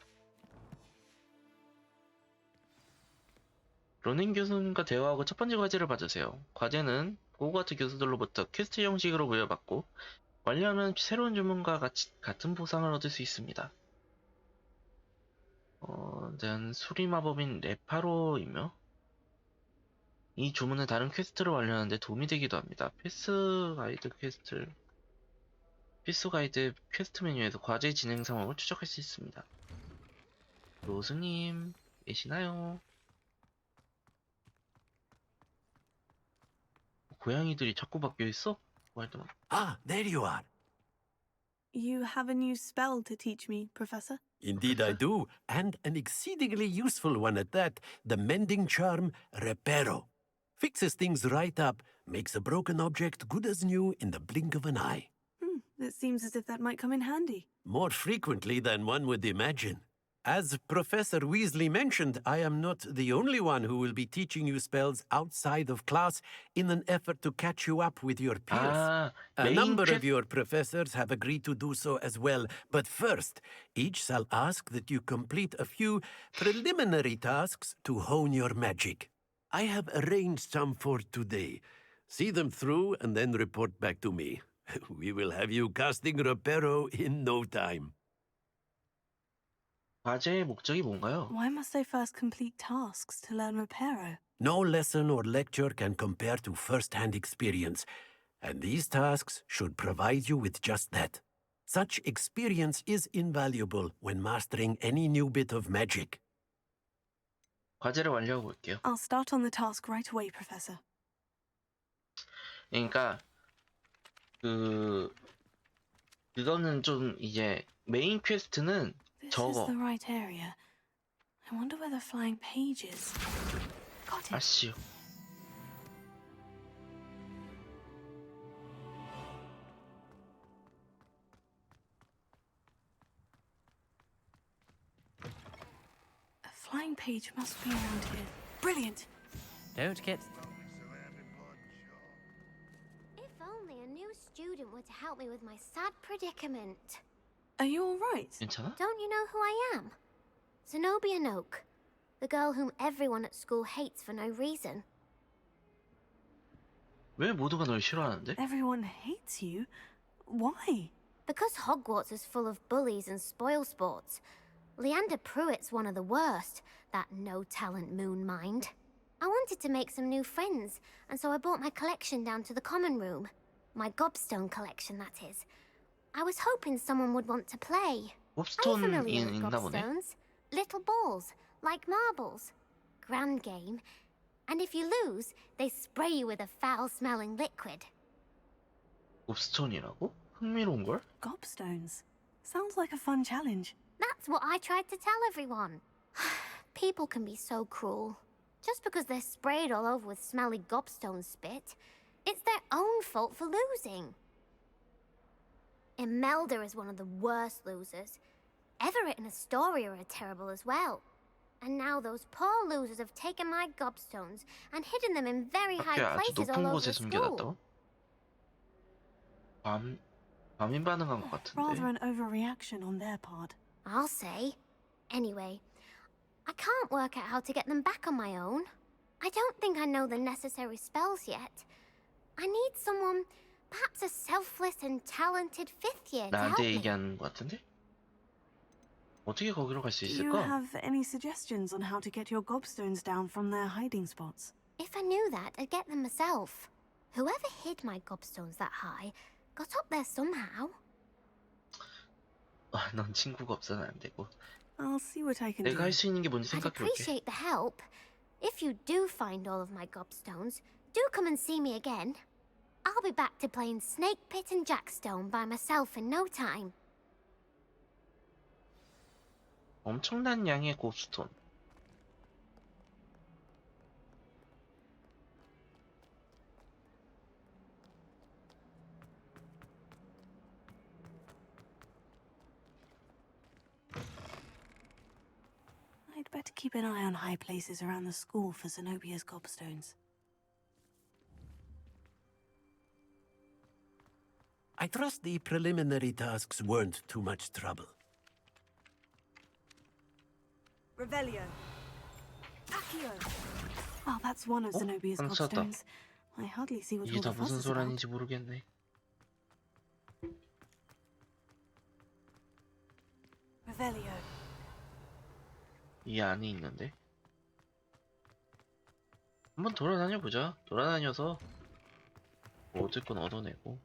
로넨 교수님과 대화하고 첫 번째 과제를 받으세요. 과제는 호그와트 교수들로부터 퀘스트 형식으로 부여받고 완료하면 새로운 주문과 같은 보상을 얻을 수 있습니다. 대한 수리 마법인 레파로이며 이 주문은 다른 퀘스트를 완료하는데 도움이 되기도 합니다. 필수 가이드 퀘스트 메뉴에서 과제 진행 상황을 추적할 수 있습니다. 로스님 계시나요? 고양이들이 자꾸 바뀌어 있어? Ah, there you are. You have a new spell to teach me, Professor? Indeed I do, and an exceedingly useful one at that, the mending charm Reparo. Fixes things right up, makes a broken object good as new in the blink of an eye. It seems as if that might come in handy. More frequently than one would imagine. As Professor Weasley mentioned, I am not the only one who will be teaching you spells outside of class in an effort to catch you up with your peers. A number of your professors have agreed to do so as well, but first, each shall ask that you complete a few preliminary tasks to hone your magic. I have arranged some for today. See them through and then report back to me. We will have you casting Reparo in no time. 과제의 목적이 뭔가요? Why must I first complete tasks to learn Reparo? No lesson or lecture can compare to first-hand experience, and these tasks should provide you with just that. Such experience is invaluable when mastering any new bit of magic. 과제를 완료하고 올게요. I'll start on the task right away, Professor. 그러니까 그거는 좀 이제 메인 퀘스트는 This is the right area. I wonder where the flying page is. Got it. 아쉬워. A flying page must be around here. Brilliant. Don't get... If only a new student were to help me with my sad predicament. Are you all right? 괜찮아? Don't you know who I am? Zenobia Noak, the girl whom everyone at school hates for no reason. 왜 모두가 널 싫어하는데? Everyone hates you? Why? Because Hogwarts is full of bullies and spoilsports. Leander Pruitt's one of the worst, that no-talent moon mind. I wanted to make some new friends, and so I brought my collection down to the common room. My gobstone collection, that is. I was hoping someone would want to play. Are you familiar with 있나 보네. gobstones? Little balls, like marbles. Grand game. And if you lose, they spray you with a foul-smelling liquid. 곱스톤이라고? 흥미로운걸? Gobstones. Sounds like a fun challenge. That's what I tried to tell everyone. People can be so cruel. Just because they're sprayed all over with smelly gobstone spit, it's their own fault for losing. Imelda is one of the worst losers. Everett and Astoria are terrible as well. And now those poor losers have taken my gobstones and hidden them in very high 아주 places all 높은 over 곳에 the school. 숨겨놨다고? 밤인 반응한 것 Rather 같은데. an overreaction on their part. I'll say. Anyway, I can't work out how to get them back on my own. I don't think I know the necessary spells yet. I need someone, perhaps a selfless and talented fifth year to help 나한테 me. 얘기하는 것 같은데? 어떻게 거기로 갈 수 Do you 있을까? have any suggestions on how to get your gobstones down from their hiding spots? If I knew that, I'd get them myself. Whoever hid my gobstones that high got up there somehow. 넌 친구가 없어서 안 되고. I'll see what I can do. 내가 할 수 있는 게 뭔지 I'd 생각해 볼게. appreciate the help. If you do find all of my gobstones, do come and see me again. I'll be back to playing Snake Pit and Jackstone by myself in no time. 엄청난 양의 곱스톤. I'd better keep an eye on high places around the school for Zenobia's gobstones. I trust the preliminary tasks weren't too much trouble. Revelio. Accio. Oh, that's one of Zenobia's 깜짝이야. gobstones. I hardly see what 이게 all 다 the fuss 무슨 is about. 소란인지 모르겠네. Revelio. 이 안에 있는데. 한번 돌아다녀 보자. 돌아다녀서 뭐 얻을 건 얻어내고.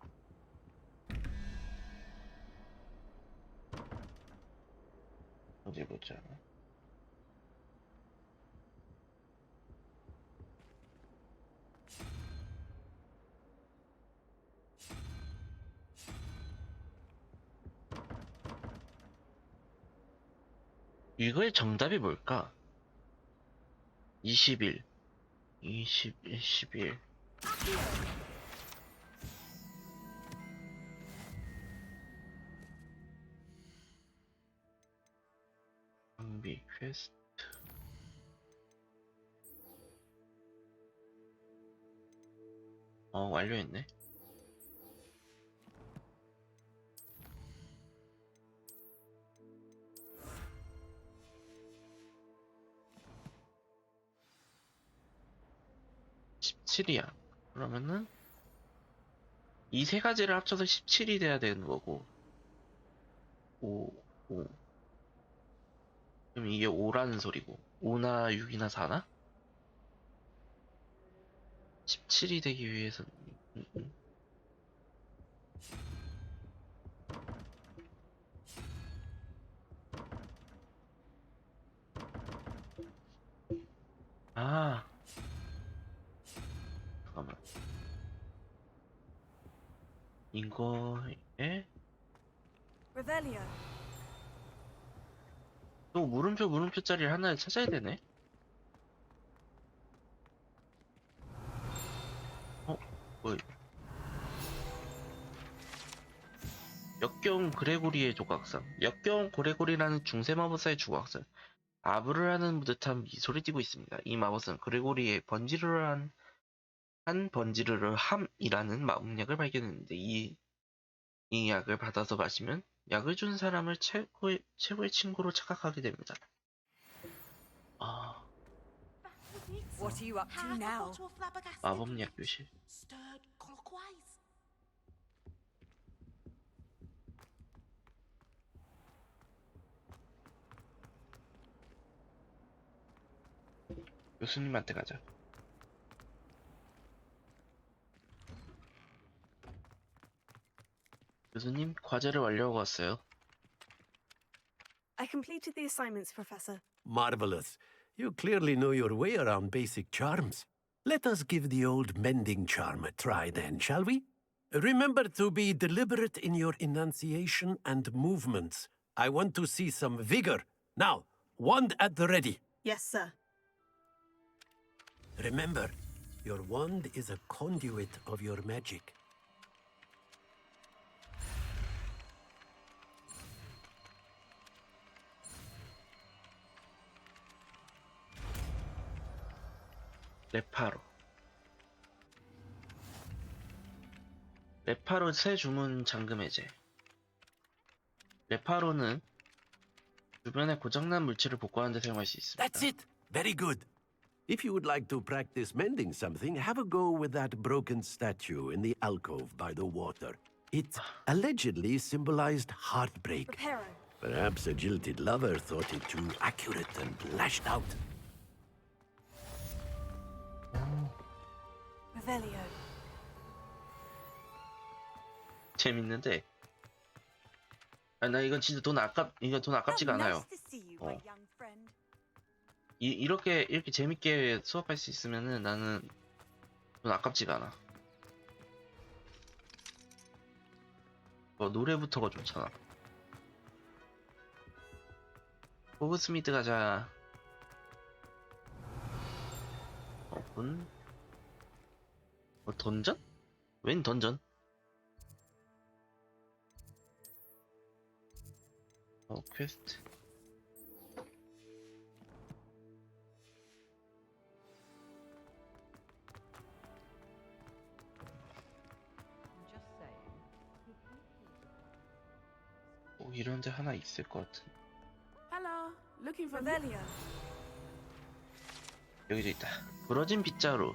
어디 보자. 이거의 정답이 뭘까? 21, 11. 장비 퀘스트. 완료했네. (17이야) 그러면은 이 세 가지를 합쳐서 17이 돼야 되는 거고. 5 그럼 이게 5라는 소리고. 5나 6이나 4나? 17이 되기 위해서는 잠깐만. 이거에 Revelio. 또 물음표짜리를 하나를 찾아야 되네. 뭐야? 역겨운 그레고리의 조각상. 역겨운 그레고리라는 중세 마법사의 조각상. 아부를 하는 듯한 미소를 띠고 있습니다. 이 마법사는 그레고리의 번지르르한 한 번지르르 함이라는 마법약을 발견했는데 이 약을 받아서 마시면 약을 준 사람을 최고의 친구로 착각하게 됩니다. 아, What are you up to now? 마법약 교실. Stirred clockwise. 교수님한테 가자. 교수님, 과제를 완료하고 왔어요. I completed the assignments, Professor. Marvelous. You clearly know your way around basic charms. Let us give the old mending charm a try then, shall we? Remember to be deliberate in your enunciation and movements. I want to see some vigor. Now, wand at the ready. Yes, sir. Remember, your wand is a conduit of your magic. 레파로 새 주문 잠금 해제. 레파로는 주변에 고장난 물질을 복구하는 데 사용할 수 있습니다. That's it. Very good. If you would like to practice mending something, have a go with that broken statue in the alcove by the water. It allegedly symbolized heartbreak. Reparo. Perhaps a jilted lover thought it too accurate and lashed out. Revelio. 재밌는데. 아, 나 이건 진짜 돈 아깝지가 않아요. 이렇게 재밌게 수업할 수 있으면은 나는 돈 아깝지가 않아. 노래부터가 좋잖아. 호그스미드 가자. 오픈. 던전? 웬 던전? 퀘스트. 이런 데 하나 있을 것 같은. Hello, looking for Revelio. 여기도 있다. 부러진 빗자루.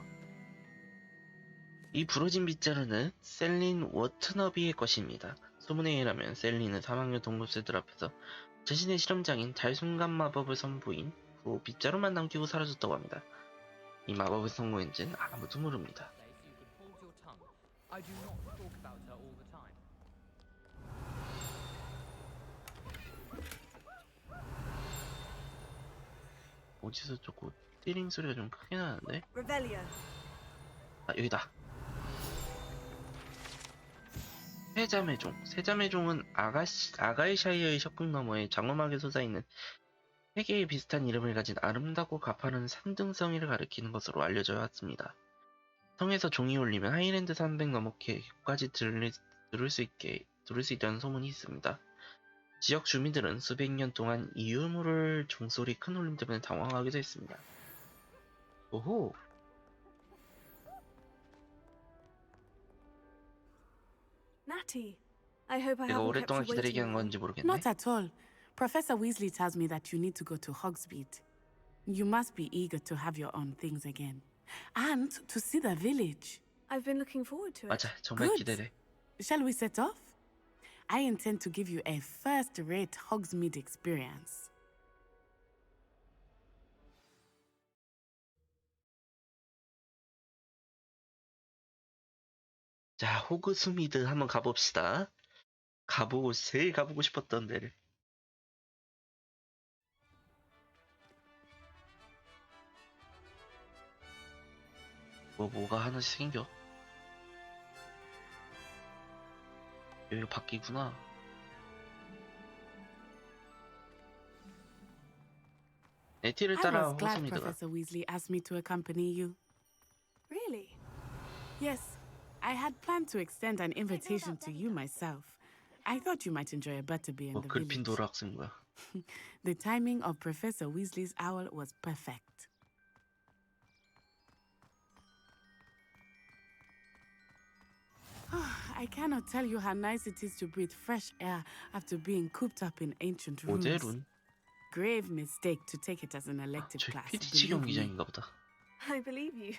이 부러진 빗자루는 셀린 워트너비의 것입니다. 소문에 의하면 셀린은 3학년 동급생들 앞에서 자신의 실험장인 달순간 마법을 선보인 후 빗자루만 남기고 사라졌다고 합니다. 이 마법을 성공했는지는 아무도 모릅니다. 어디서 조금 띠링 소리가 좀 크게 나는데? Revelio. 아, 여기다. 세자매종. 은 아가이샤이어의 적국 너머에 장엄하게 솟아있는 세계에 비슷한 이름을 가진 아름답고 가파른 산등성이를 가리키는 것으로 알려져 왔습니다. 성에서 종이 울리면 하이랜드 산맥 너머까지 들을 수 있다는 소문이 있습니다. 지역 주민들은 수백 년 동안 이 유물을 종소리 큰 울림 때문에 당황하기도 했습니다. 오호. Natty, I hope I 내가 haven't kept 오랫동안 you 기다리게 waiting 한 long. 건지 모르겠네. Not at all. Professor Weasley tells me that you need to go to Hogsmeade. You must be eager to have your own things again. And to see the village. I've been looking forward to it. 맞아, 정말 Good. 기대돼. Shall we set off? I intend to give you a first-rate Hogsmeade experience. 자, 호그스미드 한번 가봅시다. 제일 가보고 싶었던 데를. 뭐가 하나씩 생겨. 여기가 바뀌구나. 네티를 I 따라 was glad 호그스미드가. Professor Weasley asked me to accompany you. Really? Yes, I had planned to extend an invitation to you myself. I thought you might enjoy a butterbeer in the village. 그리핀도르 학생부야. The timing of Professor Weasley's owl was perfect. I cannot tell you how nice it is to breathe fresh air after being cooped up in ancient rooms. 모델은 Grave mistake to take it as an elective 저 class. PD치 believe me. 경기장인가 보다. I believe you.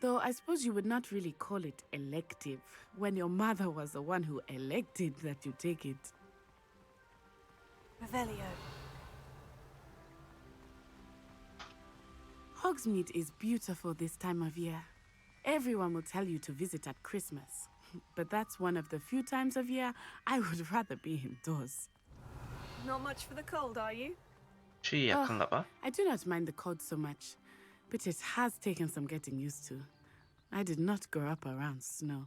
Though I suppose you would not really call it elective when your mother was the one who elected that you take it. Revelio. Hogsmeade is beautiful this time of year. Everyone will tell you to visit at Christmas. But that's one of the few times of year I would rather be indoors. Not much for the cold, are you? 추위 약한가 봐. I do not mind the cold so much, but it has taken some getting used to. I did not grow up around snow.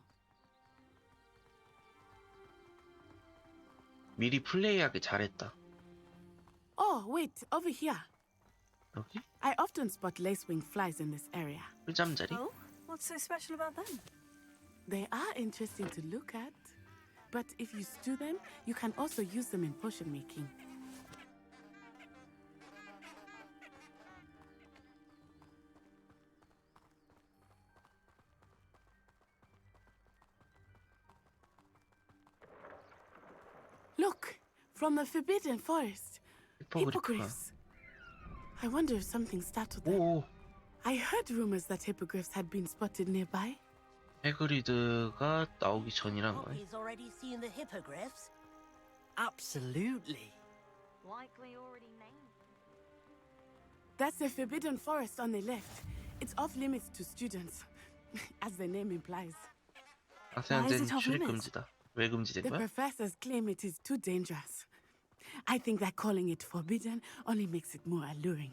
미리 플레이하기 잘했다. Oh, wait, over here. 여기? I often spot lacewing flies in this area. 꿀잠자리? Oh, what's so special about them? They are interesting to look at, but if you stew them, you can also use them in potion making. Look, from the Forbidden Forest. Hippogriffs. I wonder if something startled them. 오, I heard rumors that hippogriffs had been spotted nearby. 해그리드가 나오기 전이란 거야. He's already seen the hippogriffs. Absolutely. Like we already named. That's the Forbidden Forest on the left. It's off limits to students, as the name implies. 학생한테는 출입 금지다. 왜 금지된 The 거야? professors claim it is too dangerous. I think that calling it forbidden only makes it more alluring.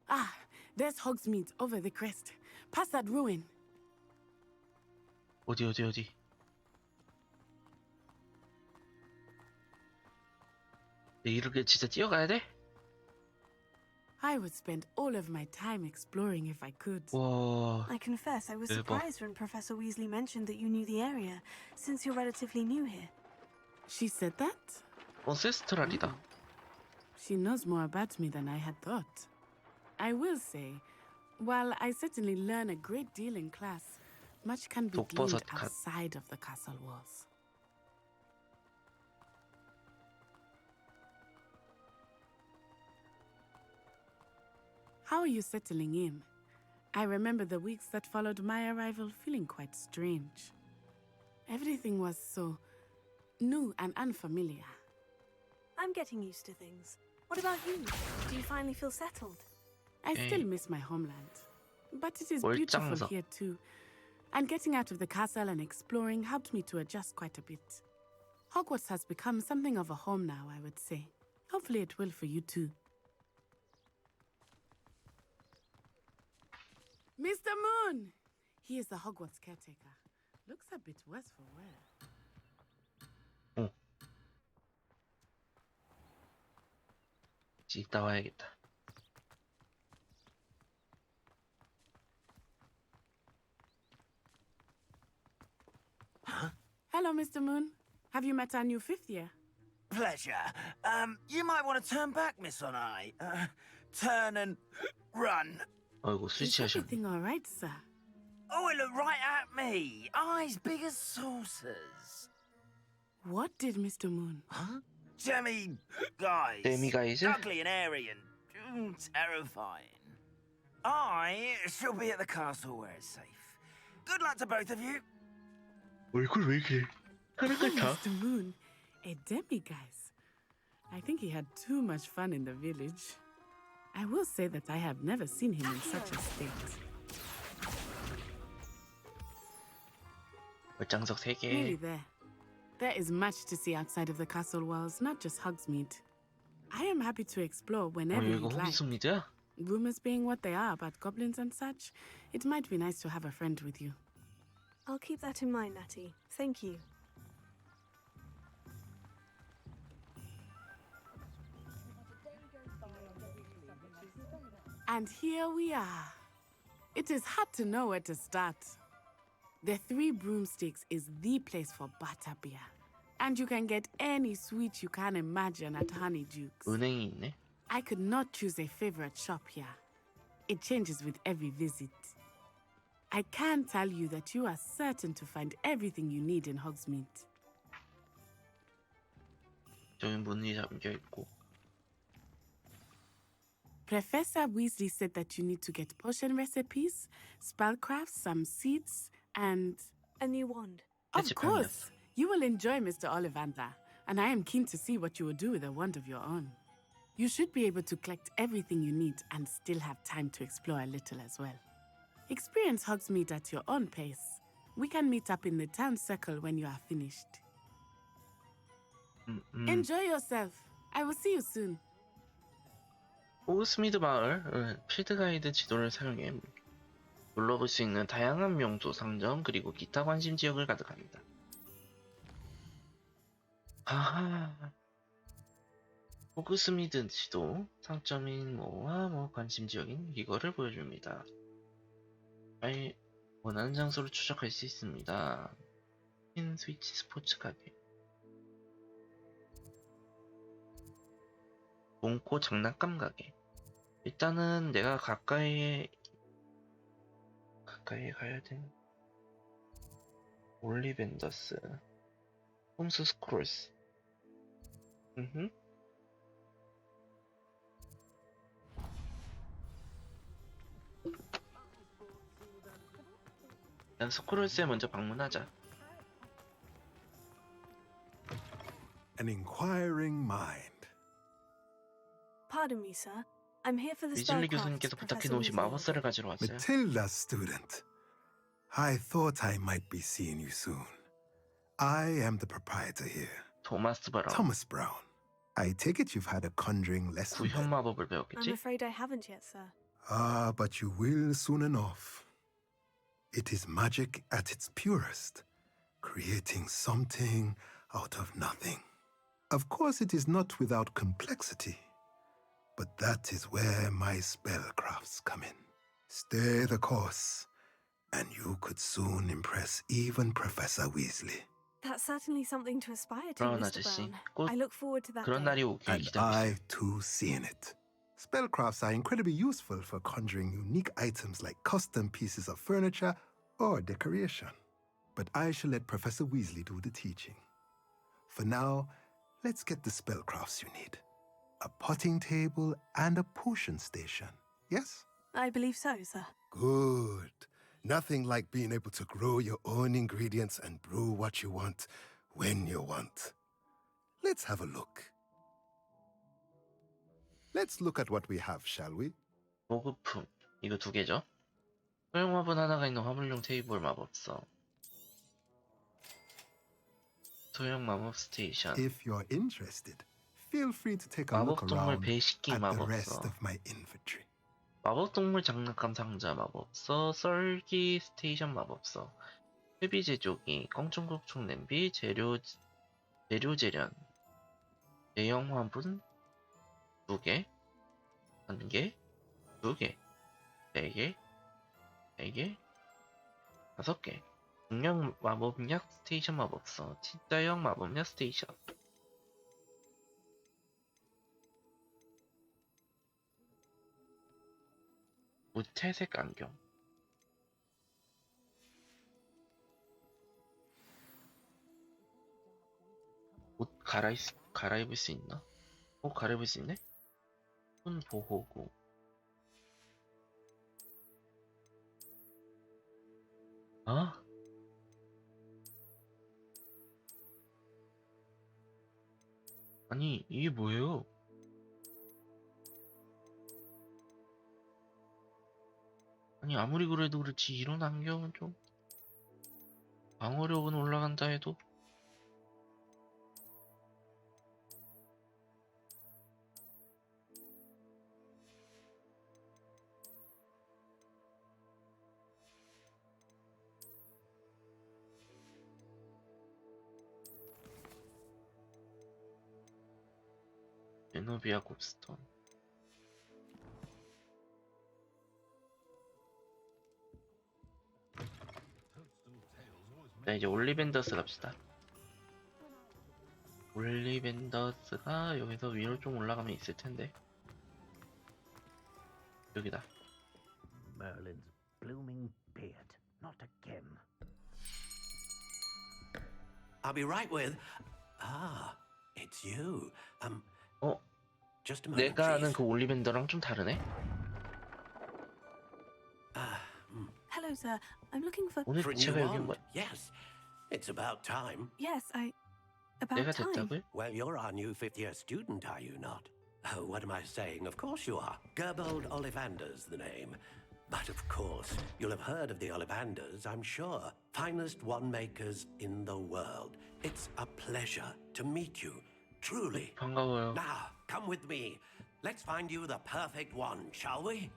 Ah, there's Hogsmeade over the crest. Past that ruin. 어디? 이렇게 진짜 뛰어가야 돼? I would spend all of my time exploring if I could. 와, I confess I was 대박. surprised when Professor Weasley mentioned that you knew the area, since you're relatively new here. She said that? 어세스트랄이다. She knows more about me than I had thought. I will say, while I certainly learn a great deal in class, much can be gleaned 독버섯 갓. outside of the castle walls. How are you settling in? I remember the weeks that followed my arrival feeling quite strange. Everything was so new and unfamiliar. I'm getting used to things. What about you? Do you finally feel settled? I still miss my homeland, but it is 뭘 beautiful 짱서. here too. And getting out of the castle and exploring helped me to adjust quite a bit. Hogwarts has become something of a home now, I would say. Hopefully it will for you too. Mr. Moon! He is the Hogwarts caretaker. Looks a bit worse for wear. 이따 와야겠다. Hello, Mr. Moon. Have you met our new fifth year? Pleasure. You might want to turn back, Miss Onai. Turn and run. 아이고, 술 Is 취하셨네. everything all right, sir? Oh, it looked right at me. Eyes big as saucers. What did Mr. Moon? Huh? Demi guys. Demi guys? Ugly and airy and terrifying. I shall be at the castle where it's safe. Good luck to both of you. 얼굴 왜 이렇게 하는 것 같아? Mr. Moon, a demiguise. I think he had too much fun in the village. I will say that I have never seen him in such a state. 얼짱석 3개. Nearly there. There is much to see outside of the castle walls, not just Hogsmeade. I am happy to explore whenever 이거 you'd like. 호기송이야? Rumors being what they are about goblins and such, it might be nice to have a friend with you. I'll keep that in mind, Natty. Thank you. And here we are. It is hard to know where to start. The Three Broomsticks is the place for butterbeer. And you can get any sweet you can imagine at Honeydukes. 은행이 있네. I could not choose a favorite shop here. It changes with every visit. I can tell you that you are certain to find everything you need in Hogsmeade. 저기 문이 잠겨 있고. Professor Weasley said that you need to get potion recipes, spellcrafts, some seeds, and a new wand. Of course, you will enjoy Mr. Ollivander, and I am keen to see what you will do with a wand of your own. You should be able to collect everything you need and still have time to explore a little as well. Experience Hogsmeade at your own pace. We can meet up in the town circle when you are finished. Enjoy yourself. I will see you soon. 호그스미드 마을은 필드 가이드 지도를 사용해 둘러볼 수 있는 다양한 명소, 상점, 그리고 기타 관심 지역을 가득합니다. 아하. 호그스미드 지도, 상점인 뭐와 관심 지역인 이거를 보여줍니다. 원하는 장소를 추적할 수 있습니다. 핀 스위치 스포츠 가게, 몽코 장난감 가게. 일단은 내가 가까이에 가야 되는 올리벤더스, 홈스 스크롤스. 일단 스크롤스에 먼저 방문하자. An inquiring mind. Pardon me, sir. I'm here for the 위즐리 spellcraft 교수님께서 부탁해 Professor 놓으신 Weasley 마법사를 가지러 왔어요. Matilda, student. I thought I might be seeing you soon. I am the proprietor here. 토마스 브라운. Thomas Brown. I take it you've had a conjuring lesson. 구현 마법을 I'm 배웠겠지? afraid I haven't yet, sir. Ah, but you will soon enough. It is magic at its purest, creating something out of nothing. Of course, it is not without complexity, but that is where my spellcrafts come in. Stay the course, and you could soon impress even Professor Weasley. That's certainly something to aspire to, 브라운 Mr. 아저씨, Brown. 꼭 I look forward to that 그런 day. 날이 오길 And 기다리고 I, 있어요. too, see in it. Spellcrafts are incredibly useful for conjuring unique items like custom pieces of furniture or decoration. But I shall let Professor Weasley do the teaching. For now, let's get the spellcrafts you need. A potting table and a potion station, yes? I believe so, sir. Good. Nothing like being able to grow your own ingredients and brew what you want when you want. Let's have a look. Let's look at what we have, shall we? 보급품. 이거 두 개죠? 소형 화분 하나가 있는 화물용 테이블 마법서. 소형 마법 스테이션. If you're interested, feel free to take a look 마법동물 around 배식기 at the rest 마법서. of my inventory. 마법동물 장난감 상자 마법서. 썰기 스테이션 마법서. 회비 제조기. 껑충껑충 냄비. 재료 재련. 대형 화분 2개, 1개, 2개, 4개, 4개, 5개. 중형 마법약 스테이션 마법서. 진짜형 마법약 스테이션. 무채색 안경. 옷 갈아입을 수 있나? 갈아입을 수 있네? 손 보호구. 아? 아니, 이게 뭐예요? 아니, 아무리 그래도 그렇지, 이런 안경은 좀 방어력은 올라간다 해도 제노비아 곱스톤. 자, 이제 올리벤더스 갑시다. 올리벤더스가 여기서 위로 좀 올라가면 있을 텐데. 여기다. Merlin's blooming beard. Not again. I'll be right with. Ah, it's you. Just a moment, 내가 아는 please. 그 올리밴더랑 좀 다르네. Hello, sir. I'm looking for. 오늘 For a new 제가 여기 온 wand? 거야. Yes, it's about time. Yes, about 내가 time. 됐다고요? Well, you're our new fifth-year student, are you not? Oh, what am I saying? Of course you are. Gerbold Ollivander's the name. But of course, you'll have heard of the Ollivanders, I'm sure. Finest wand makers in the world. It's a pleasure to meet you, truly. 반가워요. Now, come with me. Let's find you the perfect wand, shall we?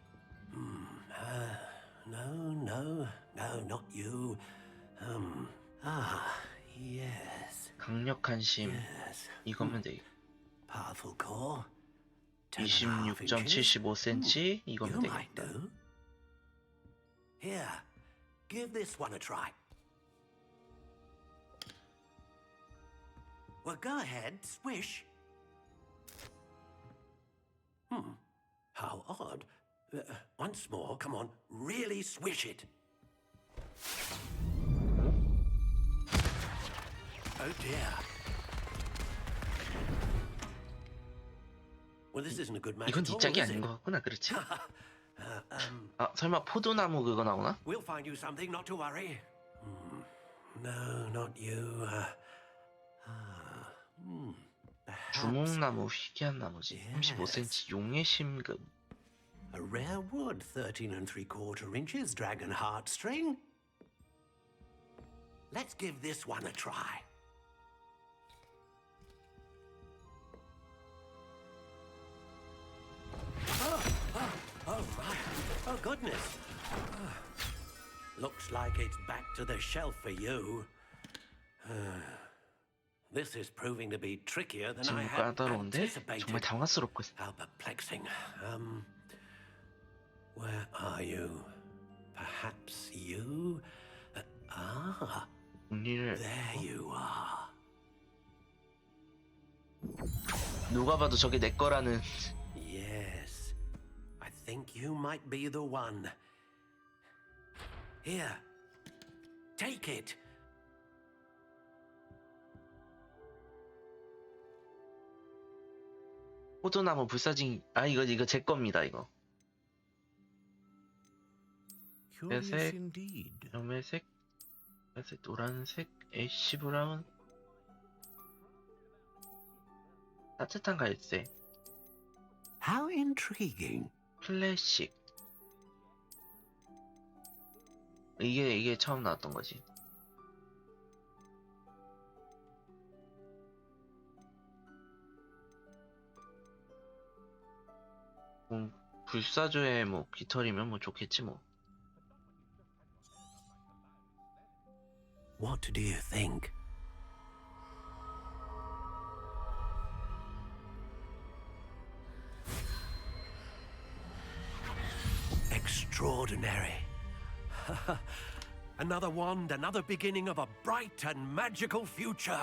No, not you. Yes. 강력한 심. Yes. 이거면 돼. Powerful core. 26.75cm. 이거면 You might 되겠다. do. Here, give this one a try. Well, go ahead, swish. How odd. Once more, come on, really swish it. Oh dear. Well, this isn't a good match 이건 at all, 뒷짝이 is 아닌 it? 것 같구나, 그렇지? 아, 설마 포도나무 그거 나오나? We'll find you something, not to worry. No, not you. 주목나무 희귀한 나무지. 35cm 용의 심금. A rare wood, 13 3/4 inches, dragon heartstring. Let's give this one a try. Oh my! Oh goodness! Looks like it's back to the shelf for you. This is proving to be trickier than I 지금 had 까다로운데 anticipated. 정말 당황스럽고. How perplexing. Where are you? Perhaps you? 공리를 There you are. 누가 봐도 저게 내 거라는. Yes, I think you might be the one. Here, take it. 포도나무 불사징. 아, 이거 제 겁니다, 이거. 회색, 염회색, 회색, 노란색, 애쉬 브라운, 따뜻한 갈색. How intriguing. 클래식. 이게 처음 나왔던 거지. 불사조의 뭐 깃털이면 뭐 좋겠지 뭐. What do you think? Extraordinary. Another wand, another beginning of a bright and magical future.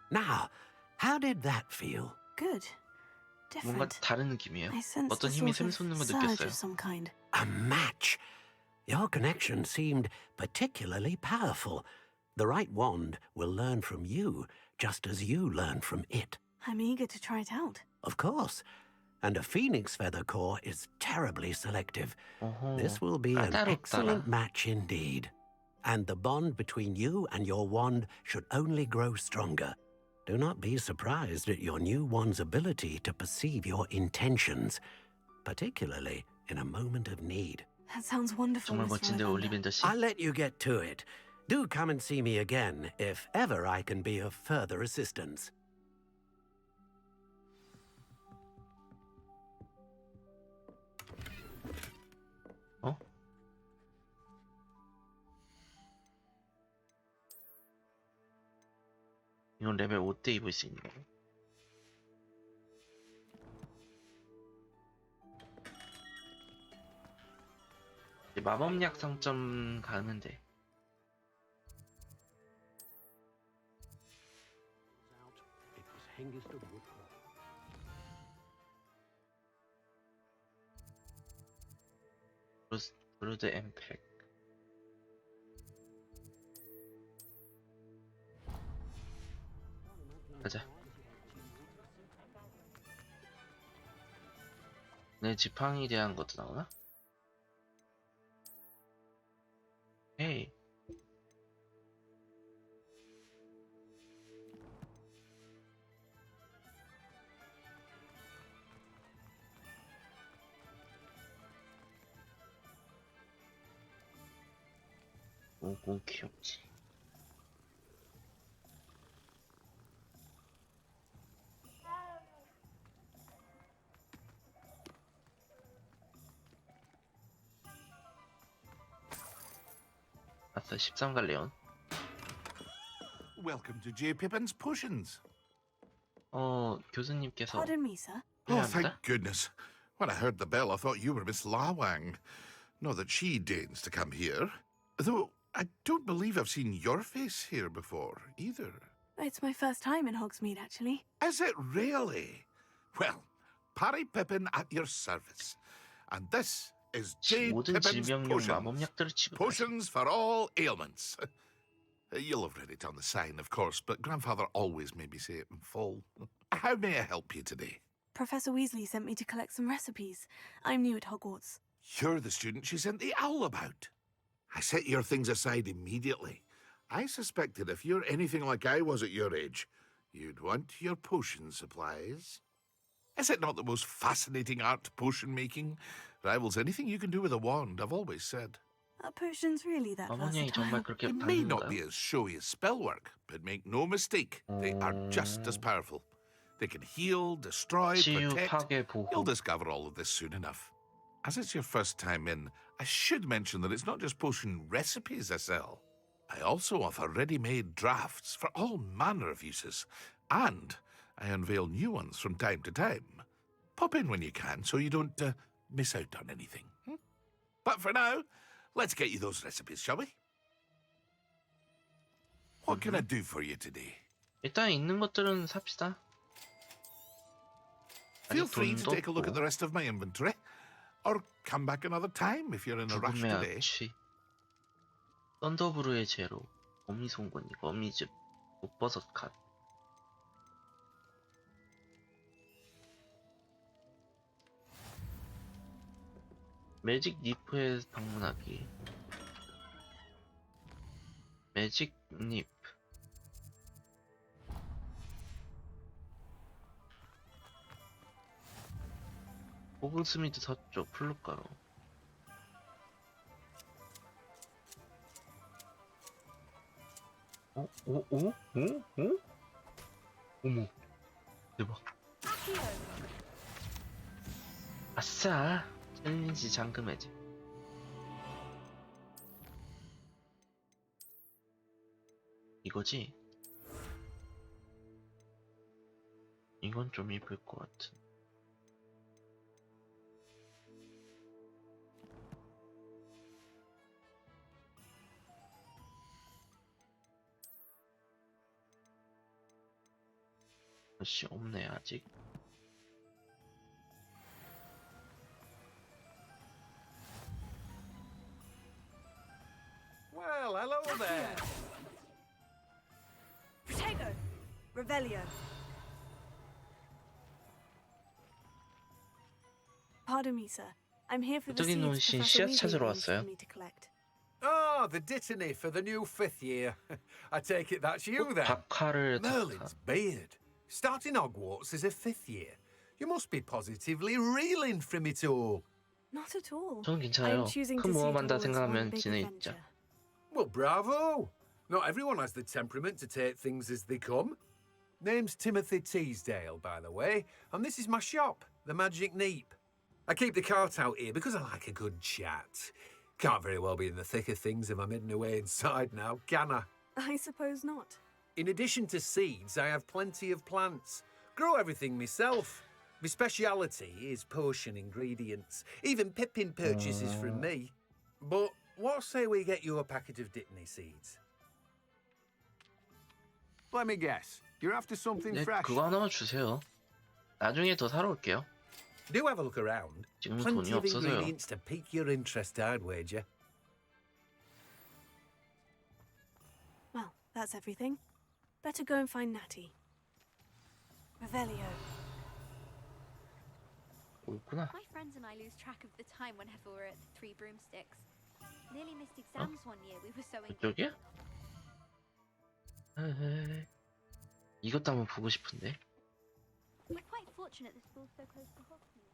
Now, how did that feel? Good. 뭔가 Different. 다른 느낌이에요. I sensed 어떤 a 힘이 sort of 샘솟는 걸 surge 느꼈어요. of some kind. A match. Your connection seemed particularly powerful. The right wand will learn from you, just as you learn from it. I'm eager to try it out. Of course. And a phoenix feather core is terribly selective. This will be an excellent match indeed. And the bond between you and your wand should only grow stronger. Do not be surprised at your new wand's ability to perceive your intentions, particularly in a moment of need. That sounds wonderful, 정말 Mr. 멋진데 Ollivander. 올리밴더 씨. I'll let you get to it. Do come and see me again if ever I can be of further assistance. 어? 이건 레벨 5때 입을 수 있는 거고. 이제 마법약 상점 가면 돼. 브루드 엠팩. 가자. 내 지팡이에 대한 것도 나오나? 헤이. 오고 귀엽지. 아싸 13갈래온. Welcome to J. Pippin's Potions. 교수님께서 Pardon me, sir. Oh, thank goodness. When I heard the bell, I thought you were Miss Lawang. Not that she deigns to come here. Though I don't believe I've seen your face here before, either. It's my first time in Hogsmeade, actually. Is it really? Well, Parry Pippin at your service. And this is J. 모든 Pippin's 질병용 마법약들을 Potions. 취급하지. Potions for all ailments. You'll have read it on the sign, of course, but Grandfather always made me say it in full. How may I help you today? Professor Weasley sent me to collect some recipes. I'm new at Hogwarts. You're the student she sent the owl about. I set your things aside immediately. I suspected if you're anything like I was at your age, you'd want your potion supplies. Is it not the most fascinating art, potion making? Rivals anything you can do with a wand, I've always said. Are potions really that 마법약이 정말 versatile? 그렇게 It may not 많은가요? be as showy as spellwork, but make no mistake, they are just as powerful. They can heal, destroy, 치유, protect. 파괴, 보호. You'll discover all of this soon enough. As it's your first time in, I should mention that it's not just potion recipes I sell. I also offer ready-made drafts for all manner of uses, and I unveil new ones from time to time. Pop in when you can so you don't miss out on anything. But for now, let's get you those recipes, shall we? What can I do for you today? 일단 있는 것들은 삽시다. Feel 아직 free to 돈도 take a look at the 없고. rest of my inventory, or come back another time if you're in a rush 죽음의 today. 악취. 썬더브루의 제로. 거미송곳니, 거미즙, 목버섯 칸. 매직 니프에 방문하기. 매직 닙. 호그스미드 서쪽 플룻가루. 오? 어머, 대박. 아싸, 챌린지 잠금 해제. 이거지? 이건 좀 이쁠 것 같은. 것이 없네 아직. Well, hello there. Protego! Revelio. Pardon me, sir. I'm here for the 저기 놓은 seeds 신 Professor 씨앗 Weasley 찾으러 arranged 왔어요. for me to collect. Ah, the dittany for the new 5th year. I take it that's you then. 박하를 Merlin's beard. Starting Hogwarts as a 5th year. You must be positively reeling from it all. Not at all. 저는 괜찮아요. I'm choosing 큰 to see it 모험한다 all as one 생각하면 big 진해 adventure. 있죠. Well, bravo. Not everyone has the temperament to take things as they come. Name's Timothy Teasdale, by the way, and this is my shop, the Magic Neep. I keep the cart out here because I like a good chat. Can't very well be in the thick of things if I'm hidden away inside now, can I? I suppose not. In addition to seeds, I have plenty of plants. Grow everything myself. My speciality is potion ingredients. Even Pippin purchases from me. But what say we get you a packet of Dittany seeds? Let me guess. You're after something 네, fresh. 그거 하나만 주세요. 나중에 더 사러 올게요. Do have a look around. 지금은 Plenty 돈이 of 없어서요. ingredients to pique your interest, I'd wager. Well, that's everything. Better go and find Natty. Revelio. 있구나. My friends and I lose track of the time whenever we're at the Three Broomsticks. Nearly missed exams one year. We were so 이쪽이야? 이것도 한번 보고 싶은데. We're quite fortunate the school's so close to Hogsmeade.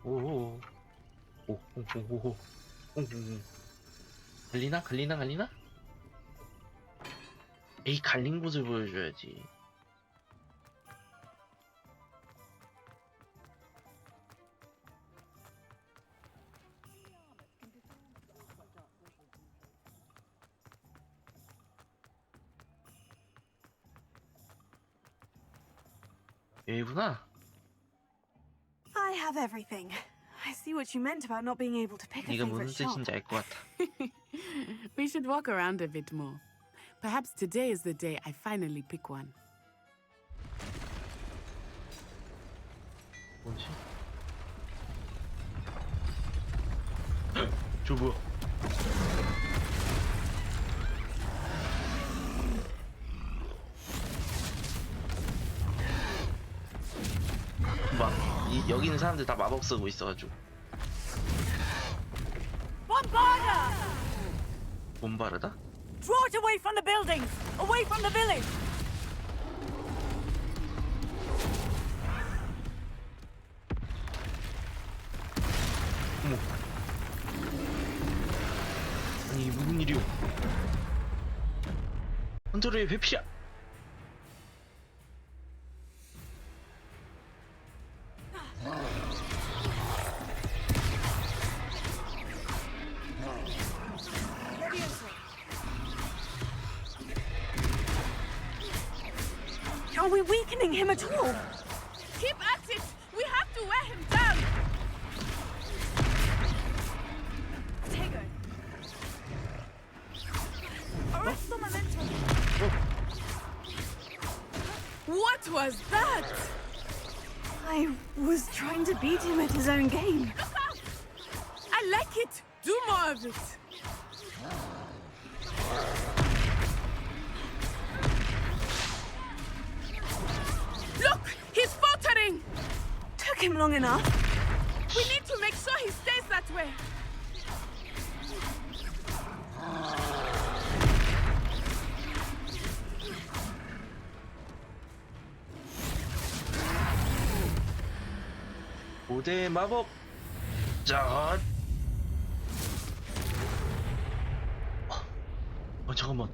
오오오. 오오오오. 갈리나? 에이, 갈린 곳을 보여줘야지. 여기구나. I have everything. I see what you meant about not being able to pick a 네가 무슨 favorite shop. 뜻인지 알 것 같아. We should walk around a bit more. Perhaps today is the day I finally pick one. 뭐지? 저 뭐야? 여기 있는 사람들 다 마법 쓰고 있어가지고. Bombarda! 곰바르다? Draw it away from the buildings! Away from the village! 어머. 아니 이게 무슨 일이오? 헌터의 회피야! Are we weakening him at all? Keep at it! We have to wear him down! Tego! Arrest the momentum! What was that? I was trying to beat him at his own game. Look out! I like it! Do more of it! Look! He's faltering! Took him long enough. We need to make sure he stays that way. 고대 마법 짠. 잠깐만.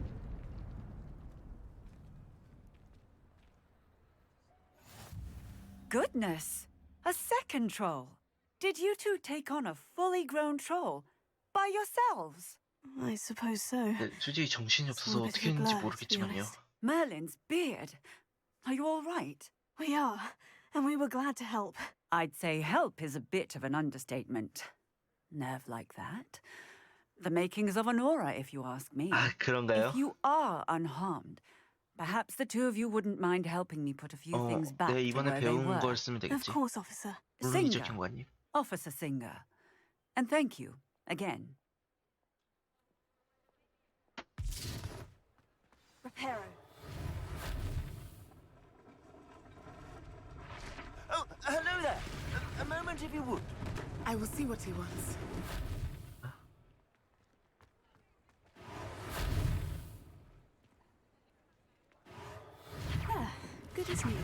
Goodness! A second troll! Did you two take on a fully grown troll? By yourselves? I suppose so. 솔직히 정신이 없어서 어떻게 했는지 모르겠지만요. Merlin's beard. Are you all right? We are, and we were glad to help. I'd say help is a bit of an understatement. Nerve like that. The makings of an aura, if you ask me. 아, 그런가요? If you are unharmed, perhaps the two of you wouldn't mind helping me put a few things back 네, to 이번에 where they 배운 were. 걸 쓰면 되겠지. Of course, officer. 물론이죠, Singer. 경관님. Officer Singer. And thank you, again. Reparo. Oh, hello there. A moment, if you would. I will see what he wants. There. Good as new.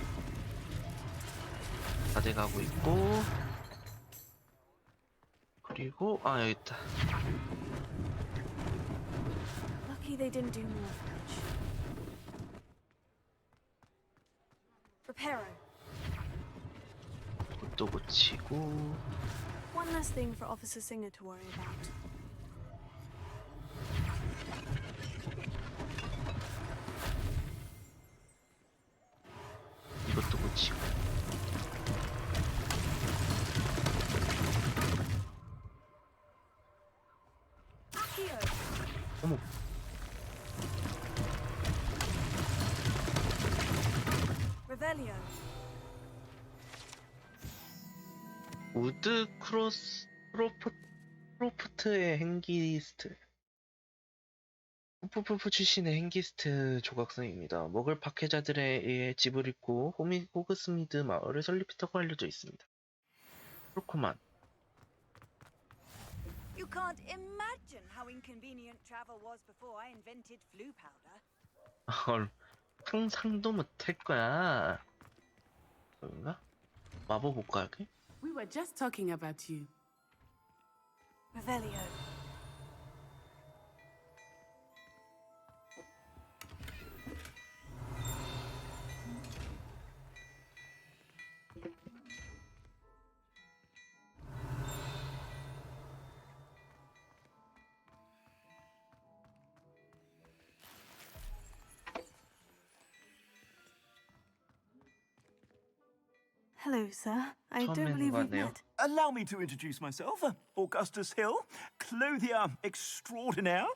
다 돼가고 있고. 그리고 여기 있다. Lucky they didn't do more damage. Reparo. 또 고치고. One less thing for Officer Singer to worry about. 이것도 고치고. Revelio. 우드 크로프트의 행기스트. 푸푸푸 출신의 행기스트 조각상입니다. 먹을 박해자들에 의해 집을 잃고 호그스미드 마을을 설립했다고 알려져 있습니다. 그렇구만. You can't imagine how inconvenient travel was before I invented flu powder. 상상도 못할 거야. 그런가? 마법 옷가게? We were just talking about you. Revelio. Hello, sir. I don't 처음 believe we've 뵙는 것 met. Allow me to introduce myself, Augustus Hill, clothier extraordinaire.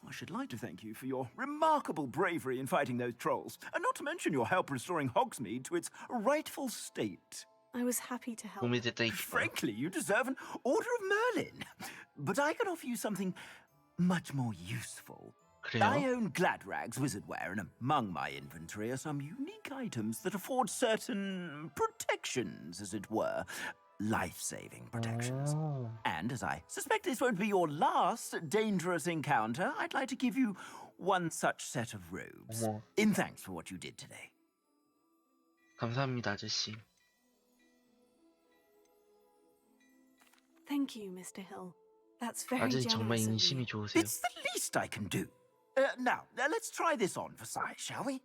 I should like to thank you for your remarkable bravery in fighting those trolls, and not to mention your help restoring Hogsmeade to its rightful state. I was happy to help. 도움이 됐다 Frankly, you deserve an Order of Merlin. But I can offer you something much more useful. 그래요? I own Gladrag's wizardware, and among my inventory are some unique items that afford certain protections, as it were. Life-saving protections. And as I suspect this won't be your last dangerous encounter, I'd like to give you one such set of robes. In thanks for what you did today. 감사합니다, 아저씨. Thank you, Mr. Hill. That's very 아저씨 정말 generous of 인심이 you. 좋으세요. It's the least I can do. Now, let's try this on for size, shall we?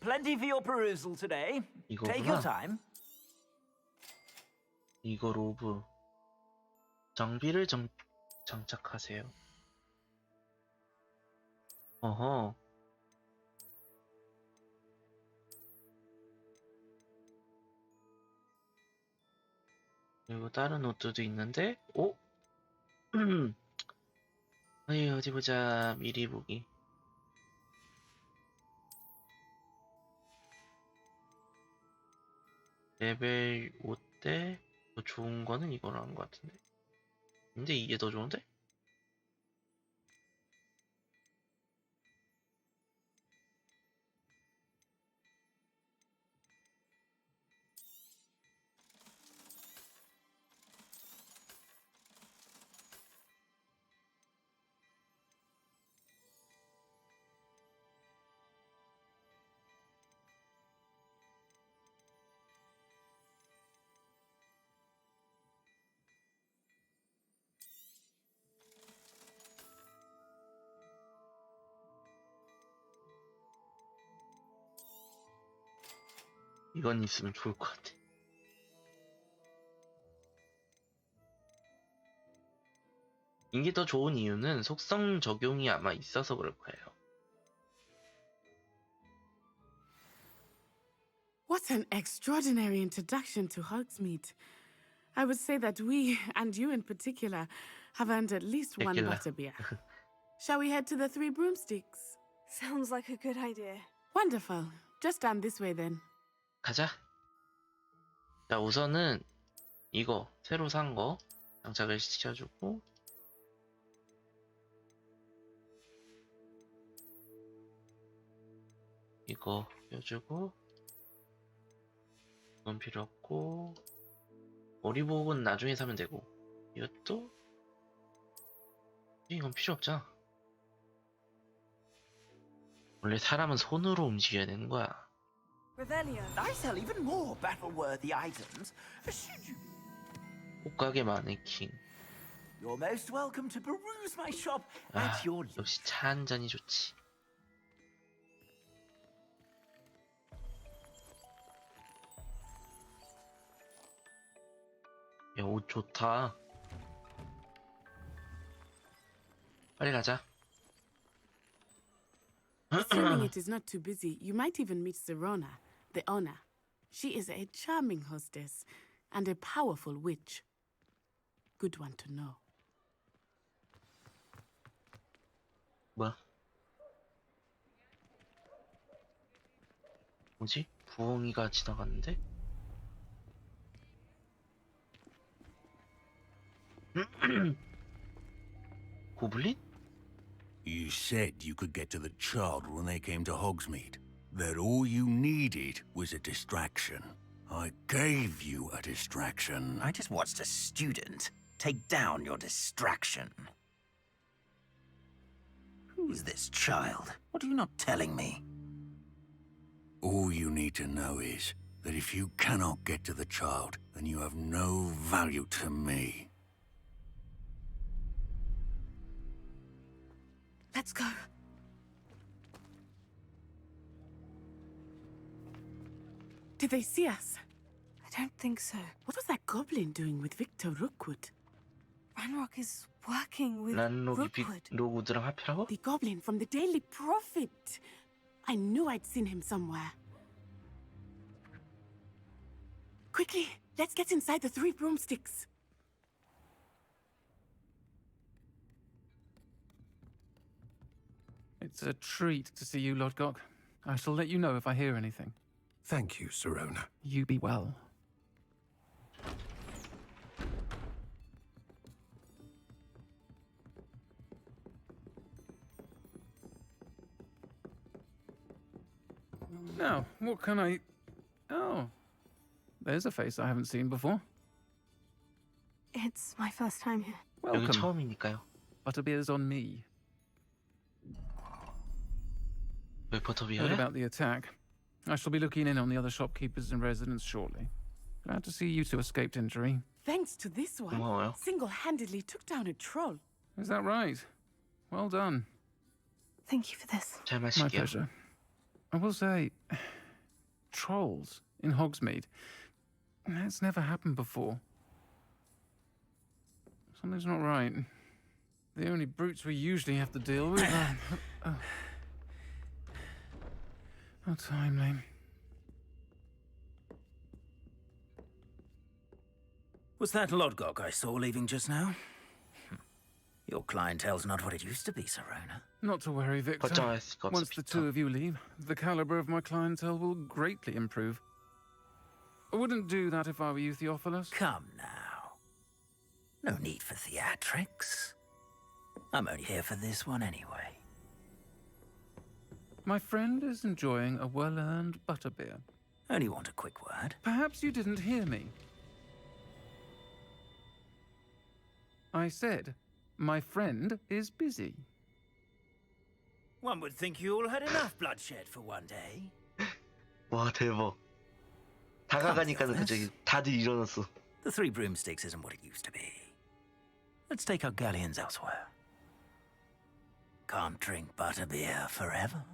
Plenty for your perusal today. Take your 이거구나. time. 이거 로브. 장비를 장착하세요. 어허. 그리고 다른 옷들도 있는데, 오? 어디 보자. 미리 보기. 레벨 5대 더 좋은 거는 이거라는 것 같은데. 근데 이게 더 좋은데? 이건 있으면 좋을 것 같아. 이게 더 좋은 이유는 속성 적용이 아마 있어서 그럴 거예요. What an extraordinary introduction to Hogsmeade. I would say that we, and you in particular, have earned at least one butterbeer. Shall we head to the Three Broomsticks? Sounds like a good idea. Wonderful. Just down this way then. 가자. 자, 우선은 이거 새로 산 거 장착을 시켜주고, 이거 껴주고, 이건 필요 없고, 머리복은 나중에 사면 되고, 이것도 이건 필요 없잖아. 원래 사람은 손으로 움직여야 되는 거야. Revelio. I sell even more battle-worthy items. Should you? 옷가게 마네킹. You're most welcome to peruse my shop at your leisure. 역시 차 한 잔이 좋지. 야, 옷 좋다. 빨리 가자. Assuming it is not too busy, you might even meet Serona, the owner. She is a charming hostess and a powerful witch. Good one to know. 뭐야? 뭐지? 부엉이가 지나갔는데? 고블린? You said you could get to the child when they came to Hogsmeade. That all you needed was a distraction. I gave you a distraction. I just watched a student take down your distraction. Who's this child? What are you not telling me? All you need to know is that if you cannot get to the child, then you have no value to me. Let's go. Did they see us? I don't think so. What was that goblin doing with Victor Rookwood? Ranrock is working with 란록이 Rookwood. 빅로그드랑 합의라고? The goblin from the Daily Prophet. I knew I'd seen him somewhere. Quickly, let's get inside the 3 broomsticks. It's a treat to see you, Lodgok. I shall let you know if I hear anything. Thank you, Sirona. You be well. Now, what can I... Oh, there's a face I haven't seen before. It's my first time here. 여기 Welcome. 처음이니까요. Butterbeer's on me. 왜 Heard 버터비어야? about the attack. I shall be looking in on the other shopkeepers and residents shortly. Glad to see you two escaped injury. Thanks to this one, 고마워요. single-handedly took down a troll. Is that right? Well done. Thank you for this. 잘 My 마실게요. pleasure. I will say, trolls in Hogsmeade. That's never happened before. Something's not right. The only brutes we usually have to deal with are... How timely. Was that Lodgok I saw leaving just now? Your clientele's not what it used to be, Sirona. Not to worry, Victor. 걱정할 거 없어, Once the two of you leave, the caliber of my clientele will greatly improve. I wouldn't do that if I were you, Theophilus. Come now. No need for theatrics. I'm only here for this one anyway. My friend is enjoying a well-earned butterbeer. Only want a quick word. Perhaps you didn't hear me. I said, my friend is busy. One would think you all had enough bloodshed for one day. 와 대박. 다가가니까는 갑자기 다들 일어났어. The 3 broomsticks isn't what it used to be. Let's take our galleons elsewhere. Can't drink butterbeer forever.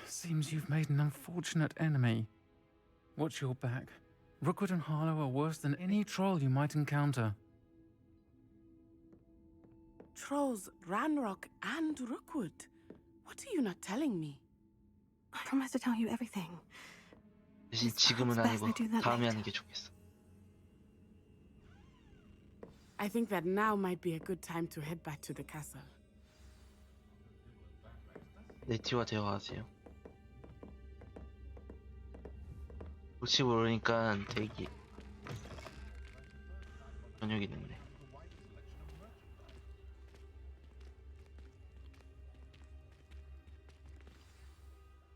Seems you've made an unfortunate enemy. Watch your back. Rookwood and Harlow are worse than any troll you might encounter. Trolls, Ranrock, and Rookwood. What are you not telling me? I promise to tell you everything. 대신 지금은 아니고 다음에 하는 게 좋겠어. I think that now might be a good time to head back to the castle. 네티와 대화하세요. 혹시 모르니까 대기. 저녁이 됐네.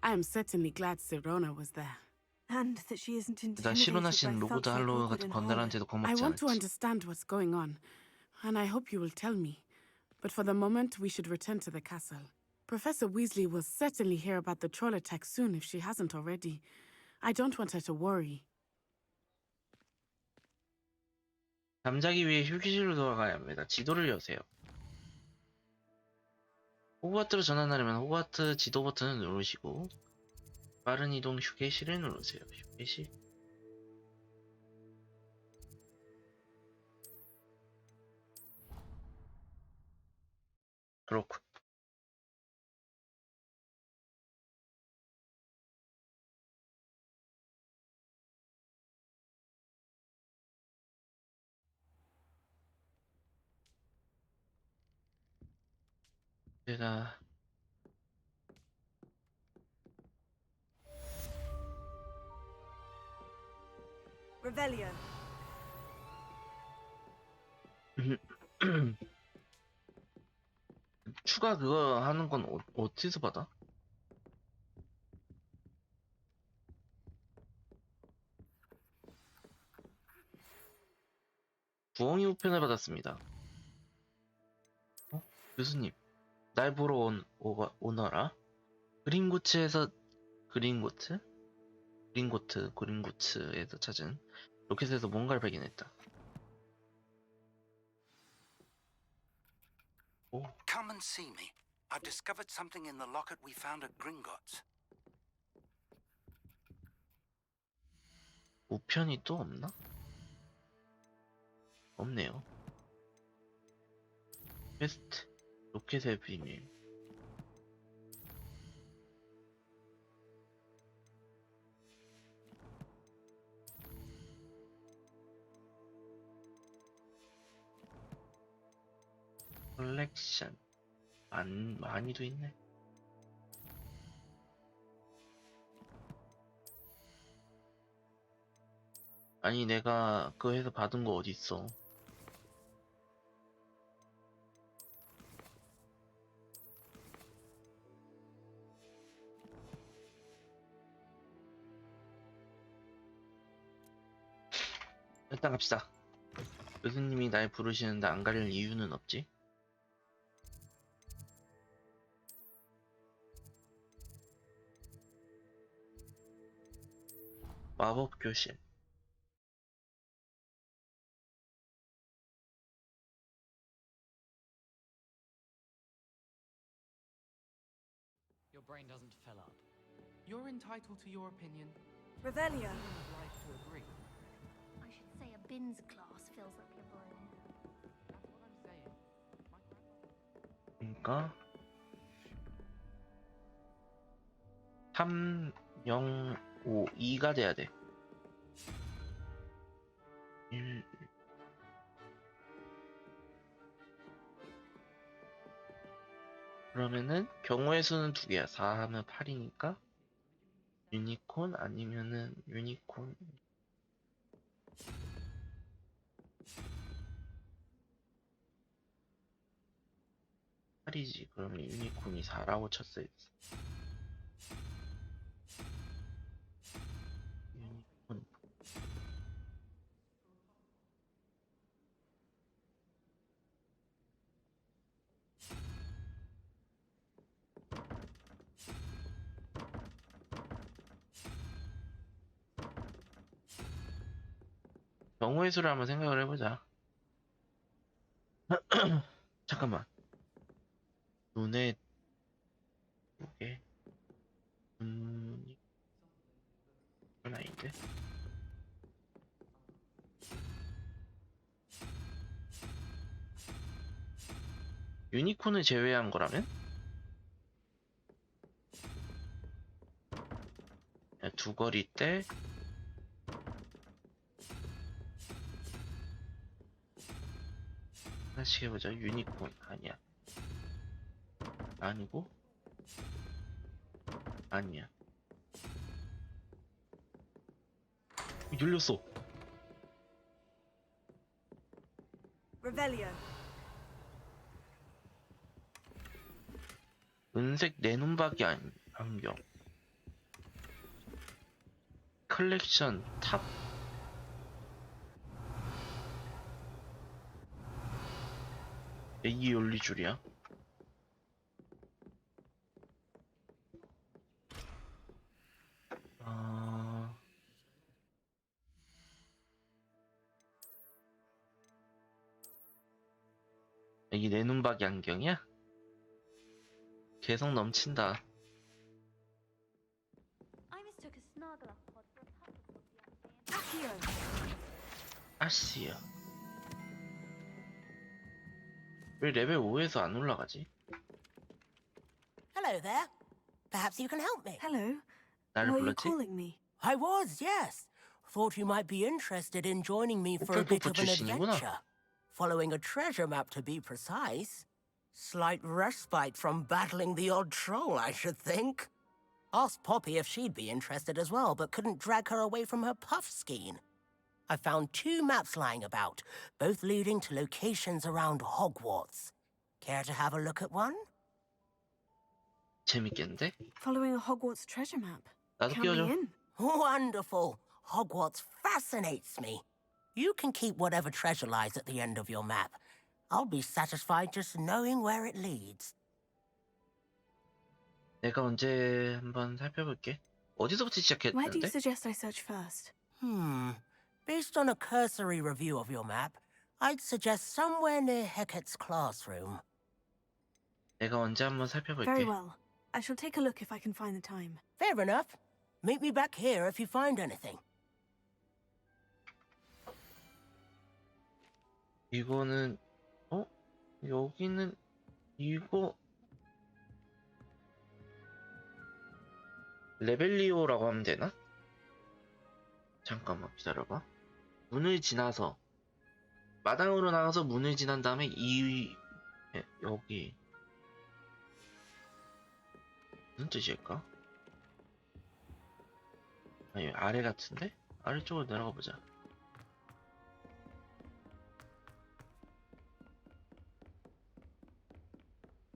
I am certainly glad Sirona was there. And that she isn't 일단 intimidated 시로나 by 씨는 로고드 thugs like 할로우 Rookwood 같은 and 건달한테도 Harlow. I 겁먹지 want to 않았지. understand what's going on, and I hope you will tell me. But for the moment, we should return to the castle. Professor Weasley will certainly hear about the troll attack soon if she hasn't already. I don't want her to worry. 잠자기 위해 휴게실로 돌아가야 합니다. 지도를 여세요. 호그와트로 전환하려면 호그와트 지도 버튼을 누르시고 빠른 이동 휴게실을 누르세요. 휴게실. 그렇군. 제가 Revelio. 추가 그거 하는 건 어디서 받아? 부엉이 우편을 받았습니다. 교수님, 날 보러 오너라. 그린고츠에서 그린고츠에서 찾은 로켓에서 뭔가를 발견했다. Come and see me. I've discovered something in the locket we found at Gringotts. 우편이 또 없나? 없네요. 퀘스트 로켓의 비밀. 컬렉션 많이도 있네. 아니 내가 그 회사 받은 거 어디 있어? 일단 갑시다. 교수님이 날 부르시는데 안 가릴 이유는 없지? 마법 교실. Your brain doesn't fill up. You're entitled to your opinion. Revelio. Life to agree. I should say a bins class fills up your brain. That's what I'm saying. 그러니까 305가 돼야 돼. 1 그러면은 경우의 수는 2개야. 4 하면 8이니까 유니콘 아니면은 유니콘 8이지. 그러면 유니콘이 4라고 쳤어야지. 유니콘 경우의 수를 한번 생각을 해보자. 잠깐만. 눈에 2개. 이건 아닌데. 유니콘을 제외한 거라면? 2거리 때 하나씩 해보자. 유니콘 아니야. 아니고 아니야. 열렸어. Revelio. 은색 내눈박이 안경. 컬렉션 탑. 이게 열리줄이야. 이게 내눈박이 안경이야? 개성 넘친다. I mistook a snargle pod for a puppet. 아씨야. 왜 레벨 5에서 안 올라가지? Hello there. Perhaps you can help me. Hello. 나를 Were you 불렀지? calling me? I was, yes. Thought you might be interested in joining me for a bit of an 출신이구나. adventure. Following a treasure map, to be precise. Slight respite from battling the odd troll, I should think. Asked Poppy if she'd be interested as well, but couldn't drag her away from her puff skein. I found 2 maps lying about, both leading to locations around Hogwarts. Care to have a look at one? 재밌겠는데? Following a Hogwarts treasure map. 나도 Count me 끼워줘. in. Wonderful. Hogwarts fascinates me. You can keep whatever treasure lies at the end of your map. I'll be satisfied just knowing where it leads. 내가 언제 한번 살펴볼게. 어디서부터 Where do you 시작했는데? suggest I search first? Based on a cursory review of your map, I'd suggest somewhere near Hecat's classroom. 내가 언제 한번 살펴볼게. Very well. I shall take a look if I can find the time. Fair enough. Meet me back here if you find anything. 이거는 여기는 이거 레벨리오라고 하면 되나? 잠깐만 기다려봐. 문을 지나서 마당으로 나가서 문을 지난 다음에 여기 무슨 뜻일까? 아니 아래 같은데? 아래쪽으로 내려가 보자.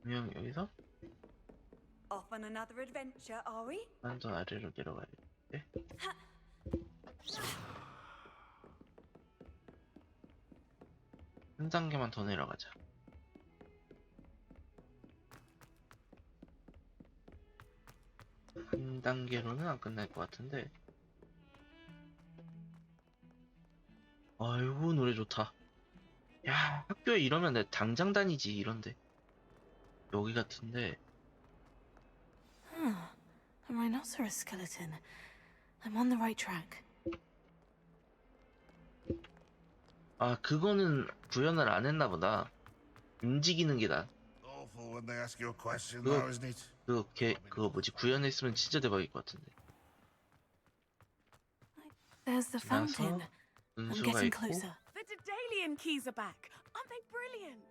분명 여기서 Off on another adventure, are we? 완전 아래로 내려가야 돼. 한 단계만 더 내려가자. 한 단계로는 안 끝날 것 같은데. 아이고 노래 좋다. 야 학교에 이러면 내 당장 다니지 이런데. 여기 같은데. A rhinoceros skeleton. I'm on the right track. 아 그거는 구현을 안 했나 보다. 움직이는 게 나. Awful when they ask you a question, 그거, though, isn't it? 그거 뭐지 구현했으면 진짜 대박일 것 같은데. There's the fountain. I'm 은수가 getting 있고 closer. The Daedalian keys are back. Aren't they brilliant?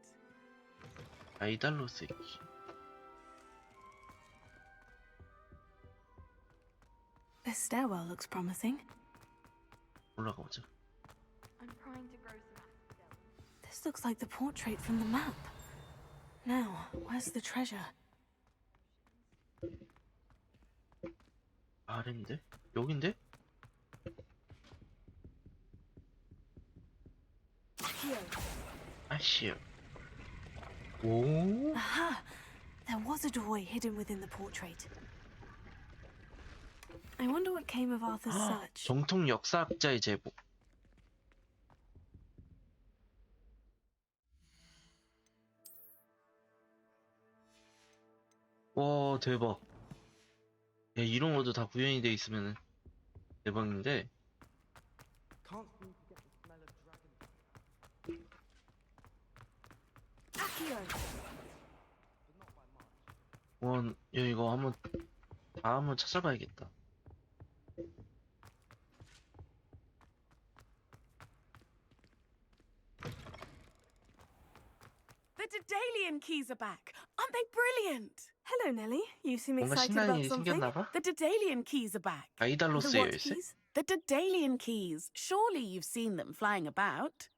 아이달로스 키. This stairwell looks promising. 올라가 보자. I'm trying to grow some asphodel. This looks like the portrait from the map. Now, where's the treasure? 아래인데? 여긴데? 아쉬워. 오? Aha! There was a doorway hidden within the portrait. I wonder what came of Arthur's search. 정통 역사학자의 제보. 와 대박. 야 이런 것도 다 구현이 돼 있으면 대박인데. Can't seem to get the smell of dragon. 와, 야 이거 한번 찾아봐야겠다. The Daedalian keys are back. Aren't they brilliant? Hello, Nellie. You seem 뭔가 excited 신나는 about 일이 something. 생겼나 봐. The Daedalian keys are back. 아이달로스 The what 열쇠? keys? The Daedalian keys. Surely you've seen them flying about.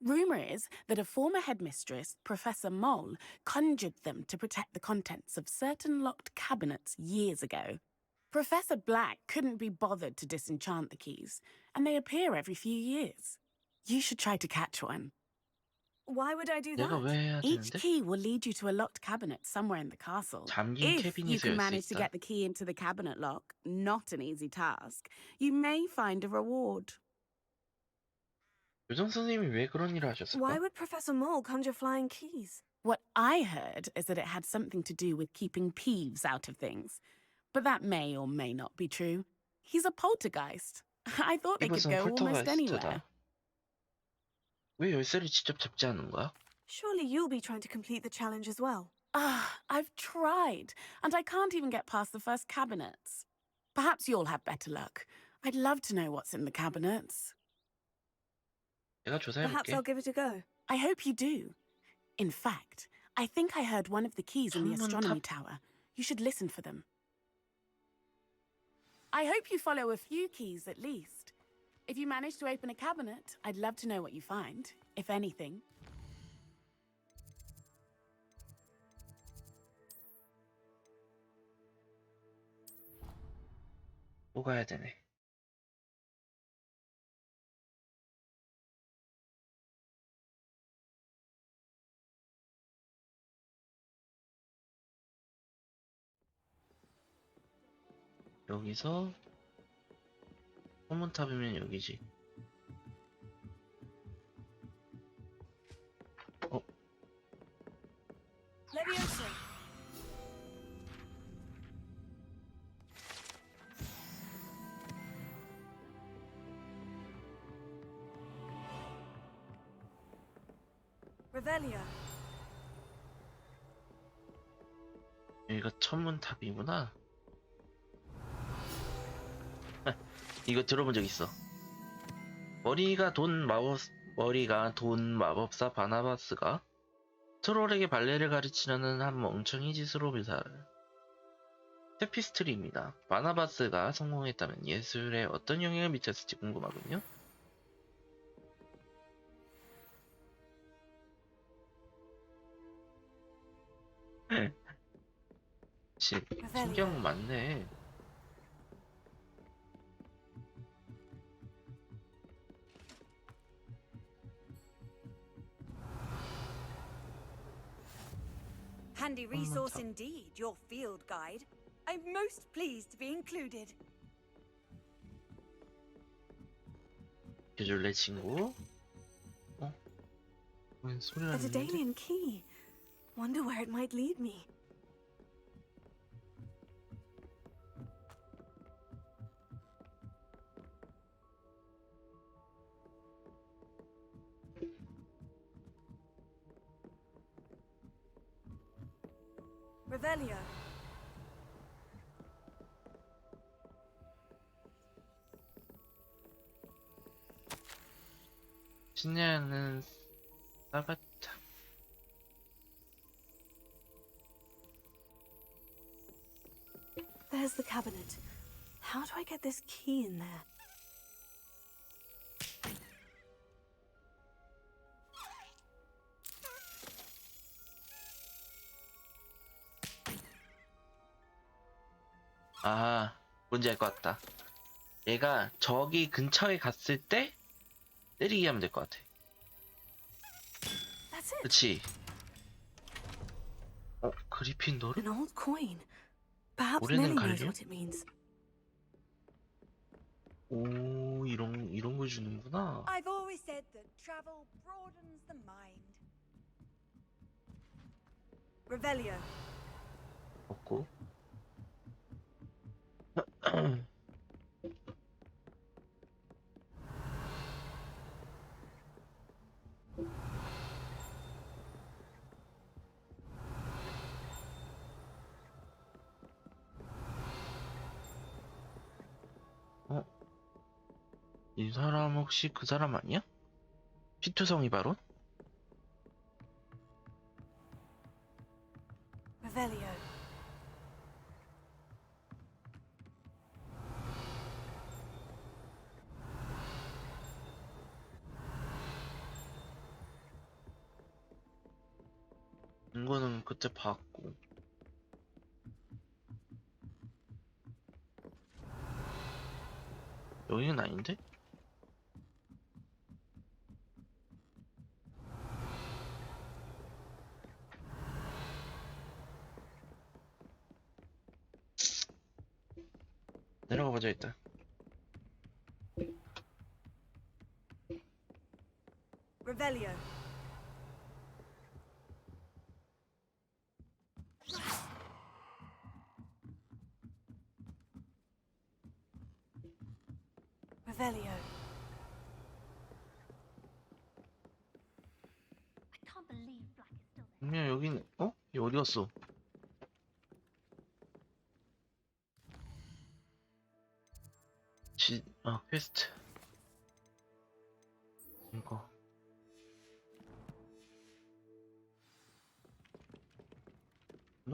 Rumour is that a former headmistress, Professor Mole, conjured them to protect the contents of certain locked cabinets years ago. Professor Black couldn't be bothered to disenchant the keys, and they appear every few years. You should try to catch one. Why would I do 내가 that? 왜 해야 Each 되는데? key will lead you to a locked cabinet somewhere in the castle. 잠긴 If you 캐비닛을 can 열 수 manage to 있다. get the key into the cabinet lock, not an easy task, you may find a reward. 요정 선생님이 왜 그런 일을 Why 하셨을까? would Professor Mole conjure flying keys? What I heard is that it had something to do with keeping Peeves out of things. But that may or may not be true. He's a poltergeist. I thought they could 이것은 go almost anywhere. 폴터가이스트다. 왜 열쇠를 직접 잡지 않는 거야? Surely you'll be trying to complete the challenge as well. I've tried, and I can't even get past the first cabinets. Perhaps you'll have better luck. I'd love to know what's in the cabinets. 내가 Perhaps 조사해볼게. I'll give it a go. I hope you do. In fact, I think I heard one of the keys in the 천문탑? astronomy tower. You should listen for them. I hope you follow a few keys at least. If you manage to open a cabinet, I'd love to know what you find, if anything. 또 가야 되네. 여기서 천문탑이면 여기지. Leviosa. Revelio. 여기가 천문탑이구나. 이거 들어본 적 있어. 머리가 돈 마법사 바나바스가 트롤에게 발레를 가르치려는 한 멍청이 짓으로 묘사를. 테피스트리입니다. 바나바스가 성공했다면 예술에 어떤 영향을 미쳤을지 궁금하군요. 신경 많네. Handy resource indeed, your field guide. I'm most pleased to be included. 해줄래 친구? 웬 소리가 A 나는데? Daedalian key. Wonder where it might lead me. Revelio. 신뢰하는 사바타. There's the cabinet. How do I get this key in there? 아, 뭔지 알 것 같다. 얘가 저기 근처에 갔을 때 때리기 하면 될 것 같아. 그렇지. 그리핀도르? An old coin. Perhaps 올해는 Nellie knows 갈려? what it means. 오, 이런 걸 주는구나. I've always said that travel broadens the mind. Revelio. 없고. 이 사람 혹시 그 사람 아니야? 피투성이 바로? Revelio. 이거는 그때 봤고. 여기는 아닌데? 내려가 보자 일단. Revelio. Revelio. I can't believe Black is still there. 분명 여기는 얘 어디 갔어? 퀘스트. 이거.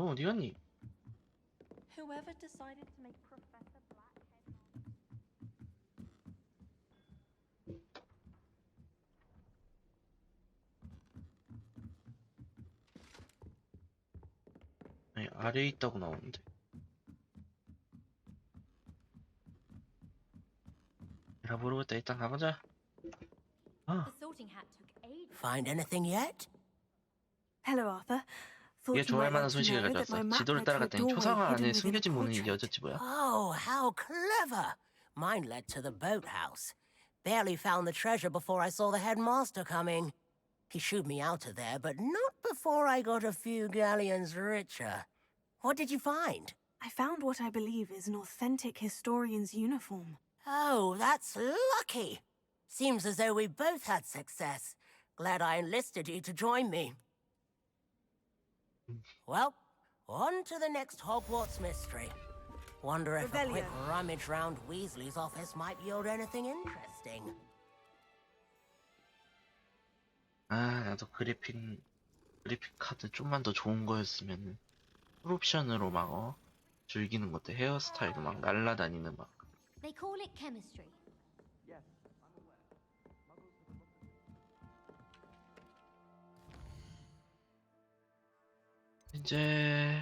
너 어디 갔니? Whoever decided to make Professor Blackhead. 아니, 아래에 있다고 나오는데. 내가 모르겠다. 일단 가보자. 아, The sorting hat took ages. Find anything yet? Hello, Arthur. 얘 Thought you 좋아할 might 만한 like to 소식을 know that 가져왔어. my map 지도를 led to a 따라갔더니 doorway 초상화 hidden 안에 within a 숨겨진 문이 portrait. 이어졌지 뭐야. Oh, how clever! Mine led to the boathouse. Barely found the treasure before I saw the headmaster coming. He shooed me out of there, but not before I got a few galleons richer. What did you find? I found what I believe is an authentic historian's uniform. Oh, that's lucky. Seems as though we both had success. Glad I enlisted you to join me. Well, on to the next Hogwarts mystery. Wonder if a quick rummage round Weasley's office might yield anything interesting. 아, 나도 그래픽 카드 좀만 더 좋은 거였으면 풀옵션으로 막 즐기는 것도 헤어스타일도 막 날라다니는 막. They call it chemistry. 이제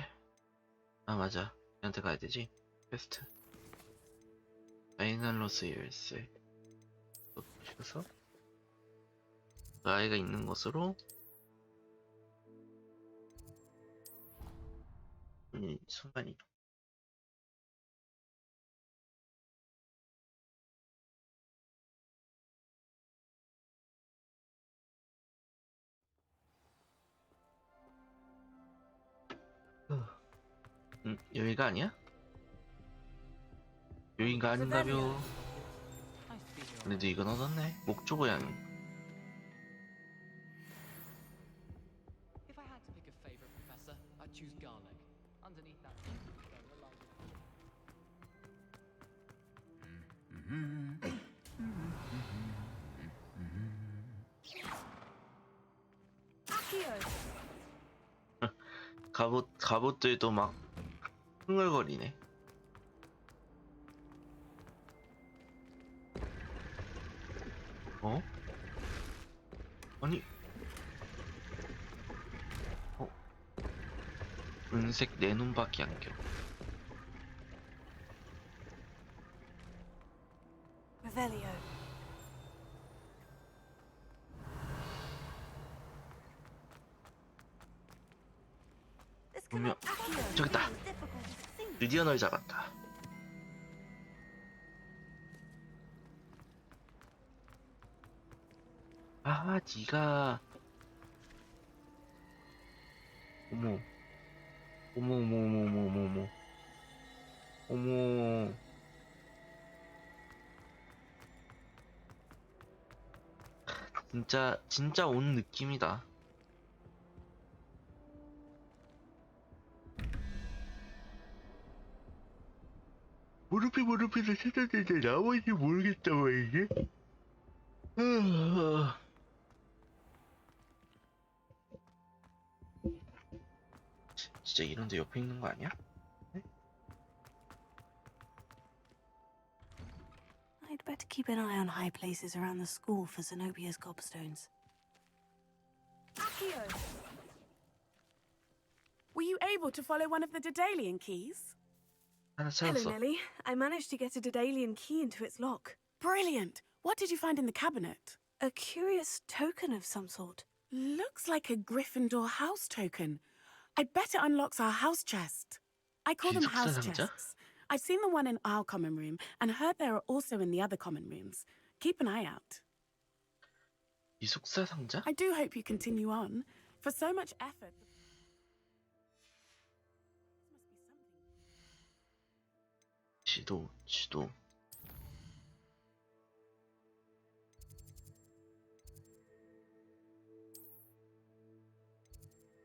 아 맞아, 얘한테 가야 되지. 퀘스트 파이널로스 열쇠 보셔서 그 아이가 있는 곳으로 순간이동. 여기가 아니야? 여기가 아닌가벼. 그래도 이건 얻었네. 목조 고양이. If I had to pick a favorite professor, I'd choose garlic. Underneath that. 갑옷들도 막 흥얼거리네. 어? 아니, 은색 내 눈밖에 안 껴. Revelio. 분명 저기 있다. 드디어 널 잡았다. 아, 니가 어머 어머 어머 어머 어머 어머 어머 어머 진짜 온 느낌이다. 모르피를 찾았는데 나머지 모르겠다 말이지. 진짜 이런데 옆에 있는 거 아니야? I'd better keep an eye on high places around the school for Zenobia's gobstones. Were you able to follow one of the Daedalian keys? 하나 Hello, 찾았어. Nellie. I managed to get a Daedalian key into its lock. Brilliant! What did you find in the cabinet? A curious token of some sort. Looks like a Gryffindor house token. I bet it unlocks our house chest. I call them house 기숙사 상자? chests. I've seen the one in our common room and heard there are also in the other common rooms. Keep an eye out. 기숙사 상자? I do hope you continue on. For so much effort. 지도.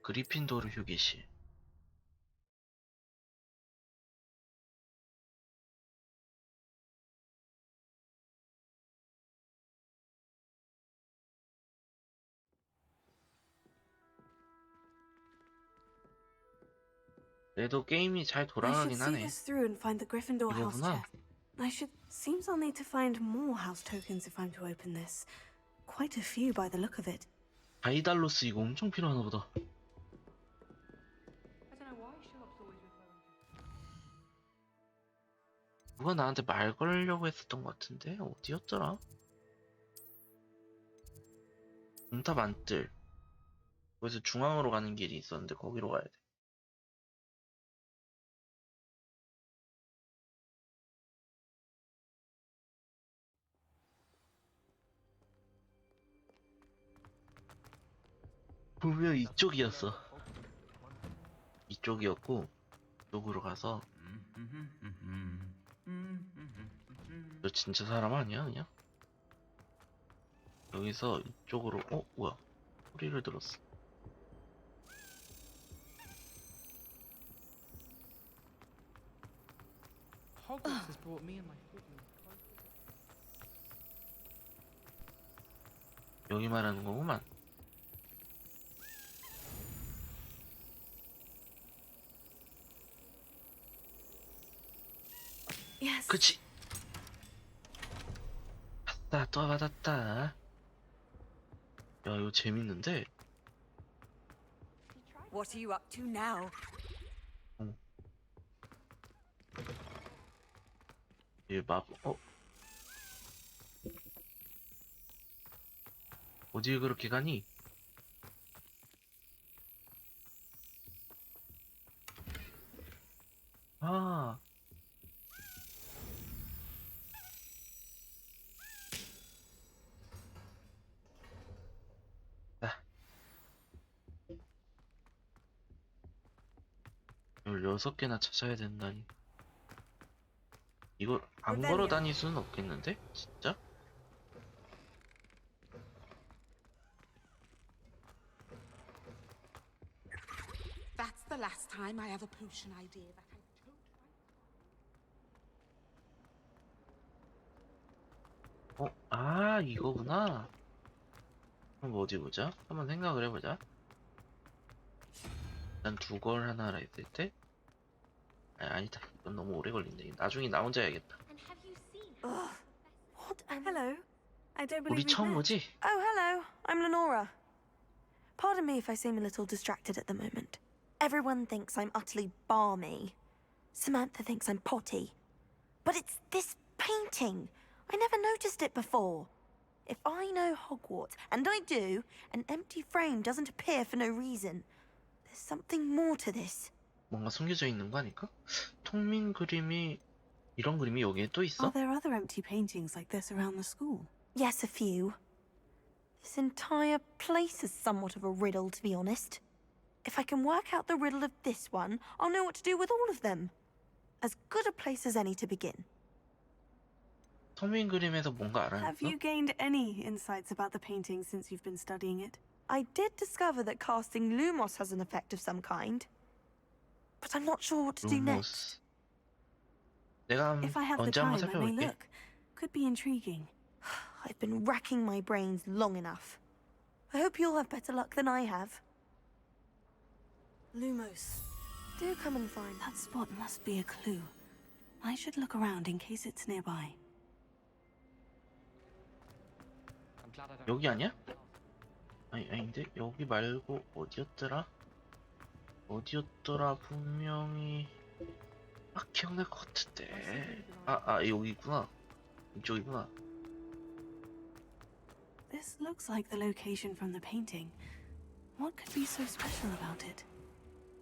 그리핀도르 휴게실. 그래도 게임이 잘 I should 돌아가긴 see 하네. this through and find the Gryffindor house 이거구나. chest. Seems I'll need to find more house tokens if I'm to open this. Quite a few by the look of it. 다이달로스 이거 엄청 필요하나 보다. 누가 나한테 말 걸려고 했었던 것 같은데 어디였더라? 공탑 안뜰. 거기서 중앙으로 가는 길이 있었는데 거기로 가야 돼. 분명 이쪽이었어. 이쪽이었고 이쪽으로 가서. 너 진짜 사람 아니야 그냥? 여기서 이쪽으로 뭐야 소리를 들었어. Hogwarts has brought me and my footmen closer. 여기 말하는 거구만. Yes. 그치. 받았다 또 받았다. 야 이거 재밌는데. What are you up to now? 얘 어디에 그렇게 가니? 아. 자. 16개나 찾아야 된다니. 이걸 안 걸어 다닐 수는 없겠는데? 진짜? That's the last time I have a potion idea that I 아 이거구나. 그럼 어디 보자. 한번 생각을 해보자. 난 두 걸 하나라 했을 때 아니다. 이건 너무 오래 걸린다. 나중에 나 혼자 해야겠다. What? Hello. I don't 우리 believe we've 처음 met. 보지? Oh, hello. I'm Lenora. Pardon me if I seem a little distracted at the moment. Everyone thinks I'm utterly balmy. Samantha thinks I'm potty. But it's this painting. I never noticed it before. If I know Hogwarts, and I do, an empty frame doesn't appear for no reason. There's something more to this. 뭔가 숨겨져 있는 거 아닐까? 통민 그림이 이런 그림이 여기에 또 있어? Are there other empty paintings like this around the school? Yes, a few. This entire place is somewhat of a riddle, to be honest. If I can work out the riddle of this one, I'll know what to do with all of them. As good a place as any to begin. 통민 그림에서 뭔가 알아냈어? Have you gained any insights about the painting since you've been studying it? I did discover that casting Lumos has an effect of some kind. But I'm not sure what to do next. 내가 If I have the 언제 한번 time, I may 살펴볼게. look. Could be intriguing. I've been racking my brains long enough. I hope you'll have better luck than I have. Lumos. Do come and find. That spot must be a clue. I should look around in case it's nearby. 여기 아니야? 아닌데 여기 말고 어디였더라? 분명히 기억날 것 같은데. 여기구나. 이쪽이구나. This looks like the location from the painting. What could be so special about it?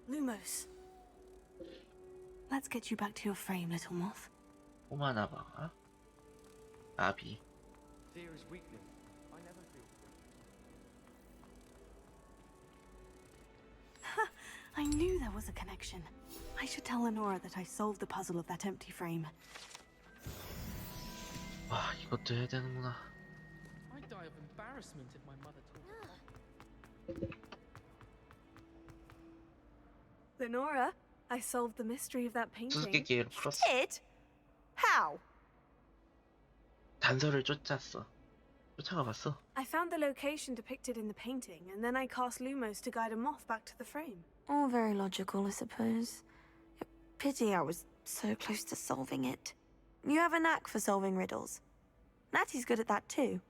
Lumos. Let's get you back to your frame, little moth. 꼬마나봐. 아비. Fear is weakness. I never feel. I knew there was a connection. I should tell Lenora that I solved the puzzle of that empty frame. 와, 이것도 해야 되는구나. I'd die of embarrassment if my mother taught me. Lenora, I solved the mystery of that painting. 수수께끼를 풀었어. Did? How? 단서를 쫓아가 봤어. I found the location depicted in the painting, and then I cast Lumos to guide a moth back to the frame. All very logical, I suppose. pity I was so close to solving it. You have a knack for solving riddles. Natty's good at that too.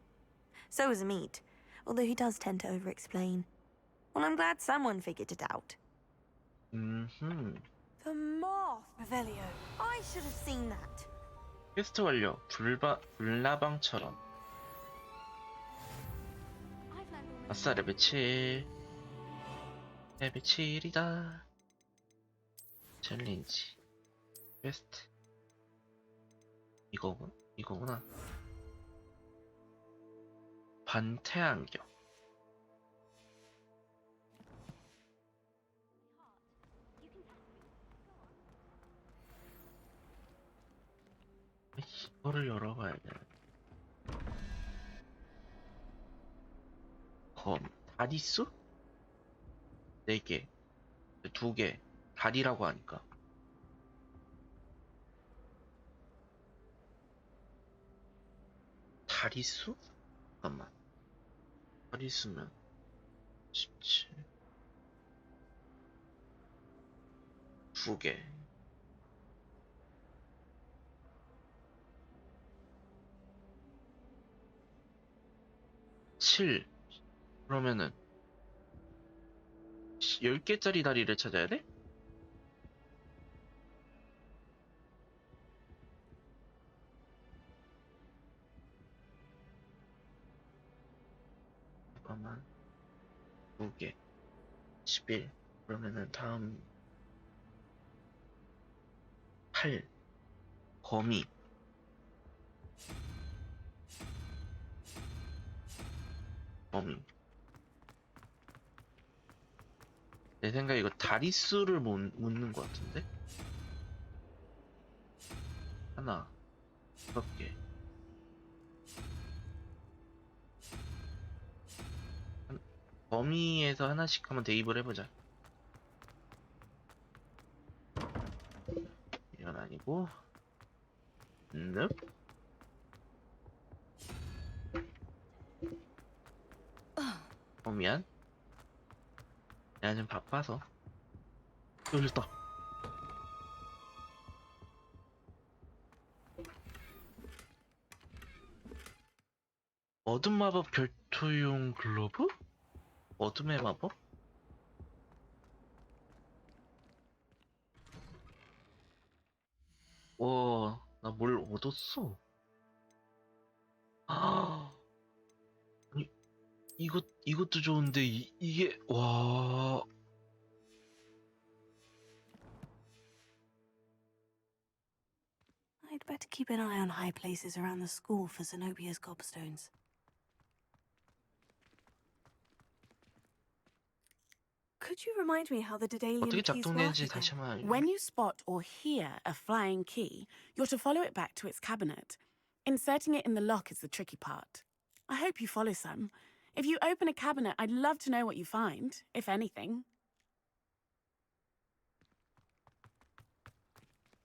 So is Amit, although he does tend to over-explain. Well, I'm glad someone figured it out. 음흠. The moth, Revelio. I should have seen that. 퀘스트 완료. 불나방처럼. 아싸, 레벨 7. 레벨 7이다. 챌린지. 퀘스트. 이거구나. 반태안경. 이거를 열어봐야 돼. 다리수? 4개. 2개. 다리라고 하니까. 다리수? 잠깐만. 다리수면 17. 2개. 7. 그러면은 10개짜리 다리를 찾아야 돼? 잠깐만. 2개. 11. 그러면은 다음 8. 거미. 내 생각에 이거 다리수를 묻는 것 같은데? 하나, 6개. 범위에서 하나씩 한번 대입을 해보자. 이건 아니고, 미안. 내가 좀 바빠서. 열렸다. 어둠 마법 결투용 글러브? 어둠의 마법? 와, 나 뭘 얻었어? 아, 이것도 좋은데, 이게, 와. I'd better keep an eye on high places around the school for Zenobia's gobstones. Could you remind me how the Daedalian 어떻게 keys work 작동되는지 다시 again? 한번 알려. When you spot or hear a flying key, you're to follow it back to its cabinet. Inserting it in the lock is the tricky part. I hope you follow some. If you open a cabinet, I'd love to know what you find, if anything.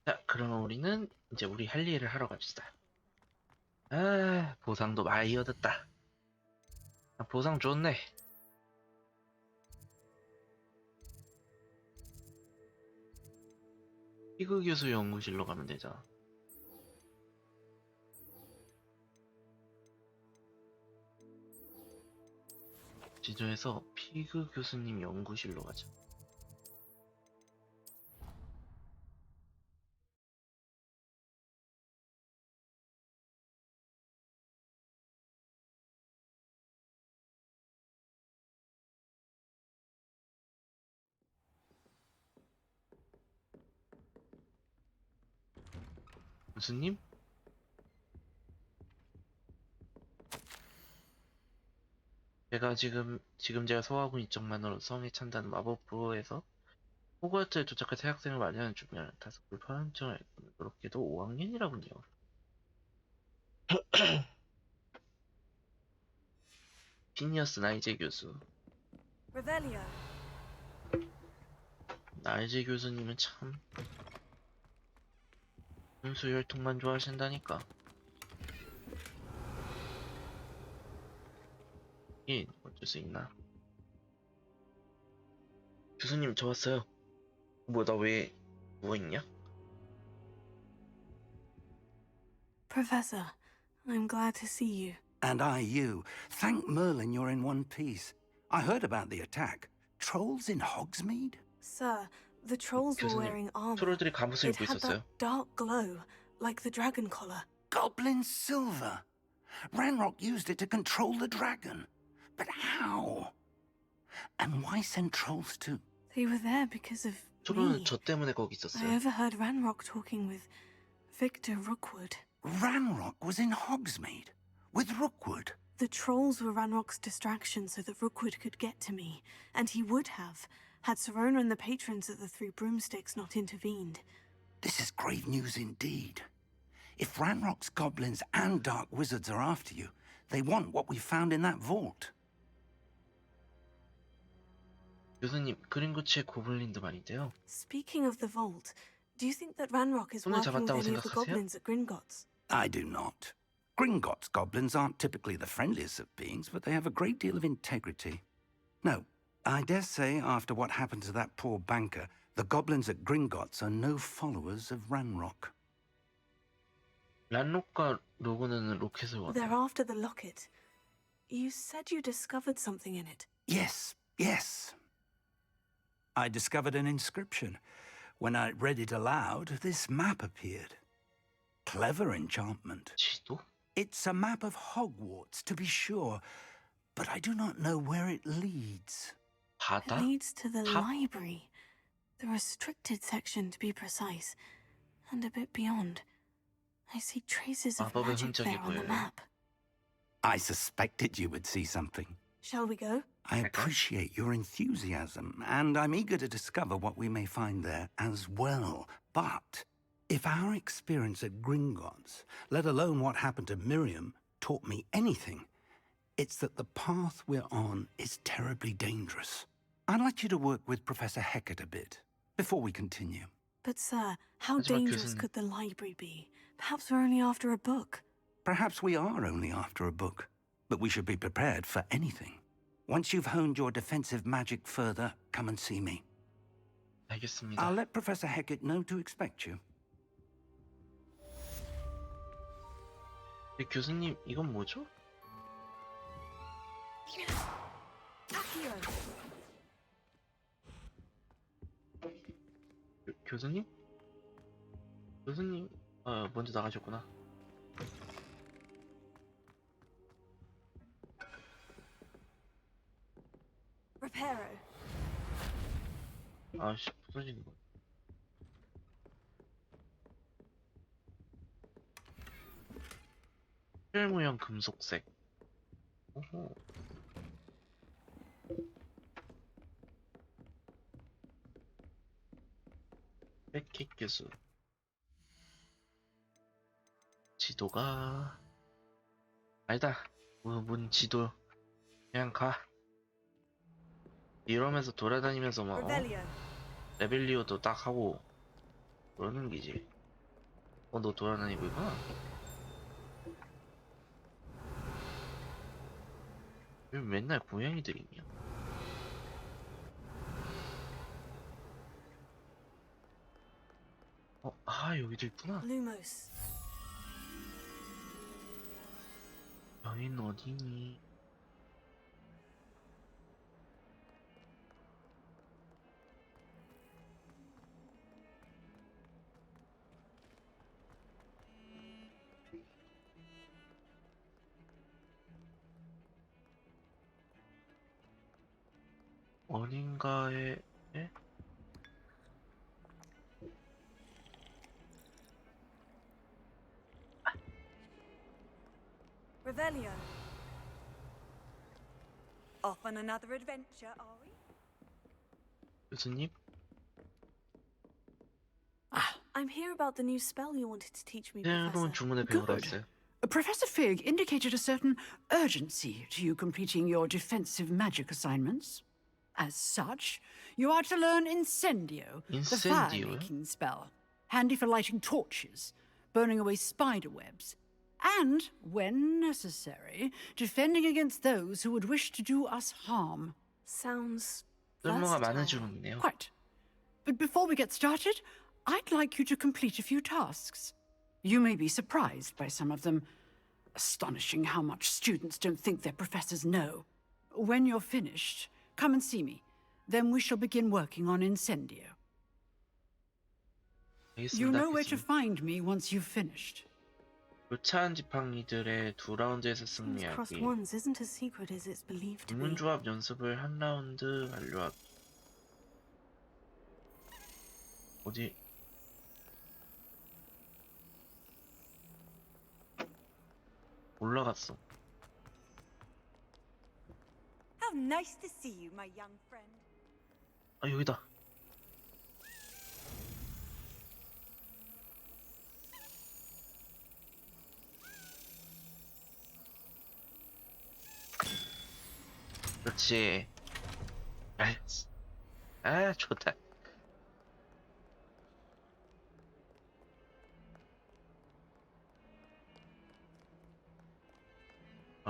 자, 그러면 우리는 이제 우리 할 일을 하러 갑시다. 아, 보상도 많이 얻었다. 아, 보상 좋네. 피그 교수 연구실로 가면 되잖아. 지도에서 피그 교수님 연구실로 가자. 교수님? 제가 소화하고 이쪽만으로 성에 찬다는 마법부에서 호그와트에 도착할 새 학생을 맞이하는 중이라 다소 불편한 점을 알고는 그렇게도 5학년이라군요. 피니어스 나이제 교수. Revelio. 나이제 교수님은 참 순수 혈통만 좋아하신다니까. 어쩔 수 있나? 교수님, 저 왔어요. 뭐, 나 왜 누워있냐? Professor, I'm glad to see you. And I you. Thank Merlin you're in one piece. I heard about the attack. Trolls in Hogsmeade? Sir, the trolls were wearing armor. 트롤들이 갑옷을 It 입고 had 있었어요. that dark glow, like the dragon collar. Goblin silver. Ranrock used it to control the dragon. But how? And why send trolls too? They were there because of 트롤은 me. 저 때문에 거기 I 있었어요. overheard Ranrock talking with Victor Rookwood. Ranrock was in Hogsmeade with Rookwood. The trolls were Ranrock's distraction so that Rookwood could get to me, and he would have, had Serona and the patrons at the Three Broomsticks not intervened. This is grave news indeed. If Ranrock's goblins and dark wizards are after you, they want what we found in that vault. 교수님, 그린고치의 고블린도 말인데요. Speaking of the vault, do you think that Ranrock is 손을 working with 잡았다고 any of the 생각하세요? goblins at Gringotts? I do not. Gringotts goblins aren't typically the friendliest of beings, but they have a great deal of integrity. No, I dare say after what happened to that poor banker, the goblins at Gringotts are no followers of Ranrock. 란록과 로그는 로켓을 원해요. They're after the locket. You said you discovered something in it. Yes, yes. I discovered an inscription. When I read it aloud, this map appeared. Clever enchantment. 지도? It's a map of Hogwarts, to be sure, but I do not know where it leads. 바다? It leads to the 탑? library. The restricted section, to be precise. And a bit beyond. I see traces of 마법의 magic 흔적이 there on the 보여요. map. I suspected you would see something. Shall we go? I appreciate your enthusiasm, and I'm eager to discover what we may find there as well. But if our experience at Gringotts, let alone what happened to Miriam, taught me anything, it's that the path we're on is terribly dangerous. I'd like you to work with Professor Hecat a bit before we continue. But sir, how 하지만 dangerous 교수님. could the library be? Perhaps we're only after a book. Perhaps we are only after a book, but we should be prepared for anything. Once you've honed your defensive magic further, come and see me. 알겠습니다. I'll let Professor Hecat know to expect you. 근데 교수님, 이건 뭐죠? 교수님? 교수님, 먼저 나가셨구나. Reparo. 아씨, 부서지는 거. 혈 모양 금속색. 오호. 백킥 교수. 지도가 아니다. 뭔 지도. 그냥 가. 이러면서 돌아다니면서 막 레벨리오도 딱 하고 그러는 기지. 너 돌아다니고 있구나. 왜 맨날 고양이들 있냐? 여기도 있구나. Lumos. 여긴 어디니? 어딘가에 Revelio. Off on another adventure, are we? 교수님? I'm here about the new spell you wanted to teach me, 새로운 Professor. 주문을 배우러 왔어요. Professor Fig indicated a certain urgency to you completing your defensive magic assignments. As such, you are to learn Incendio, the Incendio? fire-making spell, handy for lighting torches, burning away spider webs, and, when necessary, defending against those who would wish to do us harm. Sounds 쓸모가 많은 주문이네요. Quite. But before we get started, I'd like you to complete a few tasks. You may be surprised by some of them. Astonishing how much students don't think their professors know. When you're finished, come and see me. Then we shall begin working on Incendio. You know where to find me once you've finished. 교차한 지팡이들의 2라운드에서 Seems crossed 승리하기. ones isn't as secret as it's believed to be. 주문조합 연습을 1라운드 완료하기. 어디? 올라갔어. How nice to see you, my young friend. 아, 여기다. 그렇지. 아, 좋다.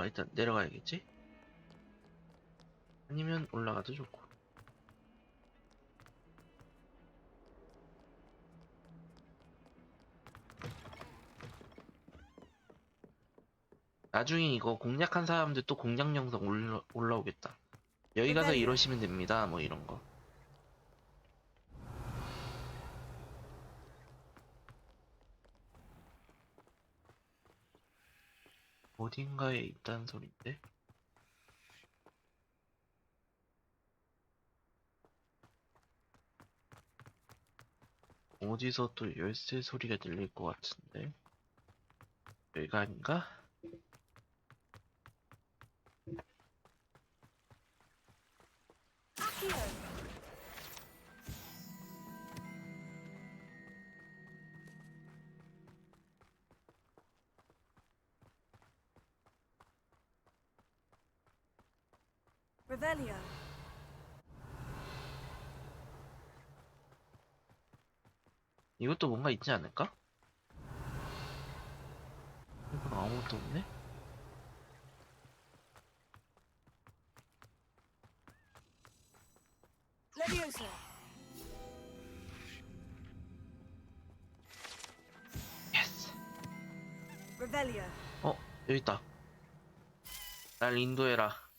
일단 내려가야겠지? 아니면 올라가도 좋고. 나중에 이거 공략한 사람들 또 공략 영상 올라오겠다. 여기 가서 이러시면 됩니다. 뭐 이런 거. 어딘가에 있다는 소린데? 어디서 또 열쇠 소리가 들릴 것 같은데? 여기가 아닌가? Revelio. 이것도 뭔가 있지 않을까? 이건 아무것도 없네? Levioso. 예스! Revelio. 여기 있다. 날 인도해라.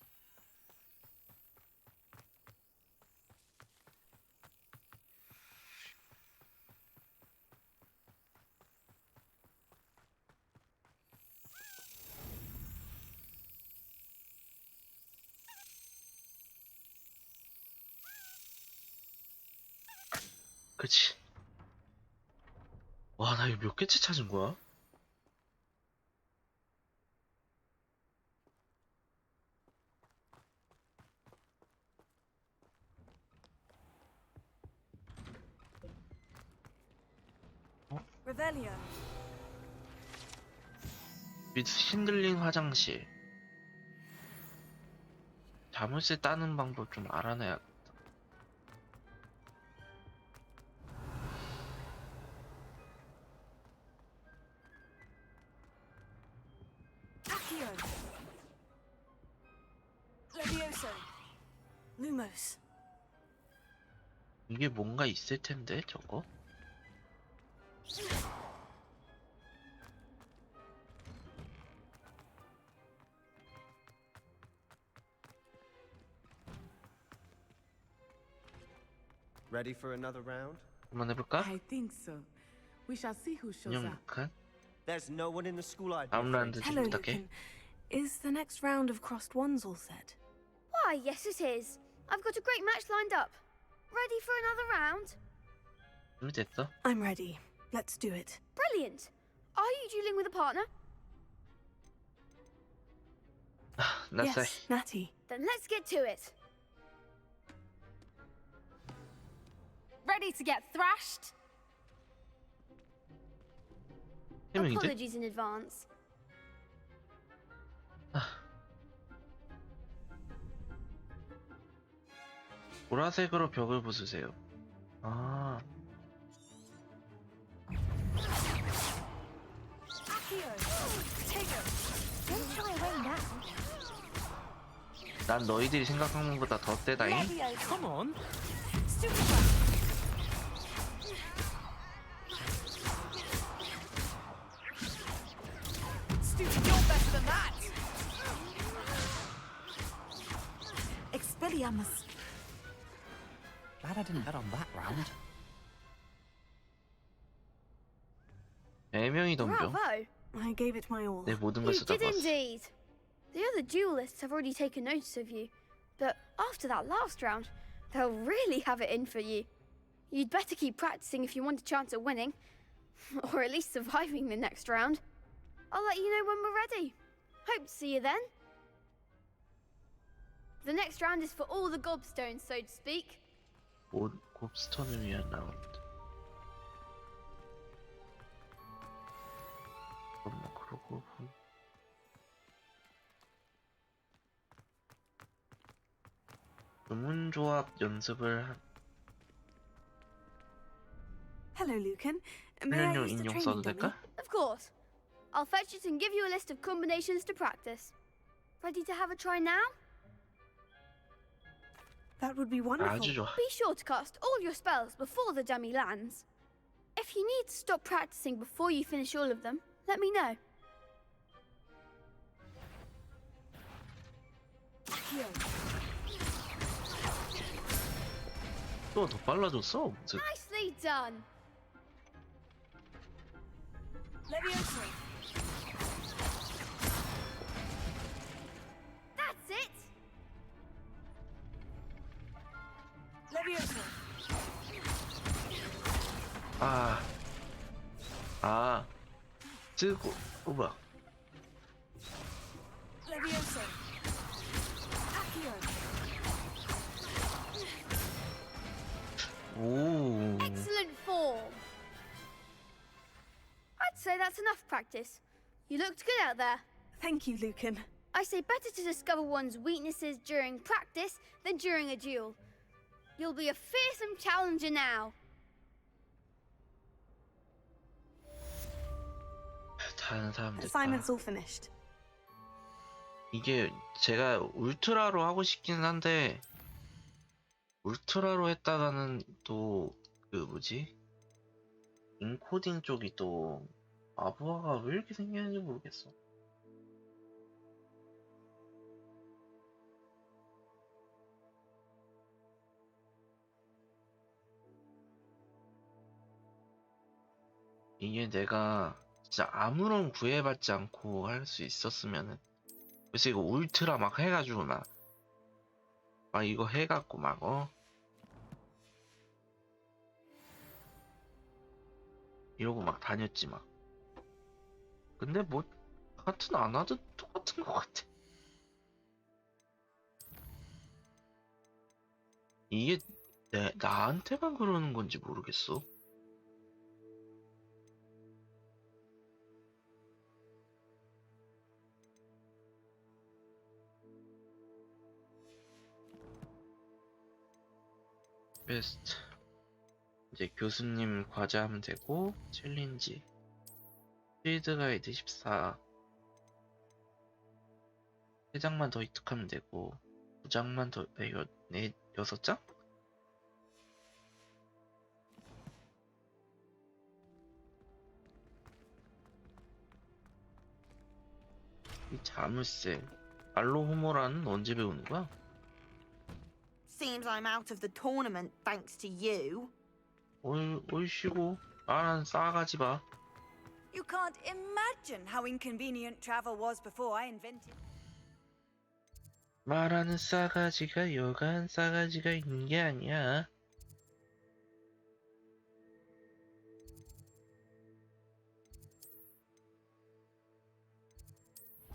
그치. 와, 나 이거 몇 개째 찾은 거야? Revelio. 밑 신들린 화장실. 자물쇠 따는 방법 좀 알아내야겠다. Accio. Levioso. Lumos. 이게 뭔가 있을 텐데, 저거? Ready for another round? 한번 해볼까? I think so. We shall see who shows 안녕, up. 루칸. There's no one in the school I'd be 다음 afraid 라운드 to. Hello, 부탁해. Lucan. Is the next round of crossed ones all set? Why, yes, it is. I've got a great match lined up. Ready for another round? 준비됐어? I'm ready. Let's do it. Brilliant. Are you dueling with a partner? That's yes, Natty. Then let's get to it. Ready to get thrashed? Apologies in advance. 보라색으로 벽을 부수세요. 아, Don't shy away now. 난 너희들이 생각하는 것보다 더 세다잉. Come on. Wingardiums. Glad I didn't bet on that round. 4명이 덤벼. Bravo! I gave it my all. 내 모든 걸 You did 쏟아봤어. indeed. The other duelists have already taken notice of you, but after that last round, they'll really have it in for you. You'd better keep practicing if you want a chance at winning, or at least surviving the next round. I'll let you know when we're ready. Hope to see you then. The next round is for all the gobstones, so to speak. 곱스턴을 위한 라운드. 그러고 주문조합 연습을 Hello, Lucan. May I 훈련용 use the 인용 training 써도 dummy? 될까? Of course. I'll fetch it and give you a list of combinations to practice. Ready to have a try now? That would be wonderful. 아주 좋아. Be sure to cast all your spells before the dummy lands. If you need to stop practicing before you finish all of them, let me know. 또 더 빨라졌어. 무슨 Nicely done. Leviosa. That's it. Leviosa. 쓰고 뭐야? Leviosa. Accio. 오. Excellent form. I'd say that's enough practice. You looked good out there. Thank you, Lucan. I say better to discover one's weaknesses during practice than during a duel. You'll be a fearsome challenger now. 다른 사람들. Assignment's all finished. 이게 제가 울트라로 하고 싶긴 한데 울트라로 했다가는 또 그 뭐지? 인코딩 쪽이 또 아부아가 왜 이렇게 생기는지 모르겠어. 이게 내가 진짜 아무런 구애받지 않고 할 수 있었으면은 그래서 이거 울트라 막 해가지고 막 이거 해갖고 막 이러고 막 다녔지 막. 근데 뭐 같은 안 하도 똑같은 것 같아. 이게 나한테만 그러는 건지 모르겠어. 베스트. 이제 교수님 과제하면 되고 챌린지 필드 가이드 14 3장만 더 획득하면 되고 2장만 더 6장? 이 자물쇠 알로호모라는 언제 배우는 거야? Seems I'm out of the tournament thanks to you. 어이씨고 나는 싸가지 봐. You can't imagine how inconvenient travel was before I invented. 말하는 싸가지가 여간 싸가지가 있는 게 아니야.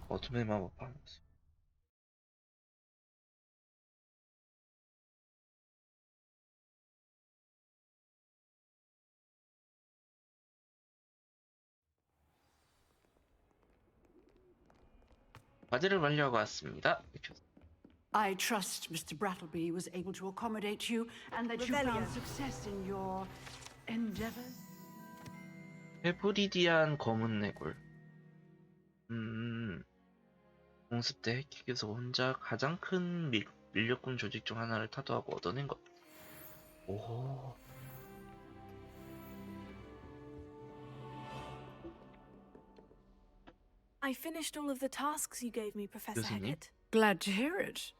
어둠의 마법 방수. 과제를 완료하고 왔습니다. I trust Mr. Brattleby was able to accommodate you and that you found success in your endeavors. 헤브리디안 검은 내골. 공습 때 해킥에서 혼자 가장 큰 밀렵군 조직 중 하나를 타도하고 얻어낸 것. 오. I finished all of the tasks you gave me, Professor 교수님? Hecat. Glad to hear it.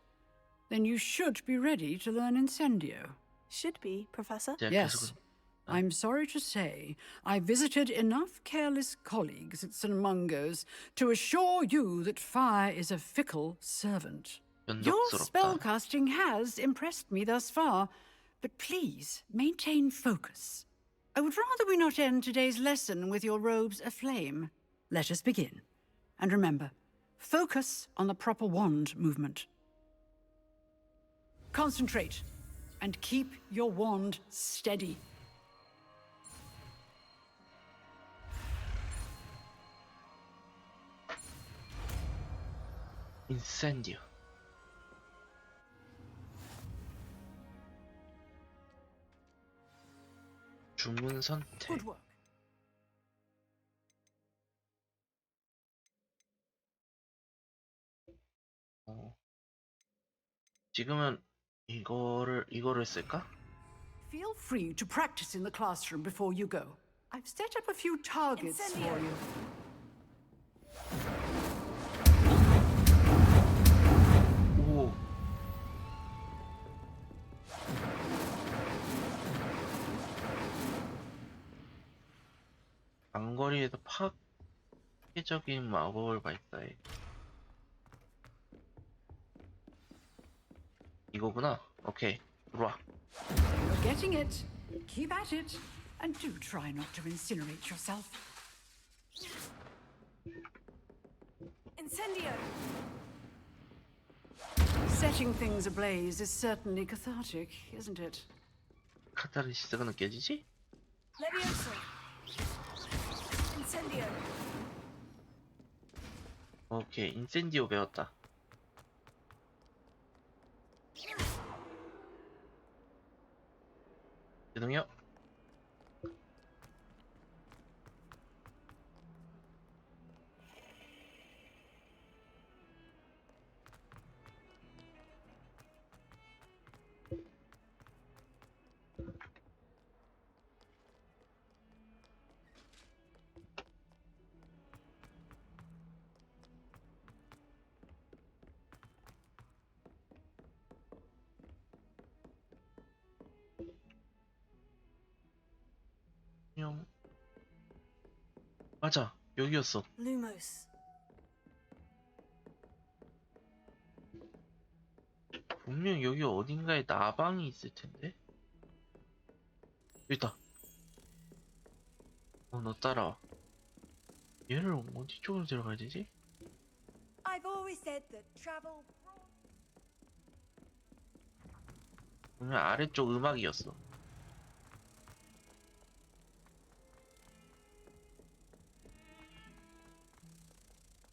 then you should be ready to learn Incendio. Should be, Professor. Yes. I'm sorry to say, I visited enough careless colleagues at St. Mungo's to assure you that fire is a fickle servant. Your spellcasting has impressed me thus far, but please maintain focus. I would rather we not end today's lesson with your robes aflame. Let us begin. And remember, focus on the proper wand movement. Concentrate, and keep your wand steady. 인센디오. 주문 선택. Good work. 지금은 이거를 쓸까? Feel free to practice in the classroom before you go. I've set up a few targets for you. 오. 장거리에서 파괴적인 마법을 발사해. 이거구나. 오케이, 들어와. You're getting it. Keep at it. And do try not to incinerate yourself. Incendio! Setting things ablaze is certainly cathartic, isn't it? 카타르시스가 느껴지지? Levioso! Incendio! 오케이, 인센디오 배웠다. 죄송해요. 맞아, 여기였어. Lumos. 분명 여기 어딘가에 나방이 있을 텐데. 여기 있다. 너 따라와. 얘를 어디 쪽으로 들어가야 되지? I've always said that travel. 분명 아래쪽 음악이었어.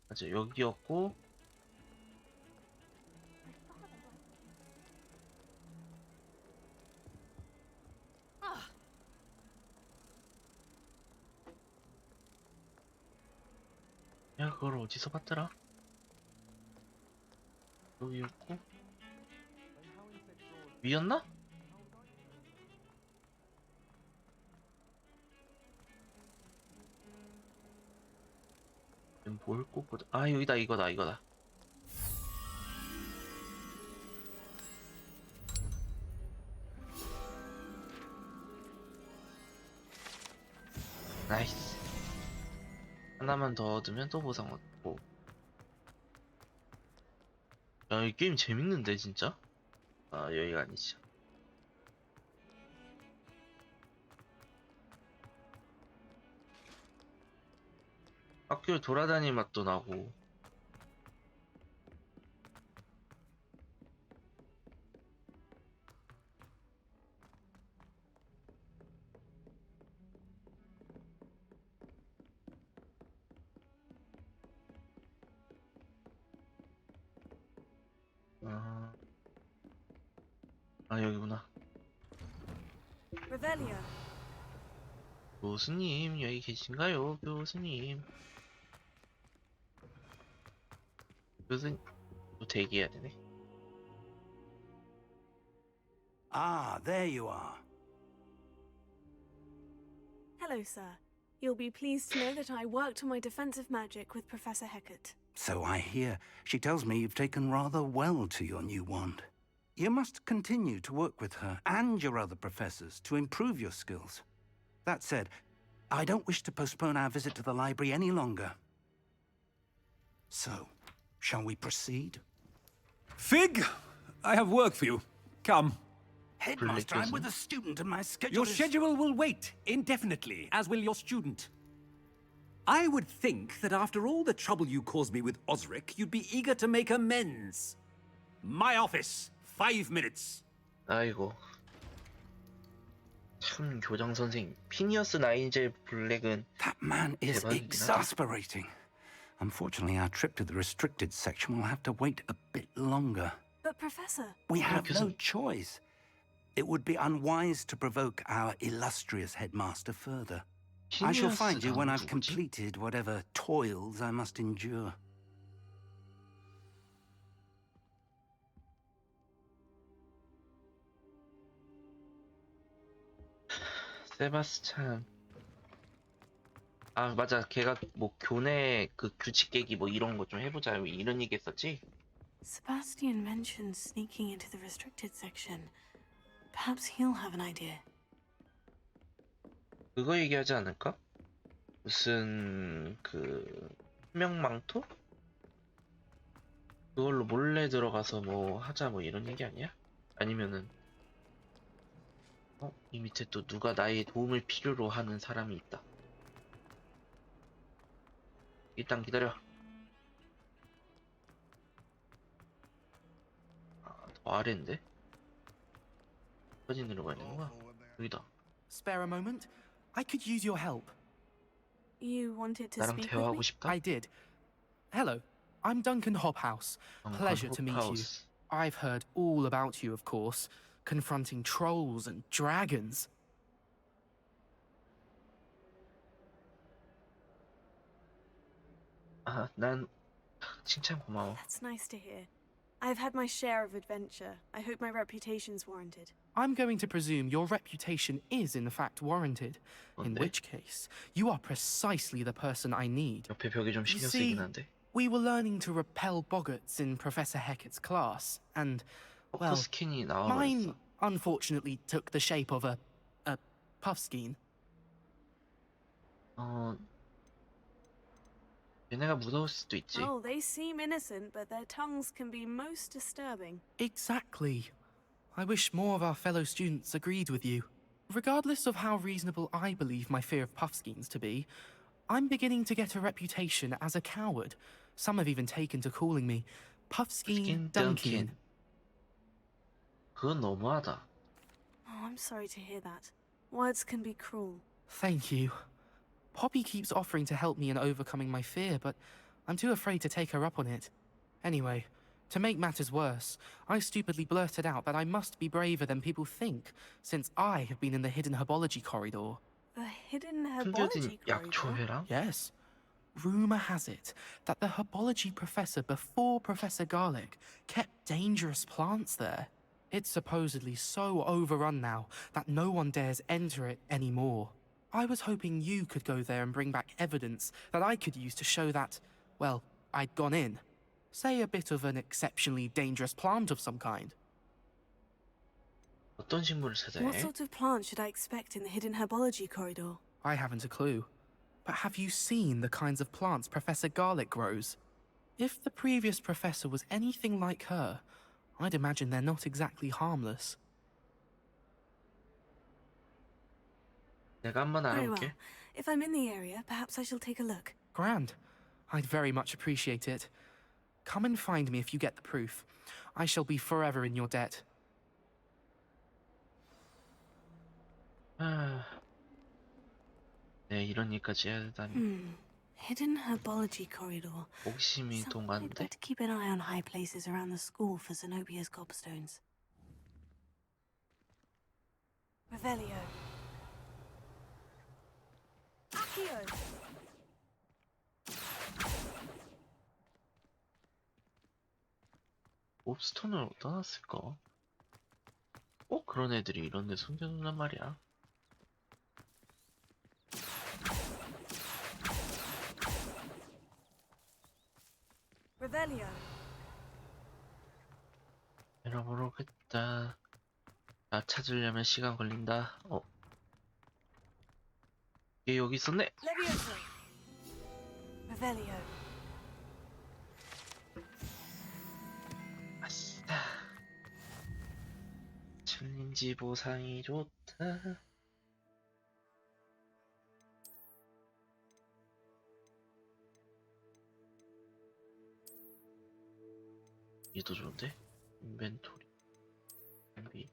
맞아, 여기였고. 야, 그걸 어디서 봤더라? 여기였고. 위였나? 뭘 꼽고도. 아, 여기다. 이거다. 나이스. 하나만 더 얻으면 또 보상 얻고. 야, 이 게임 재밌는데 진짜? 아, 여기가 아니지. 학교를 돌아다닐 맛도 나고. 여기구나. Revelio. 교수님, 여기 계신가요? 교수님. 교수님, 또 대기해야 되네. Ah, there you are. Hello, sir. You'll be pleased to know that I worked on my defensive magic with Professor Hecat. So I hear. She tells me you've taken rather well to your new wand. You must continue to work with her and your other professors to improve your skills. That said, I don't wish to postpone our visit to the library any longer. So, shall we proceed? Fig, I have work for you. Come. Headmaster, I'm with a student and my schedule Your schedule will wait indefinitely, as will your student. I would think that after all the trouble you caused me with Osric, you'd be eager to make amends. My office, 5 minutes. 아이고. 참 교장 선생 피니어스 나이젤 블랙은 That man is 대박이긴 하다. exasperating. Unfortunately, our trip to the restricted section will have to wait a bit longer. But, Professor... We have no choice. It would be unwise to provoke our illustrious headmaster further. I shall find you when I've completed whatever toils I must endure. 세바스찬. 아 맞아, 걔가 뭐 교내 그 규칙 깨기 뭐 이런 거 좀 해보자 이런 얘기 했었지? Sebastian mentioned sneaking into the restricted section. Perhaps he'll have an idea. 그거 얘기하지 않을까? 무슨 그 투명망토? 그걸로 몰래 들어가서 뭐 하자 뭐 이런 얘기 아니야? 아니면은 이 밑에 또 누가 나의 도움을 필요로 하는 사람이 있다. 일단 기다려. 더 아래인데? 어디 내려가야 되는 거야? 여기다. Spare a moment? I could use your help. You wanted to 나랑 speak 대화하고 with me? 싶다? I did. Hello, I'm Duncan Hobhouse. Pleasure to meet you. Hobhouse. I've heard all about you, of course, confronting trolls and dragons. 아, 난 칭찬 고마워. That's nice to hear. I've had my share of adventure. I hope my reputation's warranted. I'm going to presume your reputation is in fact warranted, in 뭔데? which case you are precisely the person I need. 옆에 벽에 좀 You 신경 see, 쓰이긴 한데. we were learning to repel boggarts in Professor Hecat's class, and, well, 스킨이 나와버렸어. mine unfortunately took the shape of a puffskein. 얘네가 무서울 수도 있지. Oh, they seem innocent, but their tongues can be most disturbing. Exactly. I wish more of our fellow students agreed with you. Regardless of how reasonable I believe my fear of puffskeins to be, I'm beginning to get a reputation as a coward. Some have even taken to calling me Puffskein Duncan. 그건 너무하다. Oh, I'm sorry to hear that. Words can be cruel. Thank you. Poppy keeps offering to help me in overcoming my fear, but I'm too afraid to take her up on it. Anyway, to make matters worse, I stupidly blurted out that I must be braver than people think, since I have been in the hidden herbology corridor. The hidden herbology corridor? 약초회랑? Yes. Rumour has it that the herbology professor before Professor Garlic kept dangerous plants there. It's supposedly so overrun now that no one dares enter it anymore. I was hoping you could go there and bring back evidence that I could use to show that, well, I'd gone in. Say a bit of an exceptionally dangerous plant of some kind. 어떤 식물을 찾아야 What 해? sort of plant should I expect in the hidden herbology corridor? I haven't a clue. But have you seen the kinds of plants Professor Garlic grows? If the previous professor was anything like her, I'd imagine they're not exactly harmless. 내가 한번 Very well. 알아볼게. If I'm in the area, perhaps I shall take a look. Grand. I'd very much appreciate it. Come and find me if you get the proof. I shall be forever in your debt. 네, 이런 일까지 해야 되다니. Hidden herbology corridor. 호기심이 I'd 동하는데. better keep an eye on high places around the school for Zenobia's gobstones. Revelio. Accio. 옵스톤을 어디다 놨을까? 꼭 그런 애들이 이런 데 숨겨놓는 말이야. Revelio. 알아보겠다. 나 찾으려면 시간 걸린다. 얘 여기 있었네. Levioso. Revelio. 아싸. 챌린지 보상이 좋다. 얘도 좋은데? 인벤토리. 준비.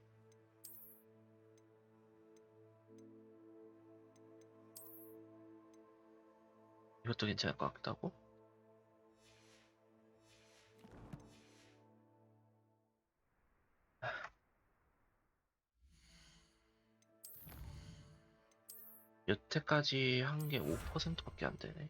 이것도 괜찮을 것 같다고? 여태까지 한 게 5%밖에 안 되네.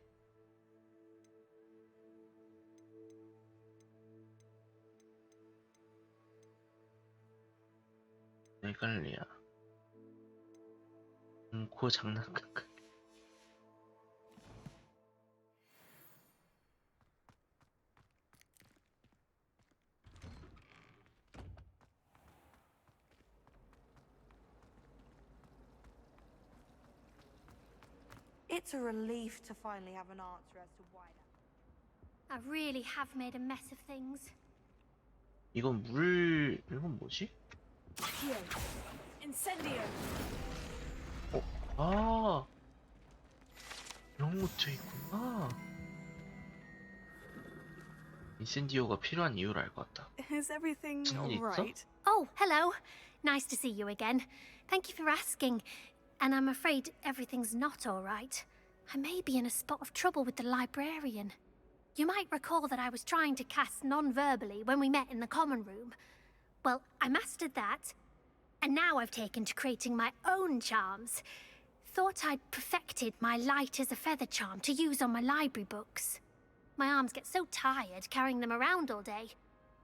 레갈리아. 고 장난감. It's a relief to finally have an answer as to why that. I really have made a mess of things. 이건 이건 뭐지? Accio. Incendio. 아, 이런 것도 있구나. 인센디오가 필요한 이유를 알 것 같다. Is everything 무슨 일 all 있어? right? Oh, hello. Nice to see you again. Thank you for asking. And I'm afraid everything's not all right. I may be in a spot of trouble with the librarian. You might recall that I was trying to cast non-verbally when we met in the common room. Well, I mastered that, and now I've taken to creating my own charms. Thought I'd perfected my light as a feather charm to use on my library books. My arms get so tired carrying them around all day.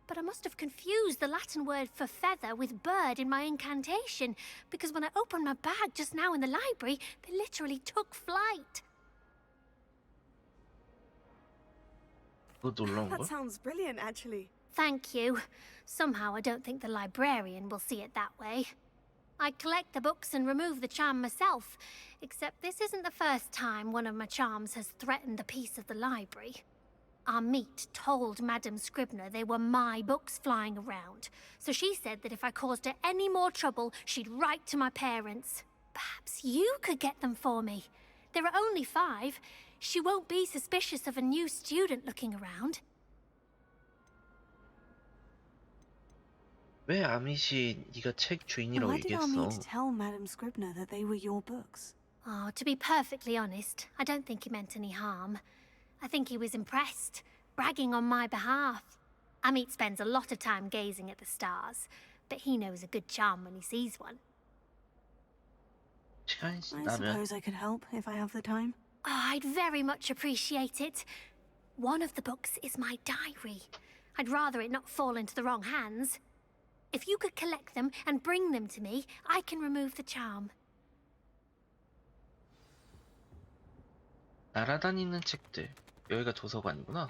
But I must have confused the Latin word for feather with bird in my incantation, because when I opened my bag just now in the library, they literally took flight. That sounds brilliant, actually. Thank you. Somehow I don't think the librarian will see it that way. I collect the books and remove the charm myself, except this isn't the first time one of my charms has threatened the peace of the library. Our meet told Madame Scribner they were my books flying around, so she said that if I caused her any more trouble, she'd write to my parents. Perhaps you could get them for me. There are only 5. She won't be suspicious of a new student looking around. 왜 아밋이 네가 책 주인이라고 Why did 얘기했어? Armid tell Madame Scribner that they were your books? Oh, to be perfectly honest, I don't think he meant any harm. I think he was impressed, bragging on my behalf. Amit spends a lot of time gazing at the stars, but he knows a good charm when he sees one. I suppose I could help if I have the time. Oh, I'd very much appreciate it. One of the books is my diary. I'd rather it not fall into the wrong hands. If you could collect them and bring them to me, I can remove the charm. 날아다니는 책들. 여기가 도서관이구나.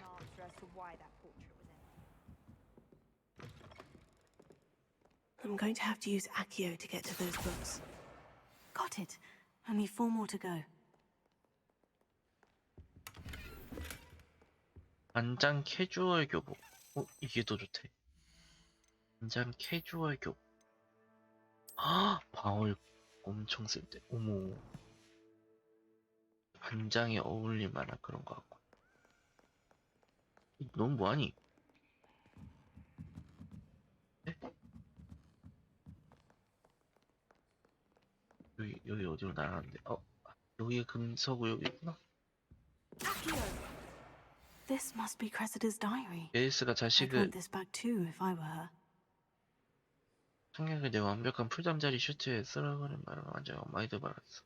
I'm going to have to use Accio to get to those books. Got it. Only 4 more to go. 반장 캐주얼 교복. 이게 더 좋대. 반장 캐주얼 교복. 방울 엄청 쓸 때. 어머. 반장에 어울릴 만한 그런 거 같고. 넌 뭐하니? 네? 여기 어디로 날아가는데? 여기가 금서구역이구나. This must be Cressida's diary. 예리스가 I'd 자식을 want this back too if I were her. 청약을 내 완벽한 풀잠자리 슈트에 쓸어버린 말을 완전 많이들 말았어.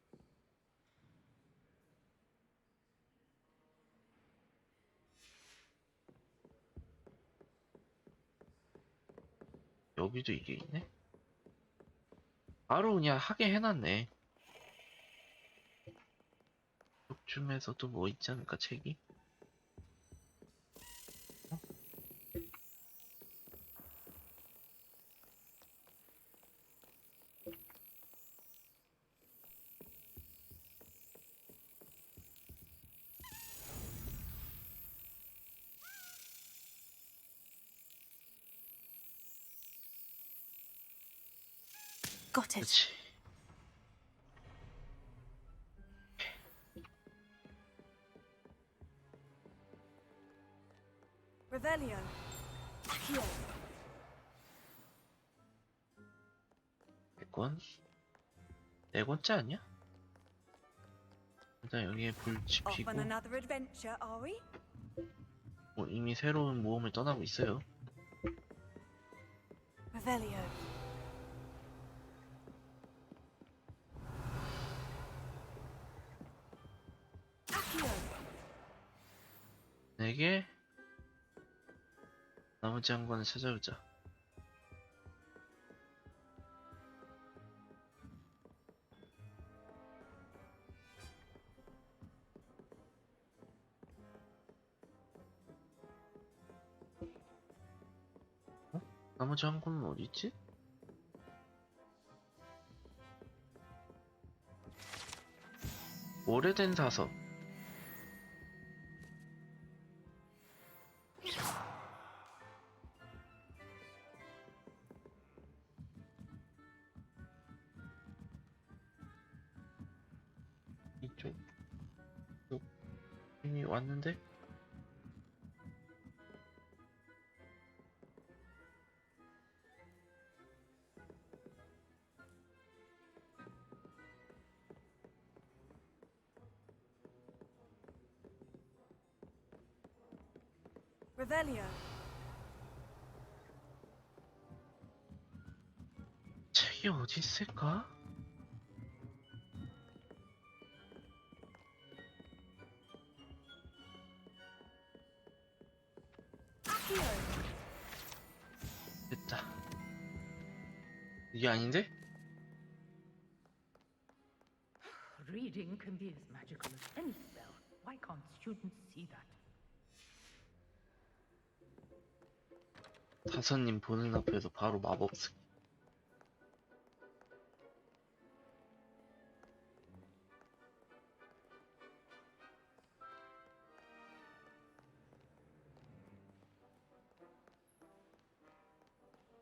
여기도 이게 있네? 바로 그냥 하게 해놨네. 이쪽쯤에서도 뭐 있지 않을까, 책이? Got it. 그렇지. Revelio. Accio. 100권? 4권째 아니야? 일단 여기에 불 Off 지피고 on another adventure, are we? 이미 새로운 모험을 떠나고 있어요. Revelio. Accio. 4개? 나머지 한 권을 찾아보자. 나머지 한 권은 어디 있지? 오래된 사서. 이쪽 이미 왔는데? Revelio. 책이 어디 있을까? Accio. 됐다. 이게 아닌데? Reading can be as magical as any spell. Why can't students see that? 다선님 보는 앞에서 바로 마법 쓰기.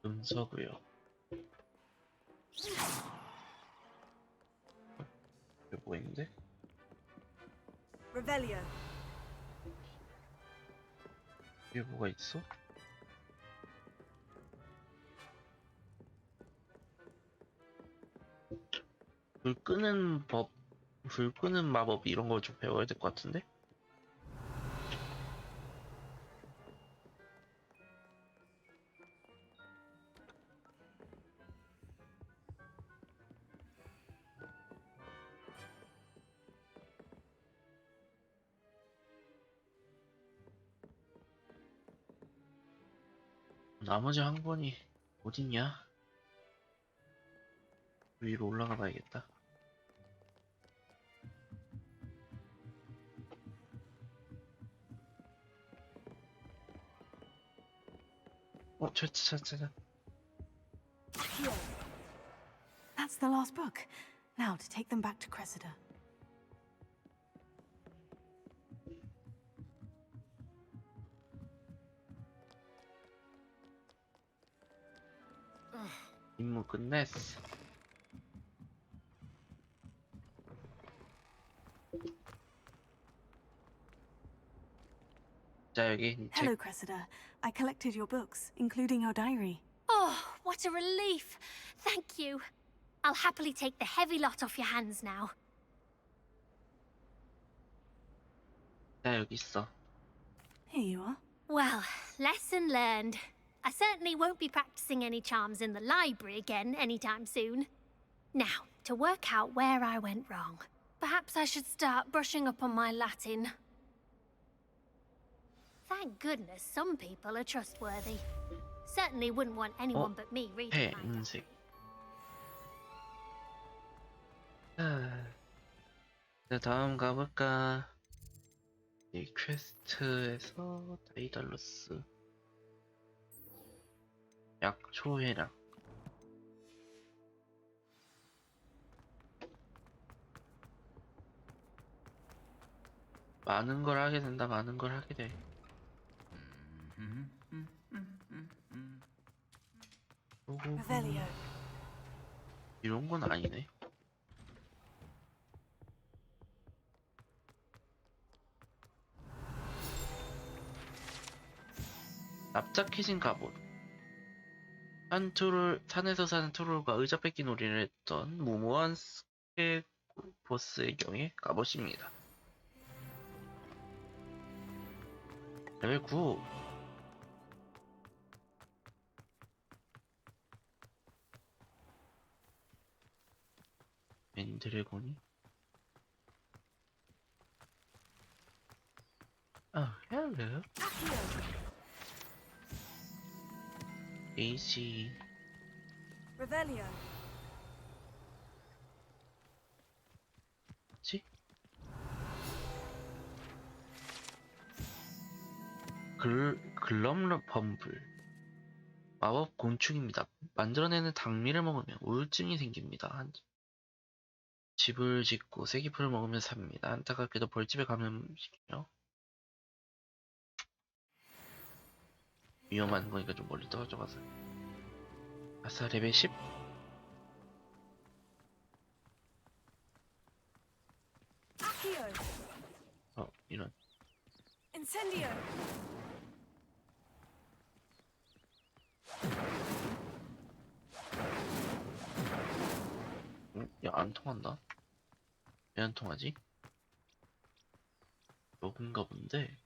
음서구요. 여기 뭐 있는데? Revelio. 여기 뭐가 있어? 불 끄는 법, 불 끄는 마법 이런 거 좀 배워야 될 것 같은데? 나머지 한 권이 어딨냐? 위로 올라가 봐야겠다. 찾아. Accio. That's the last book. Now to take them back to Cressida. 임무 끝냈어. 자, 여기 Hello, Cressida. I collected your books, including your diary. Oh, what a relief. Thank you. I'll happily take the heavy lot off your hands now. 자, 여기 있어. Here you are. Well, lesson learned. I certainly won't be practicing any charms in the library again anytime soon. Now, to work out where I went wrong. Perhaps I should start brushing up on my Latin. Thank goodness some people are trustworthy. Certainly wouldn't want anyone but me reading my 폐인색. 자, 다음 가볼까? 이 퀘스트에서 다이달로스 약초회랑 많은 걸 하게 된다. 많은 걸 하게 돼. Revelio. 이런 건 아니네. 납작해진 갑옷. 산에서 사는 트롤과 의자 뺏기 놀이를 했던 무모한 스케보스의 경우에 갑옷입니다. 레벨 9. 드래곤이 헬로 에이지 Revelio. 뭐지? 글럼러 범블 마법 곤충입니다. 만들어내는 당미를 먹으면 우울증이 생깁니다. 집을 짓고 쇠기풀을 먹으면 삽니다. 안타깝게도 벌집에 감염시키며 위험한 거니까 좀 멀리 떨어져 가서. 아싸 레벨 10. 이런. Incendio. 야, 안 통한다. 왜 안 통하지? 여긴가 본데.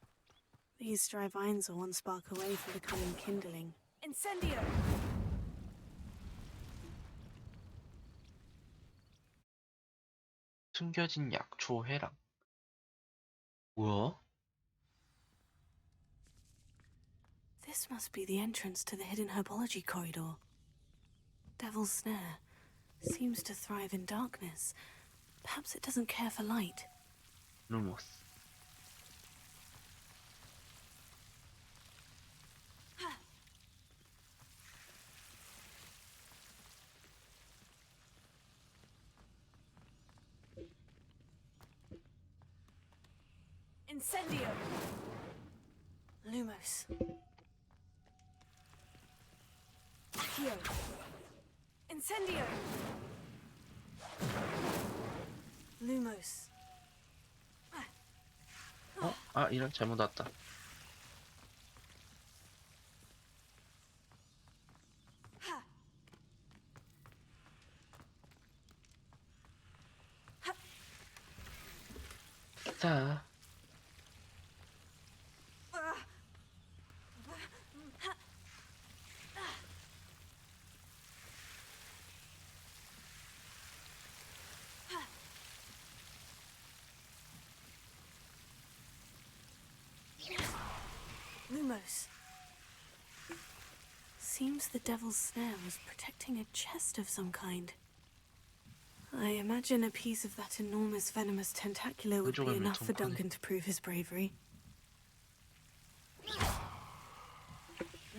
These dry vines are one spark away from becoming kindling. Incendio. 숨겨진 약초 해랑. 뭐야? This must be the entrance to the hidden herbology corridor. Devil's Snare seems to thrive in darkness. Perhaps it doesn't care for light. 루모스. Incendio. Lumos. Accio. Incendio. Lumos. 이런 잘못 왔다. 자. Lumos. Seems the Devil's Snare was protecting a chest of some kind. I imagine a piece of that enormous venomous tentacular would be enough for Duncan to prove his bravery.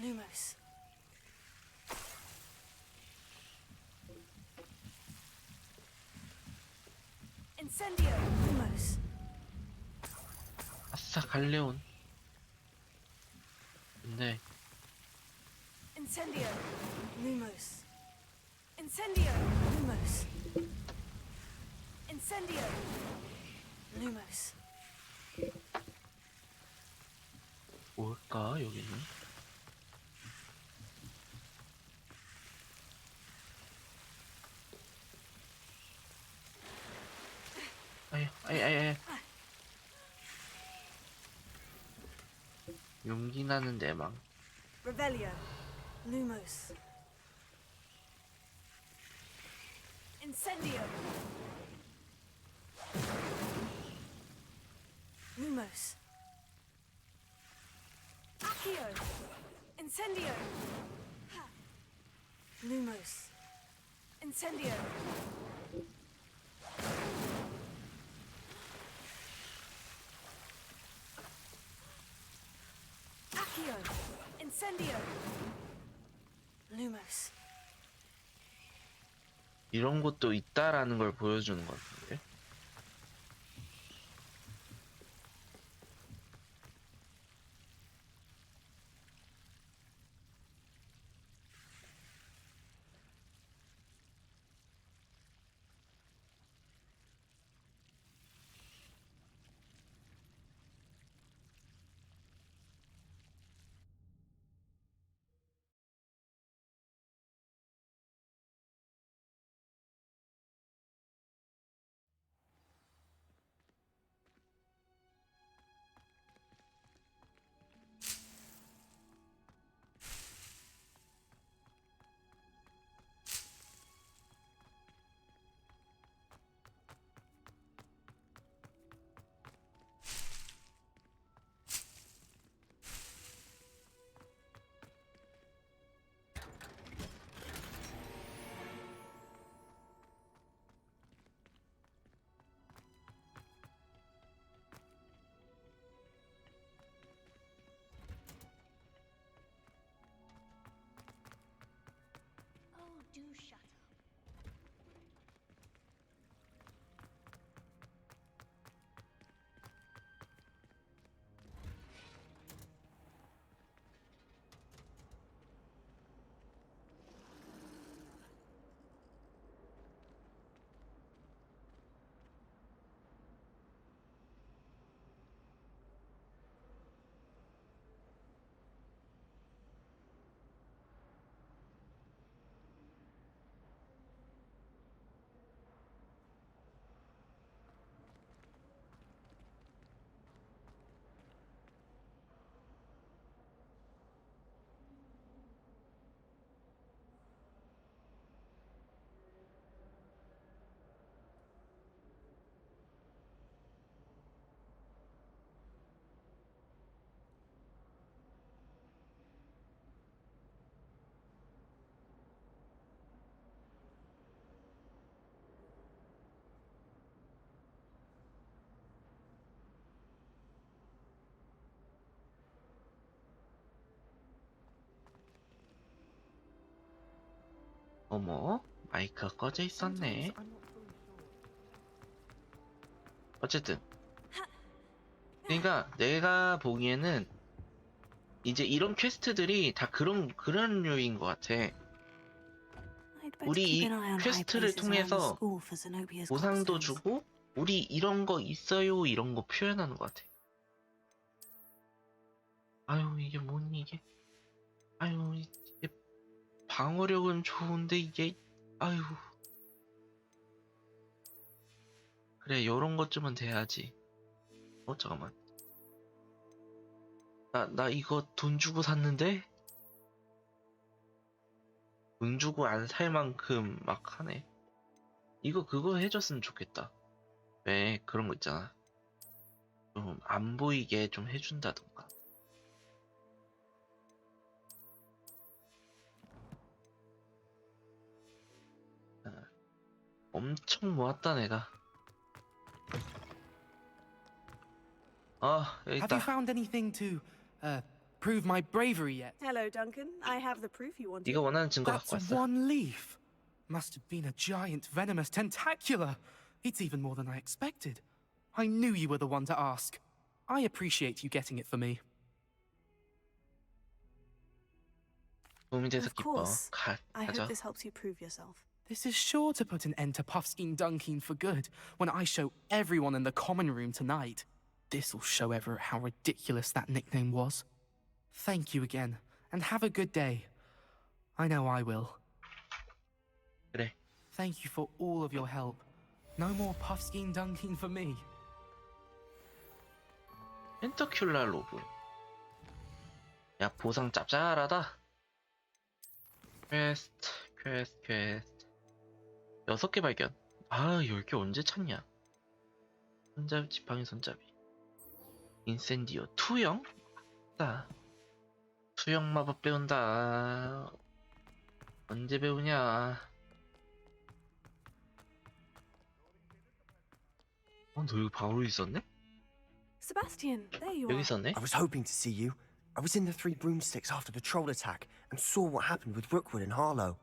Lumos. Incendio. Lumos. 아싸 갈레온. 네. Incendio. Lumos. Incendio. Lumos. Incendio. Lumos. 뭘까 여기는? 아야. 용기 나는 내망. Revelio. Lumos. Incendio. Lumos. Accio. Incendio. Lumos. Incendio. Accio. Incendio. Lumos. 이런 것도 있다라는 걸 보여주는 것 같은데. 어머, 마이크가 꺼져 있었네. 어쨌든 그러니까 내가 보기에는 이제 이런 퀘스트들이 다 그런 류인 것 같아. 우리 이 퀘스트를 통해서 보상도 주고 우리 이런 거 있어요 이런 거 표현하는 것 같아. 아유 이게 뭐니 이게. 아유 이게 방어력은 좋은데 이게 아유. 그래 요런 것쯤은 돼야지. 잠깐만. 나 이거 돈 주고 샀는데? 돈 주고 안 살 만큼 막 하네. 이거 그거 해줬으면 좋겠다. 왜 그런 거 있잖아. 좀 안 보이게 좀 해준다던가. 엄청 모았다 내가. 여기 Have 있다. you found anything to prove my bravery yet? Hello, Duncan. I have the proof you wanted. 네가 원하는 증거 갖고 That's 왔어. one leaf. Must have been a giant venomous tentacula. It's even more than I expected. I knew you were the one to ask. I appreciate you getting it for me. 도움이 돼서 Of 기뻐. course. I 가져. hope this helps you prove yourself. This is sure to put an end to Puffskein Dunkeen for good when I show everyone in the common room tonight. This'll show Everett how ridiculous that nickname was. Thank you again, and have a good day. I know I will. 그래. Thank you for all of your help. No more Puffskein Dunkeen for me. 펜터큘라 로브. 야 보상 짭짤하다. 퀘스트 6개 발견. 10개 언제 찾냐. 손잡이 지팡이 손잡이. 인센디오 투영? 투영 마법 배운다. 언제 배우냐. 너 여기 바로 있었네? Sebastian, there you 여기 are. 있었네? I was hoping to see you. I was in the Three Broomsticks after the troll attack and saw what happened with Rookwood and Harlow.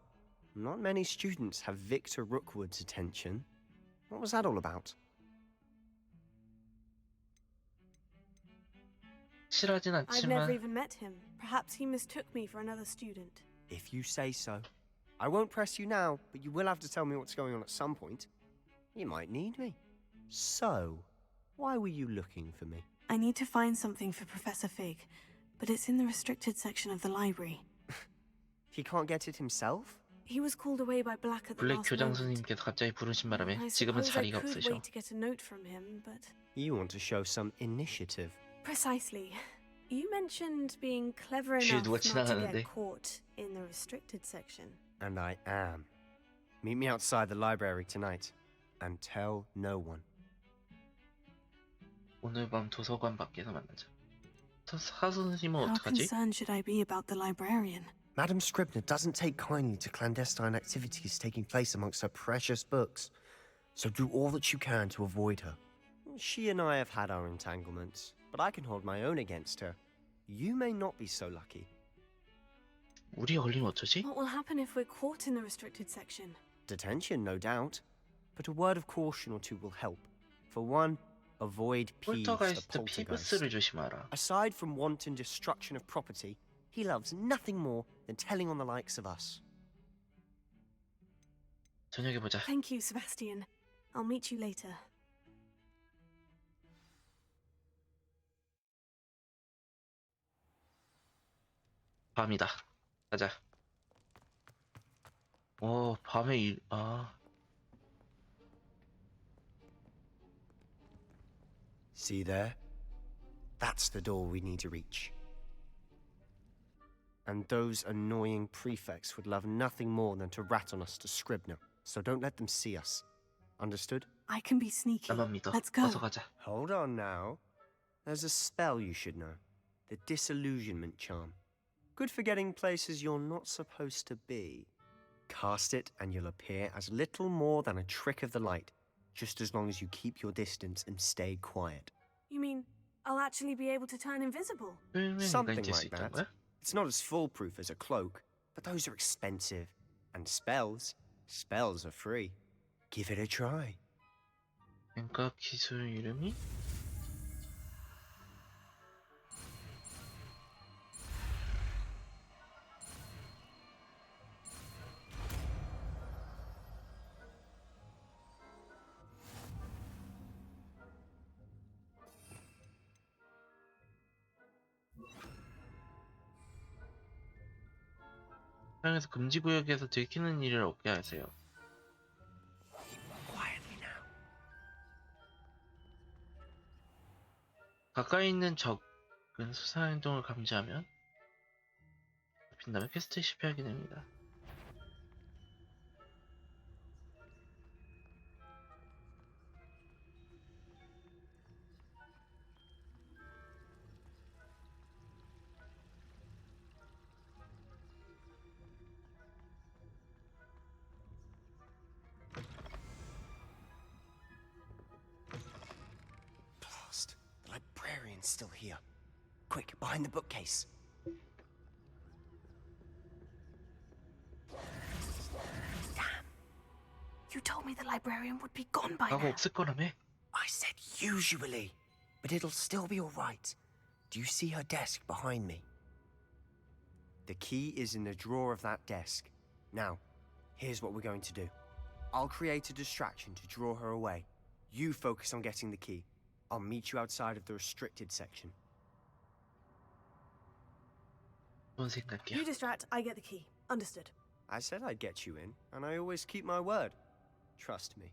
Not many students have Victor Rookwood's attention. What was that all about? 실하진 I've never 않지만 even met him. Perhaps he mistook me for another student. If you say so. I won't press you now, but you will have to tell me what's going on at some point. You might need me. So, why were you looking for me? I need to find something for Professor Fig, but it's in the restricted section of the library. He can't get it himself? He was called away by Black at the 블랙 last 교장 moment. 선생님께서 갑자기 부르신 바람에 I 지금은 suppose I 자리가 could 없으셔. wait to get a note from him, but You want to show some initiative. precisely. You mentioned being clever 뒤에 enough 누가 not to 지나가는데. get caught in the restricted section. And I am. Meet me outside the library tonight. And tell no one. 오늘 밤 도서관 밖에서 만나자. 사 선생님은 How 어떡하지? concerned should I be about the librarian? Madame Scribner doesn't take kindly to clandestine activities taking place amongst her precious books. So do all that you can to avoid her. She and I have had our entanglements, but I can hold my own against her. You may not be so lucky. 우리 걸리면 어쩌지? What will happen if we're caught in the restricted section? Detention, no doubt. But a word of caution or two will help. For one, avoid Peeves the 폴터가이스트 poltergeist. 피브스를 조심하라. Aside from wanton destruction of property, he loves nothing more than telling on the likes of us. 저녁에 보자. Thank you, Sebastian. I'll meet you later. 밤이다. 가자. 밤에 See there? That's the door we need to reach. And those annoying prefects would love nothing more than to rat on us to Scribner, so don't let them see us. Understood? I can be sneaky. 나만 믿어. Let's go. 어서 가자. Hold on now. There's a spell you should know. The Disillusionment Charm. Good for getting places you're not supposed to be. Cast it and you'll appear as little more than a trick of the light, just as long as you keep your distance and stay quiet. You mean I'll actually be able to turn invisible? Something like that. It's not as foolproof as a cloak, but those are expensive. And spells are free. Give it a try. 그러니까 기술 이름이 사용해서 금지 구역에서 들키는 일을 없게 하세요. 가까이 있는 적은 수상 행동을 감지하면 잡힌 다음에 퀘스트에 실패하게 됩니다. Blast. The librarian's still here. Quick, behind the bookcase. Damn. You told me the librarian would be gone by 가고 now. 없을 거라며? I said usually, but it'll still be all right. Do you see her desk behind me? The key is in the drawer of that desk. Now, here's what we're going to do. I'll create a distraction to draw her away. You focus on getting the key. I'll meet you outside of the restricted section. 뭔 생각이야? You distract, I get the key. Understood. I said I'd get you in, and I always keep my word. Trust me.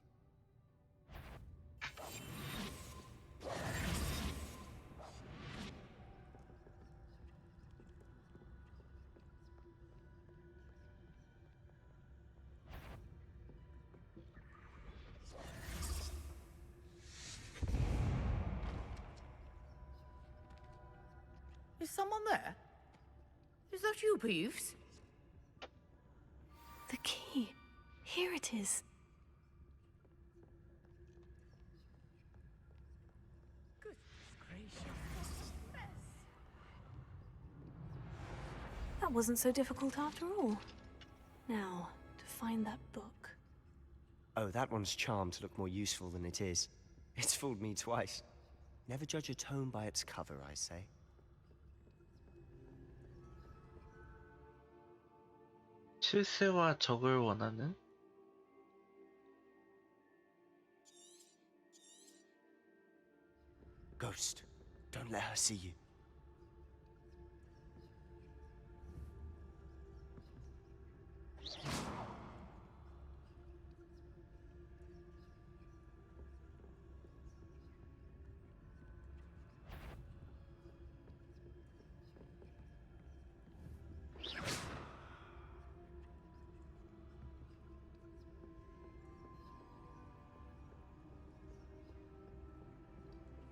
Is someone there? Is that you, Peeves? The key. Here it is. That wasn't so difficult after all. Now, to find that book. Oh, that one's charmed to look more useful than it is. It's fooled me twice. Never judge a tome by its cover, I say. 실세와 적을 원하는 Ghost, don't let her see you.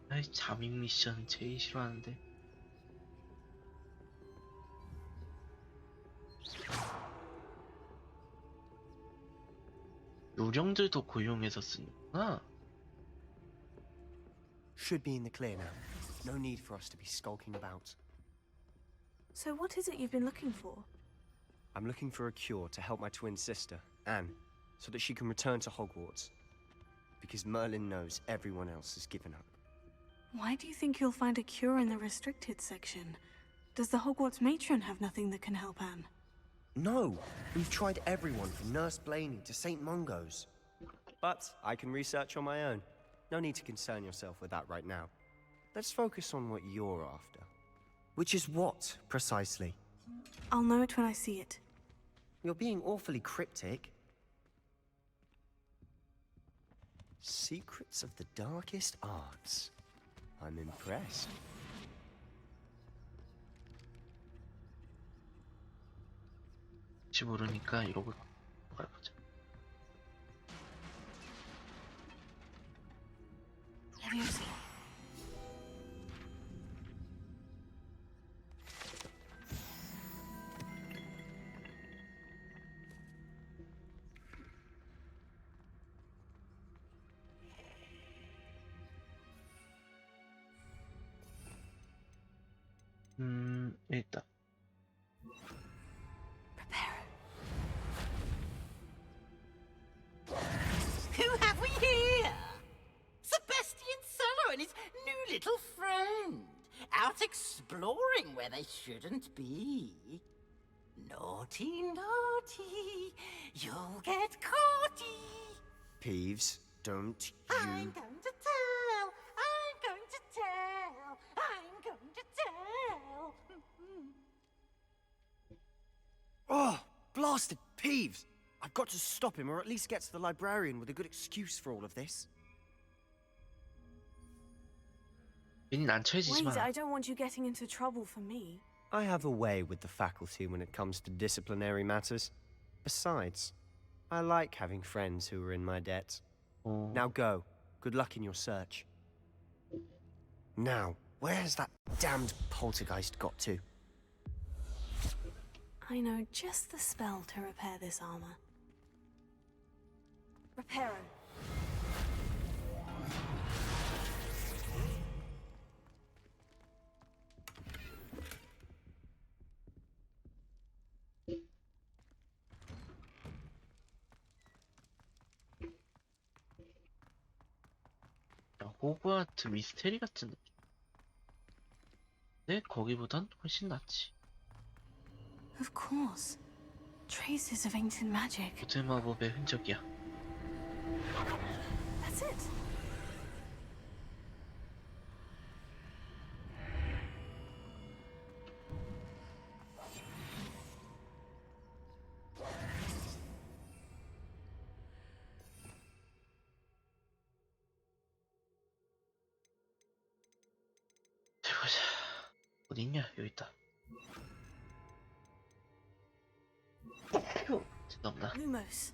아이 잠입 미션 제일 싫어하는데. 요령들도 고용해서 쓰는구나. Should be in the clear now. No need for us to be skulking about. So what is it you've been looking for? I'm looking for a cure to help my twin sister, Anne, so that she can return to Hogwarts. Because Merlin knows everyone else has given up. Why do you think you'll find a cure in the restricted section? Does the Hogwarts matron have nothing that can help Anne? No! We've tried everyone from Nurse Blaney to St. Mungo's. But I can research on my own. No need to concern yourself with that right now. Let's focus on what you're after. Which is what, precisely? I'll know it when I see it. You're being awfully cryptic. Secrets of the darkest arts. I'm impressed. 혹시 모르니까 이러고 가보자. Leviosa. 일단 Prepare. exploring where they shouldn't be. Naughty, naughty, you'll get caughty. Peeves, don't I'm you... going to tell, I'm going to tell, I'm going to tell. Oh, blasted Peeves! I've got to stop him, or at least get to the librarian with a good excuse for all of this. 괜히 난처해지지 마. Wait, I don't want you getting into trouble for me. I have a way with the faculty when it comes to disciplinary matters. Besides, I like having friends who are in my debt. Now go. Good luck in your search. Now, where has that damned poltergeist got to? I know just the spell to repair this armor. Reparo. 호그와트 미스테리 같은 느낌. 네, 거기보단 훨씬 낫지. Of course. Traces of ancient magic. 고대 마법의 흔적이야. That's it. 보자. 어디 있냐? 여기 있다. 휴, 죄송합니다. Lumos.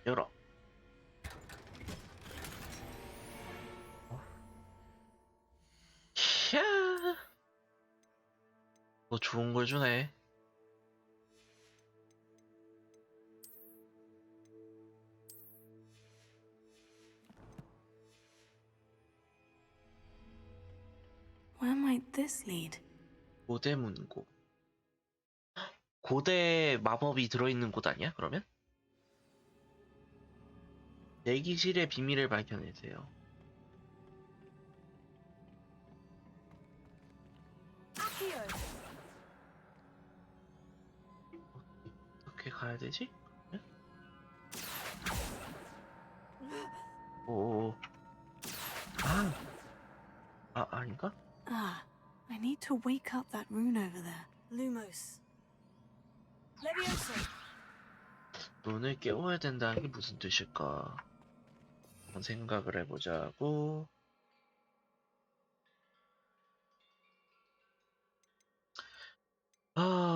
열어. 이야. 뭐 좋은 걸 주네. Where might this lead? 고대 문고. 고대 마법이 들어있는 곳 아니야? 그러면? 내기실의 비밀을 밝혀내세요. 어떻게 가야 되지? 오. 아닌가? Ah, I need to wake up that rune over there. Lumos. Levioso. 눈을 깨워야 된다는 게 무슨 뜻일까? 한번 생각을 해보자고.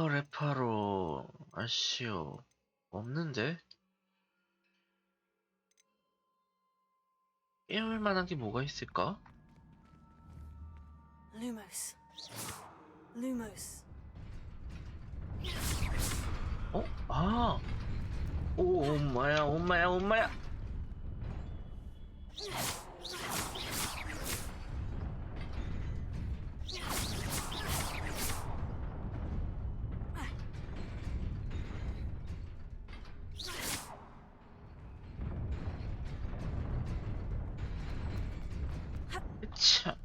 레파로, 아쉬워. 없는데? 깨울 만한 게 뭐가 있을까? Lumos. Lumos. 엄마야. 참.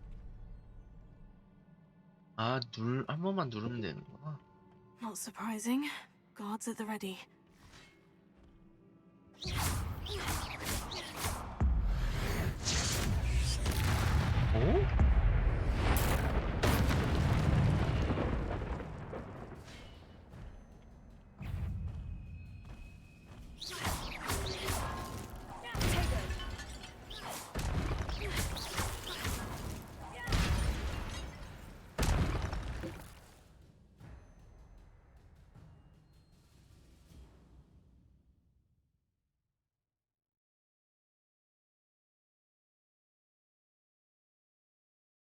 한 번만 누르면 되는구나. Not surprising. Guards at the ready.